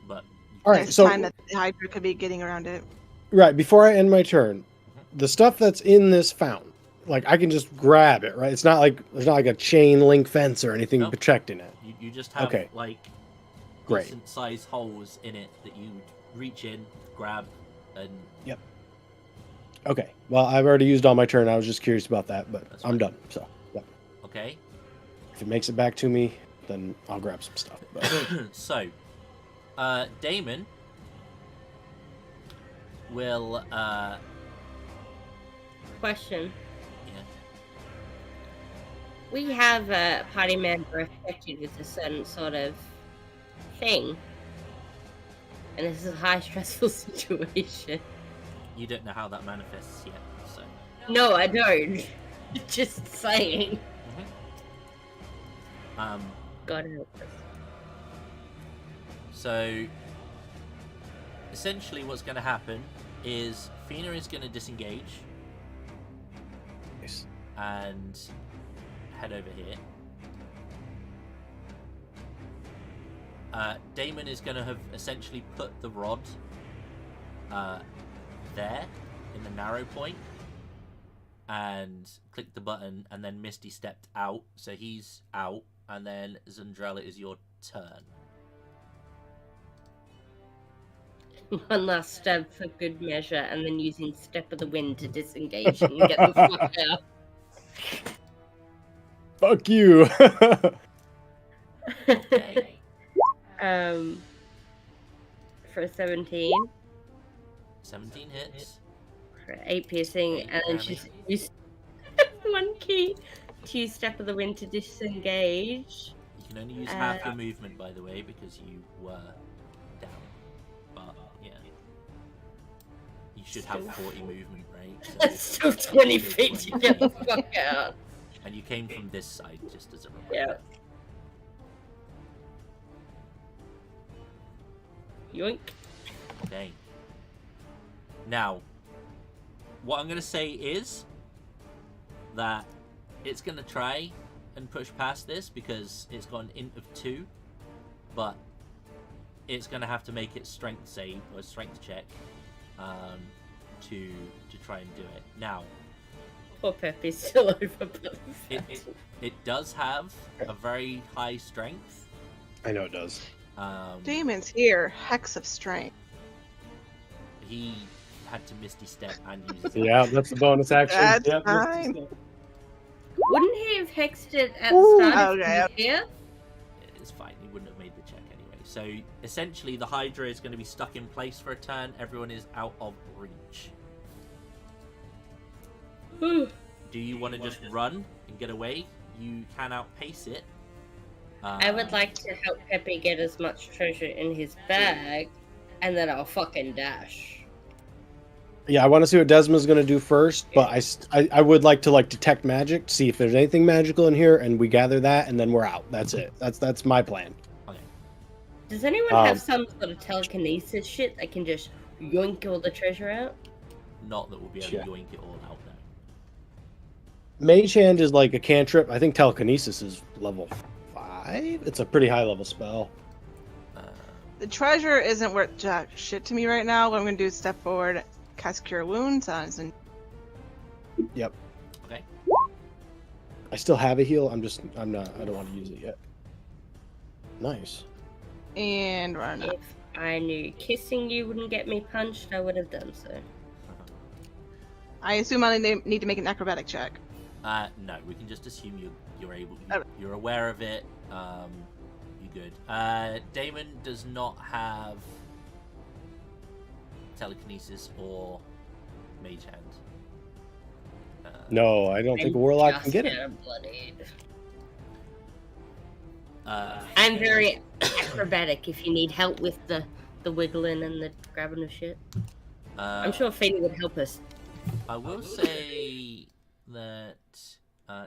Speaker 1: But
Speaker 4: All right,
Speaker 2: There's
Speaker 4: so
Speaker 2: time that the Hydra could be getting around it.
Speaker 4: right before I end my turn, the stuff that's in this fountain, like I can just grab it, right? It's not like there's not like a chain link fence or anything
Speaker 1: Nope.
Speaker 4: protecting it.
Speaker 1: you just have
Speaker 4: Okay.
Speaker 1: like
Speaker 4: Great.
Speaker 1: decent size holes in it that you reach in, grab, and
Speaker 4: Okay. Well, I've already used all my turn. I was just curious about that, but
Speaker 1: That's
Speaker 4: I'm
Speaker 1: fine.
Speaker 4: done. So yeah.
Speaker 1: okay.
Speaker 4: If it makes it back to me, then I'll grab some stuff. But
Speaker 1: So, Damon will
Speaker 3: Question.
Speaker 1: yeah.
Speaker 3: We have a party member affected with a certain sort of thing. And this is a high stressful situation.
Speaker 1: You don't know how that manifests yet, so
Speaker 3: No, I don't. Just saying. God help us.
Speaker 1: So essentially what's going to happen is Fina is going to disengage
Speaker 4: nice.
Speaker 1: and head over here. Damon is going to have essentially put the rod there in the narrow point and clicked the button, and then Misty stepped out, so he's out, and then Zandrella is your turn.
Speaker 3: One last stab for good measure, and then using Step of the Wind to disengage and get the fuck out.
Speaker 4: Fuck you.
Speaker 1: Okay.
Speaker 3: For a 17,
Speaker 1: 17 hits.
Speaker 3: for 8 piercing, and then just use one key to use Step of the Wind to disengage.
Speaker 1: You can only use half your movement, by the way, because you were down. But yeah, you should have 40 movement, right? So
Speaker 3: That's still 20 feet to
Speaker 1: 20.
Speaker 3: get the fuck out.
Speaker 1: And you came from this side, just as a reminder.
Speaker 3: Yeah. Yoink.
Speaker 1: Okay. Now, what I'm gonna say is that it's gonna try and push past this because it's got an int of 2, but it's gonna have to make its strength save or strength check to try and do it. Now,
Speaker 3: Poor Peppy's still over.
Speaker 1: it does have a very high strength.
Speaker 4: I know it does.
Speaker 2: Damon's here. Hex of strength.
Speaker 1: He had to Misty Step and use his
Speaker 4: Yeah, that's the bonus action.
Speaker 2: That's
Speaker 4: Yep.
Speaker 2: fine.
Speaker 3: Wouldn't he have hexed it at the start
Speaker 2: okay.
Speaker 3: of the year?
Speaker 1: It's fine, he wouldn't have made the check anyway. So essentially the Hydra is going to be stuck in place for a turn. Everyone is out of reach. Do you want to just run and get away? You can outpace it.
Speaker 3: I would like to help Peppy get as much treasure in his bag, and then I'll fucking dash.
Speaker 4: Yeah, I want to see what Desma's going to do first, but I would like to detect magic, see if there's anything magical in here, and we gather that, and then we're out. That's it. That's my plan.
Speaker 1: Okay.
Speaker 3: Does anyone have some sort of telekinesis shit that can just yoink all the treasure out?
Speaker 1: Not that we'll be able to yoink it all out now.
Speaker 4: Mage Hand is like a cantrip. I think telekinesis is level 5. It's a pretty high level spell.
Speaker 2: The treasure isn't worth jack shit to me right now. What I'm gonna do is step forward, cast Cure Wounds on his.
Speaker 4: Yep.
Speaker 1: Okay.
Speaker 4: I still have a heal. I don't want to use it yet. Nice.
Speaker 2: And run up.
Speaker 3: If I knew kissing you wouldn't get me punched, I would have done so.
Speaker 2: I assume I need to make an acrobatic check.
Speaker 1: No, we can just assume you're able. You're aware of it. You're good. Damon does not have telekinesis or mage hand.
Speaker 4: No, I don't think a warlock can get it.
Speaker 3: I'm very acrobatic if you need help with the wiggling and the grabbing of shit. I'm sure Phoebe would help us.
Speaker 1: I will say that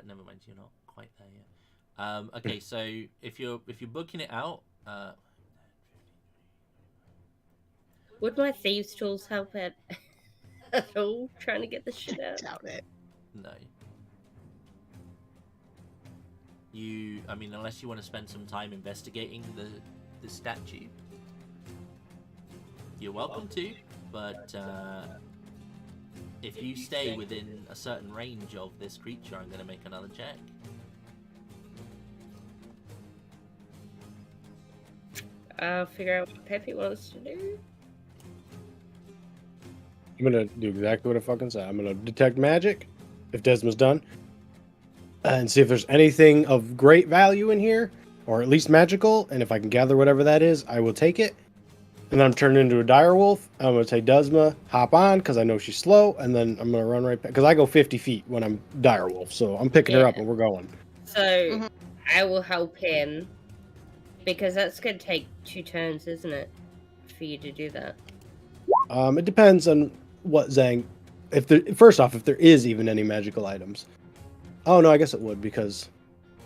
Speaker 1: never mind, you're not quite there yet. Okay, so if you're booking it out,
Speaker 3: would my thieves' tools help at all trying to get the shit out?
Speaker 2: Doubt it.
Speaker 1: No. I mean, unless you want to spend some time investigating the statue, you're welcome to, but if you stay within a certain range of this creature, I'm going to make another check.
Speaker 3: I'll figure out what Peppy wants to do.
Speaker 4: I'm going to do exactly what I fucking said. I'm going to detect magic, if Desma's done, and see if there's anything of great value in here, or at least magical, and if I can gather whatever that is, I will take it. And then I'm turning into a direwolf. I'm going to say, Desma, hop on, because I know she's slow, and then I'm going to run right back, because I go 50 feet when I'm direwolf, so I'm picking her up and we're going.
Speaker 3: So, I will help him, because that's going to take 2 turns, isn't it, for you to do that?
Speaker 4: It depends on what Zhang... First off, if there is even any magical items. Oh, no, I guess it would, because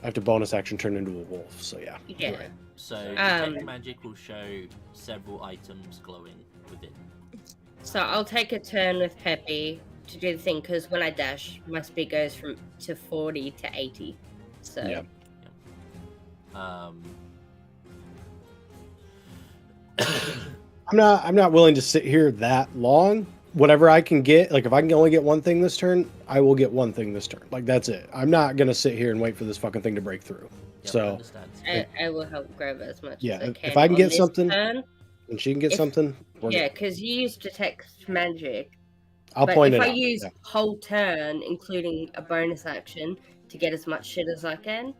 Speaker 4: I have to bonus action turn into a wolf, so yeah.
Speaker 3: Yeah.
Speaker 1: Right. So, detect magic will show several items glowing within.
Speaker 3: So, I'll take a turn with Peppy to do the thing, because when I dash, my speed goes from 40 to 80. So...
Speaker 4: Yeah. I'm not willing to sit here that long. Whatever I can get, if I can only get one thing this turn, I will get one thing this turn. That's it. I'm not gonna sit here and wait for this fucking thing to break through.
Speaker 1: Yep,
Speaker 4: so
Speaker 3: I will help grab as much as I can.
Speaker 4: If I can get something,
Speaker 3: turn,
Speaker 4: and she can get something,
Speaker 3: because you use detect magic.
Speaker 4: I'll point it out.
Speaker 3: If I use whole turn, including a bonus action, to get as much shit as I can,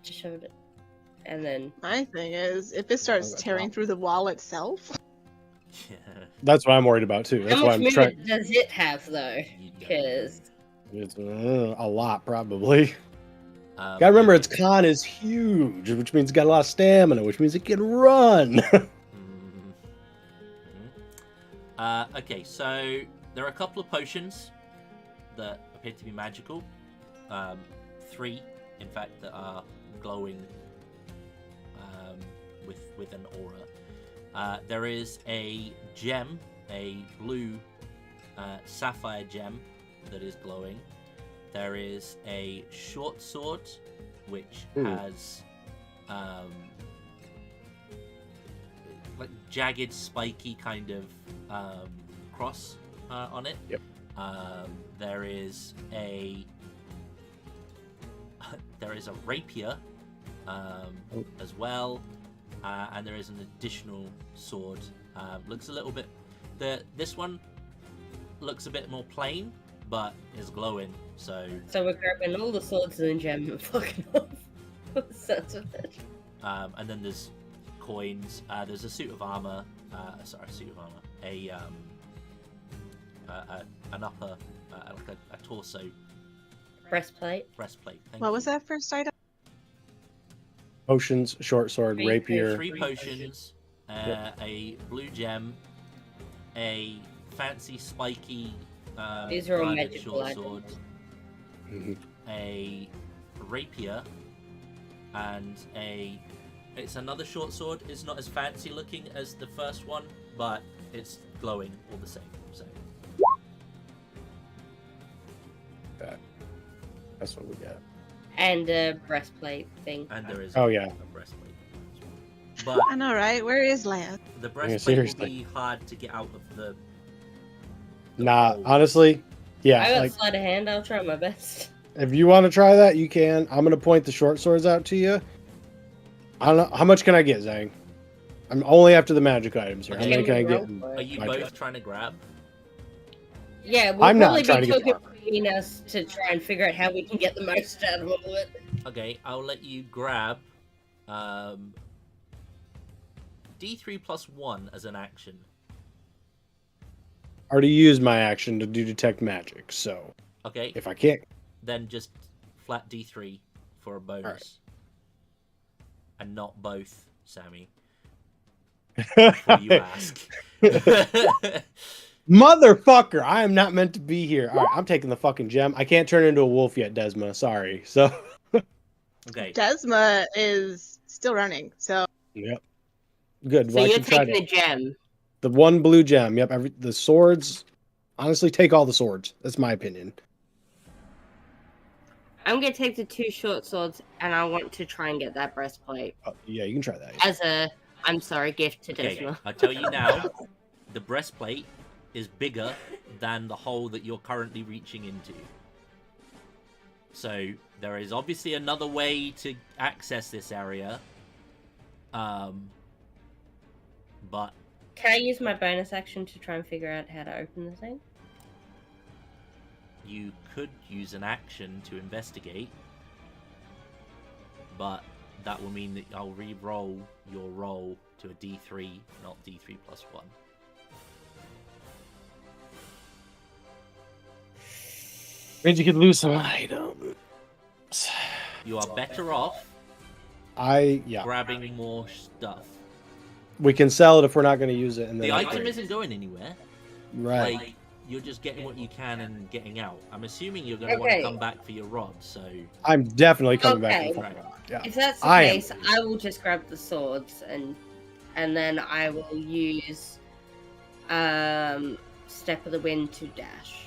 Speaker 3: just show it. And then
Speaker 2: my thing is, if it starts tearing through the wall itself.
Speaker 1: Yeah.
Speaker 4: That's what I'm worried about too. That's
Speaker 3: how
Speaker 4: why
Speaker 3: much
Speaker 4: I'm trying.
Speaker 3: Does it have though? Because
Speaker 4: it's a lot probably. Gotta remember, its con is huge, which means it's got a lot of stamina, which means it can run.
Speaker 1: Okay, so there are a couple of potions that appear to be magical. 3, in fact, that are glowing with an aura. There is a gem, a blue sapphire gem that is glowing. There is a short sword which has jagged, spiky kind of cross on it.
Speaker 4: Yep.
Speaker 1: There is a rapier as well. And there is an additional sword. Looks a little bit... This one looks a bit more plain, but is glowing, so...
Speaker 3: So we're grabbing all the swords and gem and fucking off. Sounds of it.
Speaker 1: And then there's coins. There's a suit of armor. An upper... a torso...
Speaker 3: Breastplate.
Speaker 2: What was that first item?
Speaker 4: Potions, short sword, rapier.
Speaker 1: 3 potions, a blue gem, a fancy spiky
Speaker 3: These are all
Speaker 1: guarded
Speaker 3: magical
Speaker 1: short
Speaker 3: items.
Speaker 1: swords,
Speaker 4: Mhm.
Speaker 1: a rapier, and it's another short sword. It's not as fancy looking as the first one, but it's glowing all the same. So
Speaker 4: That's what we got.
Speaker 3: And a breastplate thing.
Speaker 1: and there is
Speaker 4: Oh, yeah.
Speaker 1: a breastplate. But
Speaker 2: I know, right? Where is Lance?
Speaker 1: the breastplate will
Speaker 4: seriously.
Speaker 1: be hard to get out of the
Speaker 4: Nah,
Speaker 1: hole.
Speaker 4: honestly,
Speaker 3: I
Speaker 4: yeah.
Speaker 3: got
Speaker 4: Like,
Speaker 3: sleight of hand. I'll try my best.
Speaker 4: if you want to try that, you can. I'm gonna point the short swords out to you. I don't know how much can I get, Zang. I'm only after the magic items here. How
Speaker 1: Okay.
Speaker 4: many can I
Speaker 3: Roll
Speaker 4: get? in
Speaker 3: for it.
Speaker 1: Are you
Speaker 4: my
Speaker 1: both
Speaker 4: chest?
Speaker 1: trying to grab?
Speaker 3: Yeah, we'll
Speaker 4: I'm not
Speaker 3: probably
Speaker 4: trying
Speaker 3: be
Speaker 4: to get
Speaker 3: talking between us to try and figure out how we can get the most out of all of it.
Speaker 1: Okay, I'll let you grab D3 plus 1 as an action.
Speaker 4: Already used my action to do detect magic, so
Speaker 1: Okay,
Speaker 4: if I can't,
Speaker 1: then just flat D3 for a bonus.
Speaker 4: Alright.
Speaker 1: And not both, Sammy. Before you ask.
Speaker 4: motherfucker, I am not meant to be here. All right, I'm taking the fucking gem. I can't turn into a wolf yet, Desma. Sorry. So,
Speaker 1: Okay,
Speaker 2: Desma is still running, so
Speaker 4: yep, good.
Speaker 3: So
Speaker 4: Well, I
Speaker 3: you're
Speaker 4: can try
Speaker 3: taking the gem.
Speaker 4: the one blue gem. Yep, the swords. Honestly, take all the swords. That's my opinion.
Speaker 3: I'm gonna take the 2 short swords, and I want to try and get that breastplate
Speaker 4: Yeah, you can try that.
Speaker 3: as a, I'm sorry, gift to
Speaker 1: okay.
Speaker 3: Desma.
Speaker 1: I'll tell you now, the breastplate is bigger than the hole that you're currently reaching into. So there is obviously another way to access this area. But
Speaker 3: Can I use my bonus action to try and figure out how to open the thing?
Speaker 1: you could use an action to investigate, but that will mean that I'll re-roll your roll to a D3, not D3 plus 1.
Speaker 4: Means you could lose some items.
Speaker 1: You are better off
Speaker 4: Yeah,
Speaker 1: grabbing more stuff.
Speaker 4: we can sell it if we're not going to use it. And then
Speaker 1: The item
Speaker 4: upgrade.
Speaker 1: isn't going anywhere.
Speaker 4: right.
Speaker 1: Like, you're just getting what you can and getting out. I'm assuming you're going to want
Speaker 3: Okay.
Speaker 1: to come back for your rod, so...
Speaker 4: I'm definitely coming back.
Speaker 3: Okay.
Speaker 4: For the fucking yeah.
Speaker 3: If that's the
Speaker 4: I am-
Speaker 3: case, I will just grab the swords and then I will use Step of the Wind to dash,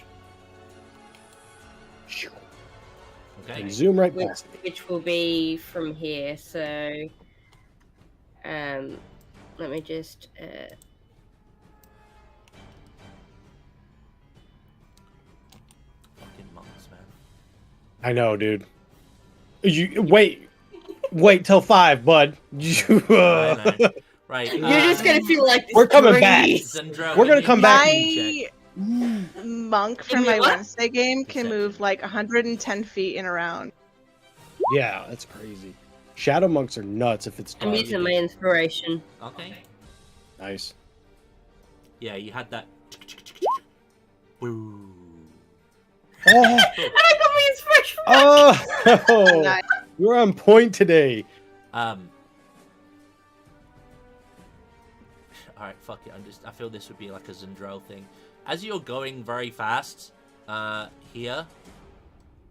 Speaker 1: Okay.
Speaker 4: And zoom right
Speaker 3: which,
Speaker 4: past it.
Speaker 3: which will be from here. So, let me just
Speaker 1: Fucking monks, man.
Speaker 4: I know, dude. You wait till 5, bud. You,
Speaker 1: I know. Right.
Speaker 3: you're just gonna feel like this
Speaker 4: We're coming back.
Speaker 3: breeze.
Speaker 1: Zendro,
Speaker 4: We're gonna
Speaker 1: can
Speaker 4: come
Speaker 1: you
Speaker 4: back.
Speaker 1: check?
Speaker 2: my monk
Speaker 3: Give
Speaker 2: from
Speaker 3: me
Speaker 2: my
Speaker 3: what?
Speaker 2: Wednesday game can
Speaker 1: Perception.
Speaker 2: move like 110 feet in a round.
Speaker 4: Yeah, that's crazy. Shadow monks are nuts if it's
Speaker 3: I'm
Speaker 4: dark.
Speaker 3: using my inspiration.
Speaker 1: Okay.
Speaker 4: Nice.
Speaker 1: Yeah, you had that. Boo.
Speaker 4: Oh,
Speaker 3: And I got my inspiration.
Speaker 4: oh,
Speaker 2: Nice.
Speaker 4: you're on point today.
Speaker 1: Alright, fuck it. I feel this would be like a Zendrel thing. As you're going very fast, here,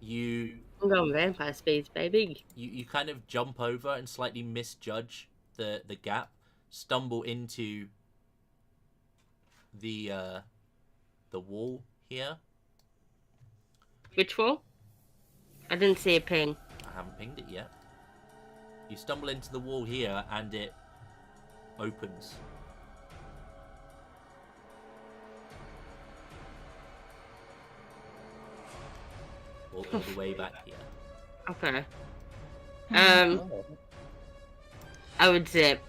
Speaker 1: you
Speaker 3: I'm going vampire speeds, baby.
Speaker 1: you kind of jump over and slightly misjudge the gap, stumble into the wall here.
Speaker 3: Which wall? I didn't see a ping.
Speaker 1: I haven't pinged it yet. You stumble into the wall here and it opens. All the way back here.
Speaker 3: Okay.
Speaker 4: Oh.
Speaker 3: I would zip.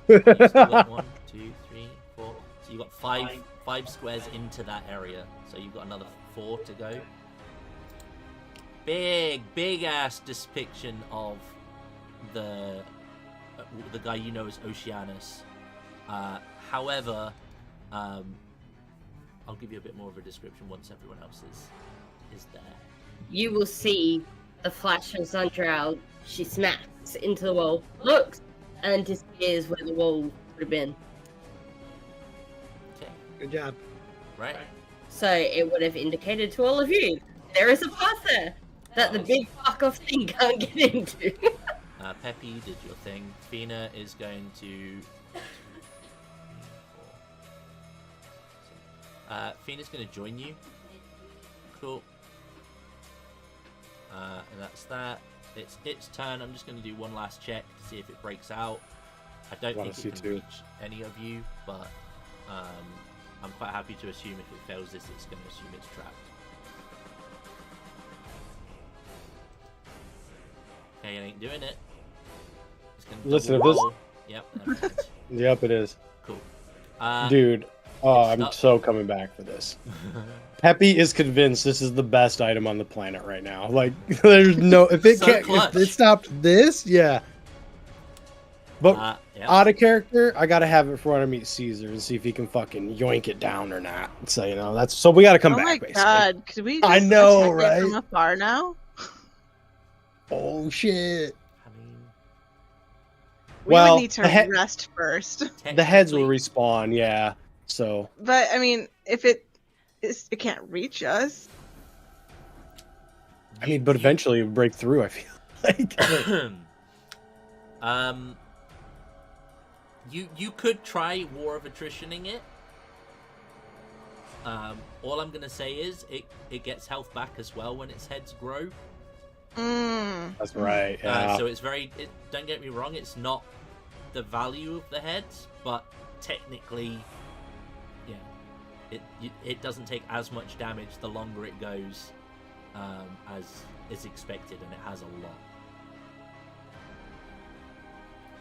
Speaker 1: Yeah. You still got 1, 2, 3, 4. So you got five squares into that area. So you've got another 4 to go. Big ass depiction of the guy you know as Oceanus. However, I'll give you a bit more of a description once everyone else is there.
Speaker 3: You will see the flash of Zundral. She smacks into the wall, looks, and disappears where the wall would have been.
Speaker 1: Okay.
Speaker 4: Good job.
Speaker 1: Right.
Speaker 3: So it would have indicated to all of you there is a path there that the big fuck off thing can't get into.
Speaker 1: Peppy, you did your thing. Fina is going to. Fina's going to join you. Cool. And that's that. It's its turn. I'm just going to do one last check to see if it breaks out. I don't think it can reach any of you, but I'm quite happy to assume if it fails this, it's going to assume it's trapped. Okay, it ain't doing it. It's gonna
Speaker 4: Listen,
Speaker 1: double
Speaker 4: if this-
Speaker 1: roll. Yep. Never mind.
Speaker 4: Yep, it is.
Speaker 1: Cool.
Speaker 4: Dude, I'm
Speaker 1: not-
Speaker 4: so coming back for this. Peppy is convinced this is the best item on the planet right now. Like, there's no if it
Speaker 1: So
Speaker 4: can't
Speaker 1: clutch.
Speaker 4: if it stopped this, yeah. But
Speaker 1: Yep.
Speaker 4: out of character, I gotta have it for when I meet Caesar and see if he can fucking yoink it down or not. So that's so we gotta come back.
Speaker 2: Oh my
Speaker 4: basically.
Speaker 2: god! Could we?
Speaker 4: I
Speaker 2: Just
Speaker 4: know,
Speaker 2: attack it
Speaker 4: right?
Speaker 2: From afar now.
Speaker 4: Oh shit!
Speaker 1: I mean,
Speaker 2: We
Speaker 4: Well,
Speaker 2: would need to
Speaker 4: the he-
Speaker 2: rest first.
Speaker 4: The heads will
Speaker 1: technically-
Speaker 4: respawn, yeah. So
Speaker 2: But I mean, if it can't reach us.
Speaker 4: I mean, but eventually it will break through. I feel like.
Speaker 1: You could try War of Attritioning it. All I'm gonna say is it gets health back as well when its heads grow.
Speaker 4: That's right. Yeah.
Speaker 1: So it's don't get me wrong, it's not the value of the heads, but technically, yeah, it doesn't take as much damage the longer it goes, as is expected, and it has a lot.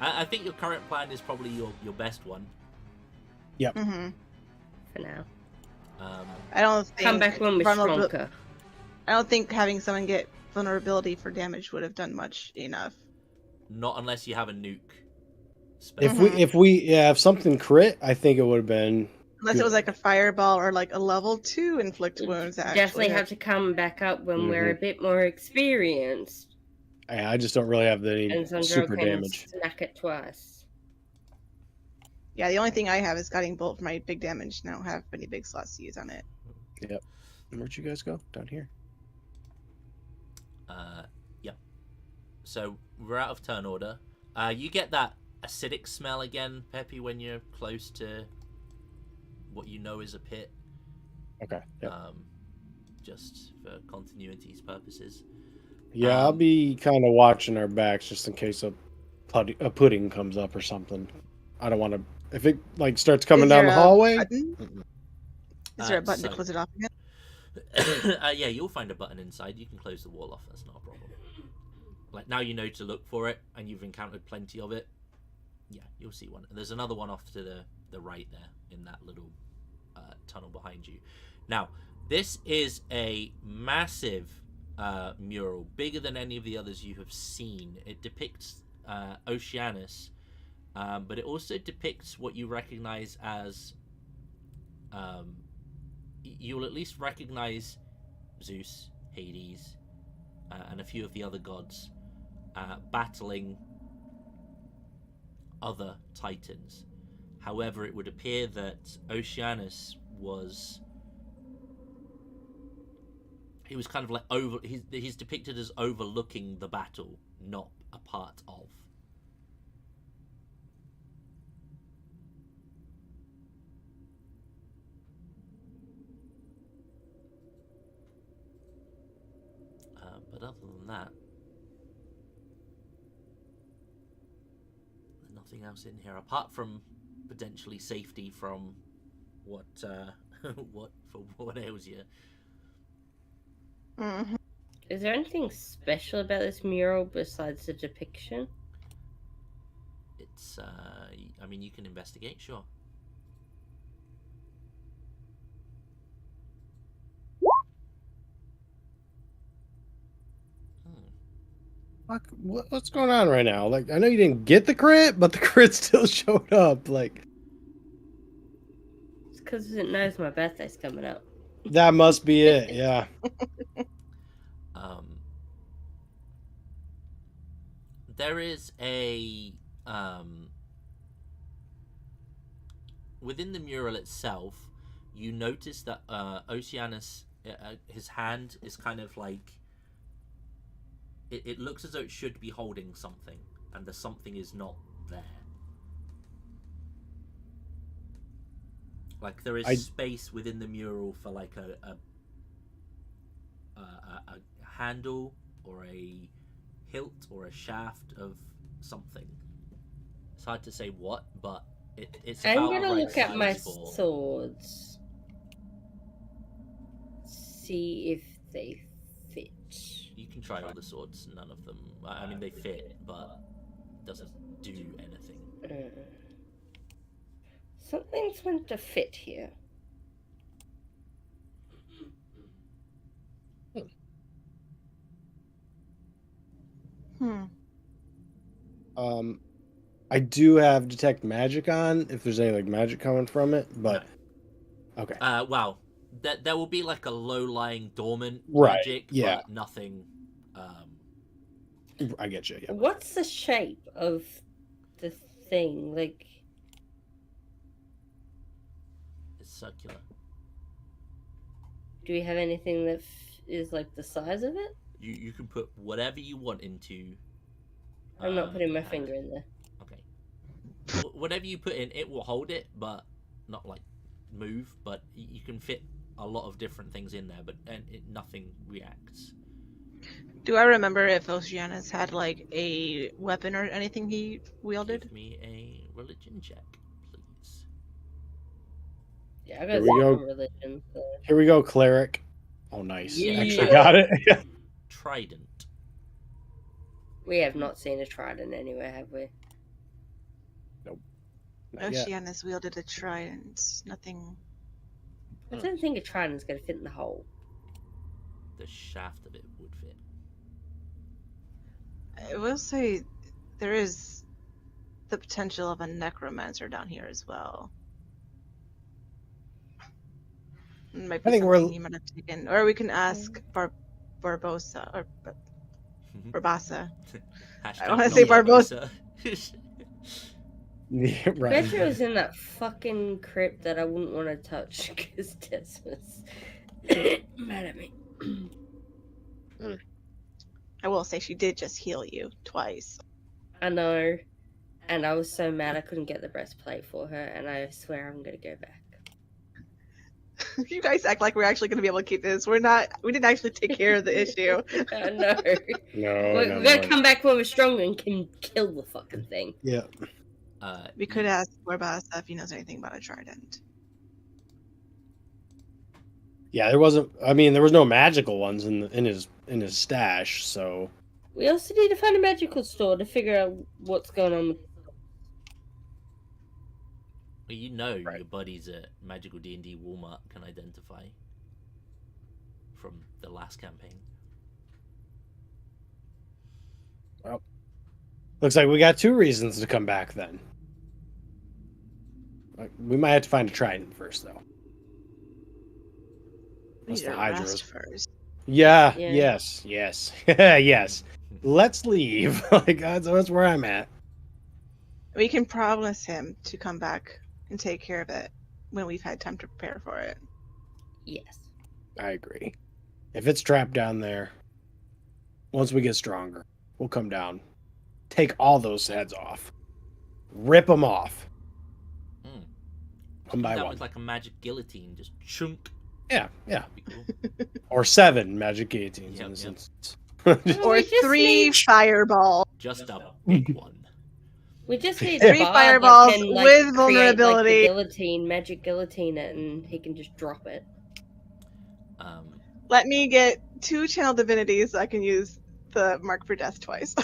Speaker 1: I think your current plan is probably your best one.
Speaker 4: Yep.
Speaker 2: Mm-hmm.
Speaker 3: For now.
Speaker 2: I don't think
Speaker 3: Come back when we're stronger.
Speaker 2: I don't think having someone get vulnerability for damage would have done much enough.
Speaker 1: Not unless you have a nuke. Spell.
Speaker 4: If something crit, I think it would have been.
Speaker 2: Unless it was like a fireball or like a level 2 inflict wounds.
Speaker 3: Definitely have to come back up when we're a bit more experienced.
Speaker 4: I just don't really have any
Speaker 3: And Sandro
Speaker 4: super
Speaker 3: can
Speaker 4: damage.
Speaker 3: snack it twice.
Speaker 2: Yeah, the only thing I have is guiding bolt for my big damage. And I don't have any big slots to use on it.
Speaker 4: Yep. Where'd you guys go? Down here.
Speaker 1: Yep. So we're out of turn order. You get that acidic smell again, Peppy, when you're close to what you know is a pit.
Speaker 4: Okay. Yep.
Speaker 1: Just for continuity's purposes.
Speaker 4: Yeah, I'll be kind of watching our backs just in case a pudding comes up or something. I don't want to. If it like starts coming
Speaker 2: Is
Speaker 4: down
Speaker 2: there
Speaker 4: the
Speaker 2: a
Speaker 4: hallway.
Speaker 2: button? Is there a button
Speaker 1: so-
Speaker 2: to close it off again?
Speaker 1: Yeah, you'll find a button inside. You can close the wall off. That's not a problem. Like now you know to look for it, and you've encountered plenty of it. Yeah, you'll see one. And there's another one off to the right there in that little tunnel behind you. Now, this is a massive mural, bigger than any of the others you have seen. It depicts Oceanus, but it also depicts what you recognize as. You'll at least recognize Zeus, Hades, and a few of the other gods battling other titans. However, it would appear that Oceanus was kind of like he's depicted as overlooking the battle, not a part of. But other than that, there's nothing else in here apart from potentially safety from what what ails you.
Speaker 2: Mm-hmm.
Speaker 3: Is there anything special about this mural besides the depiction?
Speaker 1: It's I mean, you can investigate, sure.
Speaker 4: Fuck, what's going on right now? Like, I know you didn't get the crit, but the crit still showed up. Like,
Speaker 3: It's because it knows my birthday's coming up.
Speaker 4: that must be it. Yeah.
Speaker 1: There is a within the mural itself, you notice that Oceanus, his hand is kind of like it looks as though it should be holding something, and the something is not there. Like there is space within the mural for like a handle or a hilt or a shaft of something. It's hard to say what, but it's
Speaker 3: I'm
Speaker 1: about
Speaker 3: gonna
Speaker 1: the right
Speaker 3: look at my
Speaker 1: size for...
Speaker 3: swords. See if they fit.
Speaker 1: You can try all the swords. None of them. I mean, they fit, but it doesn't do anything.
Speaker 3: Something's meant to fit here.
Speaker 4: I do have detect magic on if there's any like magic coming from it, but
Speaker 1: no.
Speaker 4: Okay.
Speaker 1: Wow. There will be like a low-lying dormant
Speaker 4: Right,
Speaker 1: magic,
Speaker 4: yeah.
Speaker 1: but nothing.
Speaker 4: I get you. Yeah.
Speaker 3: What's the shape of the thing? Like,
Speaker 1: It's circular.
Speaker 3: do we have anything that is like the size of it?
Speaker 1: You can put whatever you want into.
Speaker 3: I'm not putting my finger in there.
Speaker 1: Okay. Whatever you put in, it will hold it, but not like move. But you can fit a lot of different things in there, but nothing reacts.
Speaker 2: Do I remember if Oceanus had like a weapon or anything he wielded?
Speaker 1: Give me a religion check, please.
Speaker 3: Yeah, I
Speaker 4: Here
Speaker 3: got
Speaker 4: we
Speaker 3: some
Speaker 4: go.
Speaker 3: religion. So.
Speaker 4: Here we go, cleric. Oh, nice.
Speaker 3: Yeah.
Speaker 4: Actually got it.
Speaker 1: Trident.
Speaker 3: We have not seen a trident anywhere, have we?
Speaker 4: Nope. Not yet.
Speaker 2: Oceanus wielded a trident. Nothing.
Speaker 3: I don't think a trident's going to fit in the hole.
Speaker 1: The shaft of it would fit.
Speaker 2: I will say there is the potential of a necromancer down here as well. It might be
Speaker 4: I think
Speaker 2: something
Speaker 4: we're-
Speaker 2: you might have taken, or we can ask Borbassa or Borbassa.
Speaker 1: Hashtag
Speaker 2: I wanna
Speaker 1: not
Speaker 2: say
Speaker 1: Barbosa.
Speaker 4: Yeah, right.
Speaker 3: Bet you it was in that fucking crypt that I wouldn't want to touch because Tess was mad at me.
Speaker 2: I will say she did just heal you twice.
Speaker 3: I know. And I was so mad I couldn't get the breastplate for her, and I swear I'm going to go back.
Speaker 2: You guys act like we're actually going to be able to keep this. We're not. We didn't actually take care of the issue.
Speaker 3: I know.
Speaker 4: No,
Speaker 3: We're
Speaker 4: no,
Speaker 3: going
Speaker 4: no.
Speaker 3: to come back when we're stronger and can kill the fucking thing.
Speaker 4: Yeah.
Speaker 2: We could ask Borbassa if he knows anything about a trident.
Speaker 4: Yeah, there wasn't. I mean, there was no magical ones in his stash. So
Speaker 3: We also need to find a magical store to figure out what's going on with
Speaker 1: Well, you know
Speaker 4: Right.
Speaker 1: your buddies at Magical D&D Walmart can identify from the last campaign.
Speaker 4: looks like we got two reasons to come back then. Like, we might have to find a trident first, though.
Speaker 2: We
Speaker 4: That's
Speaker 2: need
Speaker 4: the
Speaker 2: to
Speaker 4: Hydra.
Speaker 2: rest first.
Speaker 4: Yeah.
Speaker 3: Yeah.
Speaker 4: Yes. Yes. Let's leave. Like that's where I'm at.
Speaker 2: We can promise him to come back and take care of it when we've had time to prepare for it.
Speaker 3: Yes.
Speaker 4: I agree. If it's trapped down there, once we get stronger, we'll come down, take all those heads off, rip them off, one by
Speaker 1: That
Speaker 4: one.
Speaker 1: was like a magic guillotine, just chunk.
Speaker 4: Yeah.
Speaker 1: That'd be cool.
Speaker 4: Or 7 magic guillotines
Speaker 1: Yep,
Speaker 4: in this
Speaker 1: yep.
Speaker 4: instance.
Speaker 2: Or
Speaker 3: We just
Speaker 2: 3
Speaker 3: need-
Speaker 2: fireballs.
Speaker 1: Just a big one.
Speaker 3: We just need
Speaker 2: Three
Speaker 3: a bar
Speaker 2: fireballs
Speaker 3: that can, like,
Speaker 2: with
Speaker 3: create,
Speaker 2: vulnerability.
Speaker 3: Like, the guillotine, magic guillotine it, and he can just drop it.
Speaker 2: Let me get 2 channel divinities so I can use the mark for death twice.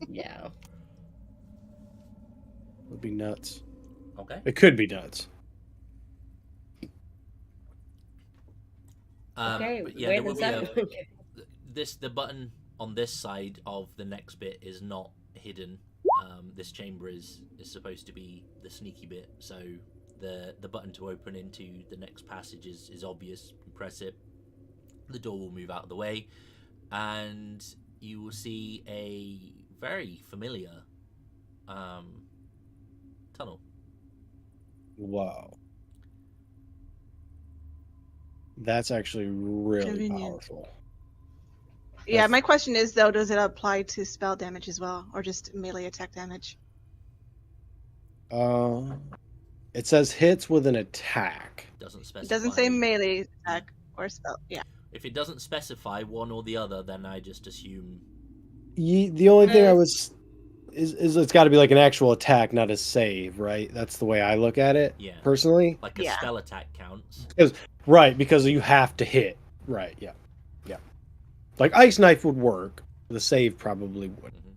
Speaker 3: Yeah.
Speaker 4: Would be nuts.
Speaker 1: Okay.
Speaker 4: It could be nuts.
Speaker 3: Okay,
Speaker 1: But yeah,
Speaker 3: where
Speaker 1: there will
Speaker 3: does
Speaker 1: be
Speaker 3: that one go?
Speaker 1: the button on this side of the next bit is not hidden. This chamber is supposed to be the sneaky bit, so the button to open into the next passage is obvious. You press it, the door will move out of the way, and you will see a very familiar tunnel.
Speaker 4: Wow. That's actually really
Speaker 2: Convenient.
Speaker 4: powerful.
Speaker 2: Yeah,
Speaker 4: That's-
Speaker 2: my question is though, does it apply to spell damage as well, or just melee attack damage?
Speaker 4: It says hits with an attack.
Speaker 1: Doesn't
Speaker 2: It
Speaker 1: specify.
Speaker 2: doesn't say melee attack or spell. Yeah.
Speaker 1: If it doesn't specify one or the other, then I just assume.
Speaker 4: The only thing I was is it's got to be like an actual attack, not a save, right? That's the way I look at it.
Speaker 1: Yeah.
Speaker 4: Personally.
Speaker 1: Like a
Speaker 2: Yeah.
Speaker 1: spell attack counts.
Speaker 4: Right, because you have to hit. Right. Yeah. Yeah. Like ice knife would work. The save probably would.
Speaker 1: Mhm.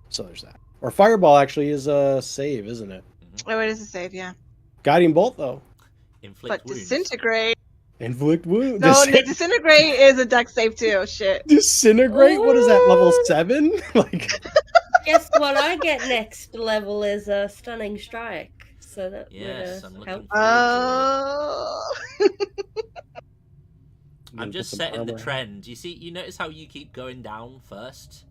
Speaker 4: So there's that. Or fireball actually is a save, isn't it?
Speaker 2: Oh, it is a save. Yeah.
Speaker 4: Guiding bolt though.
Speaker 1: Inflict
Speaker 2: But
Speaker 1: wounds.
Speaker 2: disintegrate.
Speaker 4: Inflict wound.
Speaker 2: No, disintegrate is a dex save too. Shit.
Speaker 4: Disintegrate. What is that? Level 7? Like.
Speaker 3: Guess what I get next level is a stunning strike. So that
Speaker 1: Yes, I'm
Speaker 3: would
Speaker 1: looking
Speaker 3: help.
Speaker 1: forward
Speaker 2: Oh.
Speaker 1: I'm just setting the trend. You notice how you keep going down first?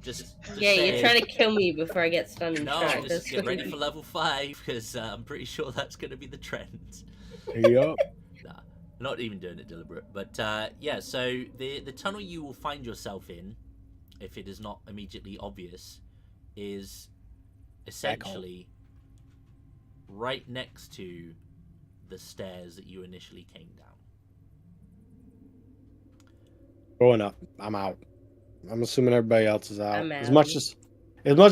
Speaker 1: Just
Speaker 3: Yeah,
Speaker 1: saying.
Speaker 3: you're trying to kill me before I get stunning
Speaker 1: No,
Speaker 3: strike.
Speaker 1: just
Speaker 3: That's
Speaker 1: get
Speaker 3: what
Speaker 1: ready
Speaker 3: you-
Speaker 1: for level 5 because I'm pretty sure that's going to be the trend.
Speaker 4: Yep.
Speaker 1: Nah, not even doing it deliberate. But yeah, so the tunnel you will find yourself in, if it is not immediately obvious, is essentially right next to the stairs that you initially came down.
Speaker 4: Going up. I'm out. I'm assuming everybody else is out.
Speaker 3: I'm
Speaker 4: As
Speaker 3: out.
Speaker 4: much as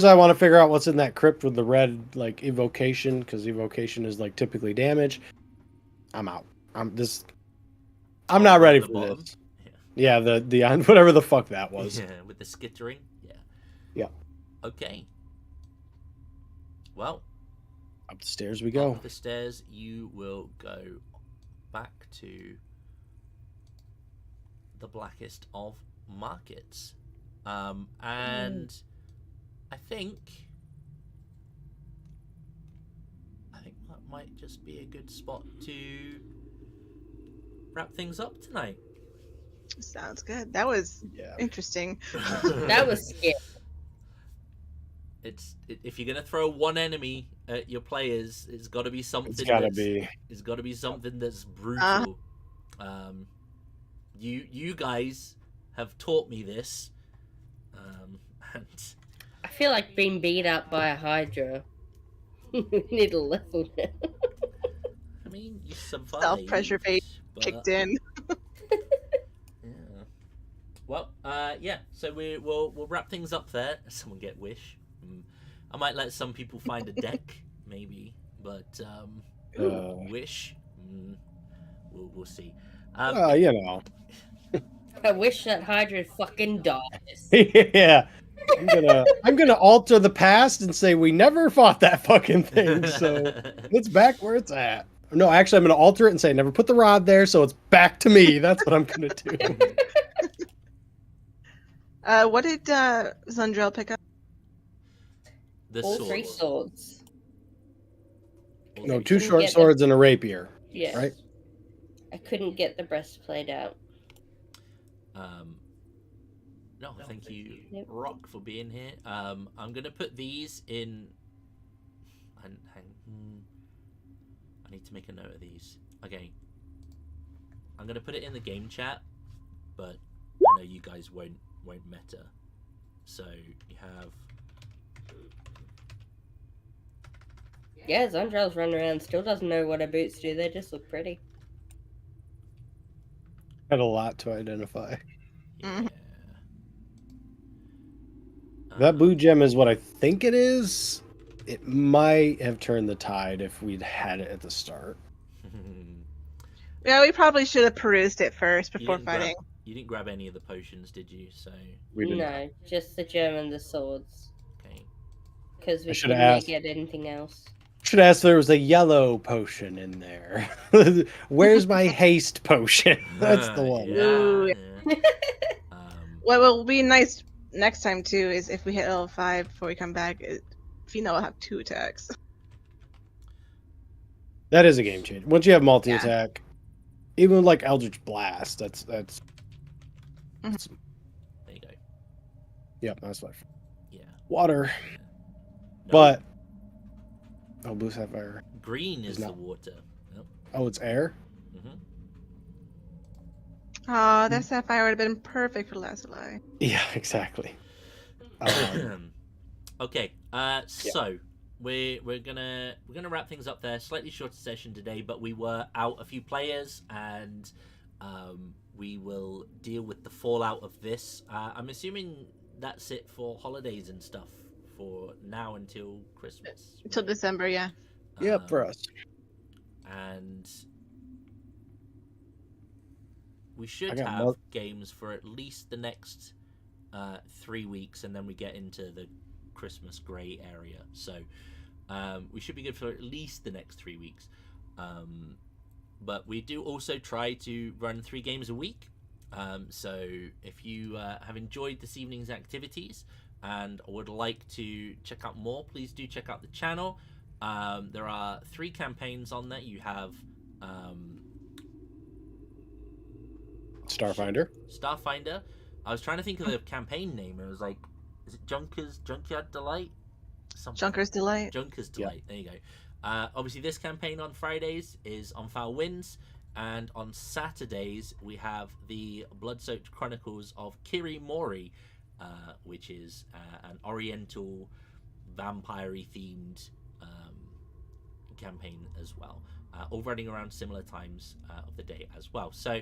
Speaker 4: I want to figure out what's in that crypt with the red like evocation, because evocation is like typically damage. I'm out. I'm not ready
Speaker 1: The
Speaker 4: for
Speaker 1: bottom?
Speaker 4: this. Yeah, the whatever the fuck that was.
Speaker 1: Yeah, with the skittering. Yeah.
Speaker 4: Yeah.
Speaker 1: Okay. Well,
Speaker 4: Up the stairs we go.
Speaker 1: up the stairs you will go back to the blackest of markets. And I think that might just be a good spot to wrap things up tonight.
Speaker 2: Sounds good. That was
Speaker 4: Yeah.
Speaker 2: interesting.
Speaker 3: That was scary.
Speaker 1: If you're gonna throw one enemy at your players, it's got to be something.
Speaker 4: It's gotta be.
Speaker 1: It's got to be something that's brutal. You guys have taught me this, and
Speaker 3: I feel like being beat up by a Hydra. We need a level now.
Speaker 1: I mean, you survived.
Speaker 2: Self-preservation
Speaker 1: but-
Speaker 2: Kicked in.
Speaker 1: Yeah. Well, yeah. So we'll wrap things up there. Someone get wish. I might let some people find a deck, maybe, but wish. We'll see.
Speaker 4: You know.
Speaker 3: I wish that Hydra fucking dies.
Speaker 4: Yeah. I'm gonna alter the past and say we never fought that fucking thing, so it's back where it's at. No, actually, I'm gonna alter it and say never put the rod there, so it's back to me. That's what I'm gonna do.
Speaker 2: What did Zundrel pick up?
Speaker 1: The
Speaker 3: All
Speaker 1: sword.
Speaker 3: 3 swords.
Speaker 1: All
Speaker 4: No,
Speaker 1: three
Speaker 4: 2
Speaker 1: swords.
Speaker 4: short
Speaker 3: get
Speaker 4: swords and a rapier.
Speaker 3: Yes.
Speaker 4: Right.
Speaker 3: I couldn't get the breastplate out.
Speaker 1: No, thank you,
Speaker 3: Yep.
Speaker 1: Rock, for being here. I'm gonna put these in. I need to make a note of these. Okay, I'm gonna put it in the game chat, but I know you guys won't meta. So you have.
Speaker 3: Yeah, Zundrel's running around, still doesn't know what her boots do. They just look pretty.
Speaker 4: Had a lot to identify.
Speaker 1: Yeah.
Speaker 4: That blue gem is what I think it is. It might have turned the tide if we'd had it at the start.
Speaker 2: Yeah, we probably should have perused it first before
Speaker 1: didn't grab-
Speaker 2: fighting.
Speaker 1: You didn't grab any of the potions, did you? So
Speaker 4: We didn't.
Speaker 3: No, just the gem and the swords.
Speaker 1: okay.
Speaker 3: Because we
Speaker 4: should've
Speaker 3: couldn't
Speaker 4: asked.
Speaker 3: get anything else.
Speaker 4: Should ask if there was a yellow potion in there. Where's my haste potion? That's the one.
Speaker 2: Ooh.
Speaker 1: Yeah.
Speaker 2: What will be nice next time too is if we hit level 5 before we come back, Fina will have 2 attacks.
Speaker 4: That is a game changer. Once you have multi-attack, even like Eldritch Blast, that's
Speaker 1: There you go.
Speaker 4: yep, that's what.
Speaker 1: Yeah.
Speaker 4: Water,
Speaker 1: No,
Speaker 4: but blue sapphire.
Speaker 1: green is
Speaker 4: It's
Speaker 1: the
Speaker 4: not.
Speaker 1: water. Yep.
Speaker 4: Oh, it's air.
Speaker 1: hmm
Speaker 2: Oh, that sapphire would have been perfect for Lazuli.
Speaker 4: Yeah, exactly.
Speaker 1: Okay, so we're gonna wrap things up there. Slightly shorter session today, but we were out a few players, and we will deal with the fallout of this. I'm assuming that's it for holidays and stuff for now until Christmas.
Speaker 2: Until December, yeah.
Speaker 4: Yep, for us.
Speaker 1: And we should
Speaker 4: got
Speaker 1: have
Speaker 4: more-
Speaker 1: games for at least the next 3 weeks, and then we get into the Christmas grey area. So we should be good for at least the next 3 weeks. But we do also try to run 3 games a week. So if you have enjoyed this evening's activities and would like to check out more, please do check out the channel. There are 3 campaigns on there. You have Starfinder. I was trying to think of the campaign name. It was like, is it Junkyard Delight? Something.
Speaker 2: Junker's Delight.
Speaker 1: Junker's Delight. There you go. Obviously, this campaign on Fridays is on Foul Winds, and on Saturdays we have the Blood-Soaked Chronicles of Kiri Mori, which is an Oriental vampire-y themed campaign as well. All running around similar times of the day as well. So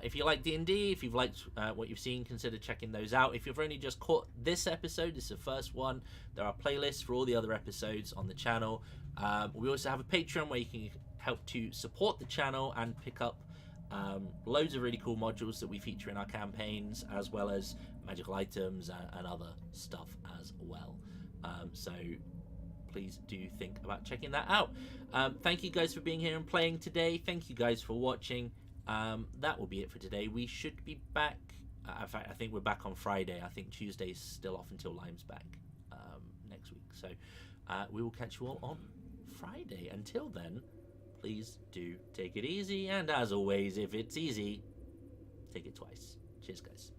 Speaker 1: if you like D&D, if you've liked what you've seen, consider checking those out. If you've only just caught this episode, this is the first one, there are playlists for all the other episodes on the channel. We also have a Patreon where you can help to support the channel and pick up loads of really cool modules that we feature in our campaigns, as well as magical items and other stuff as well. So please do think about checking that out. Thank you guys for being here and playing today. Thank you guys for watching. That will be it for today. We should be back. In fact, I think we're back on Friday. I think Tuesday's still off until Lime's back next week. So we will catch you all on Friday. Until then, please do take it easy. And as always, if it's easy, take it twice. Cheers, guys.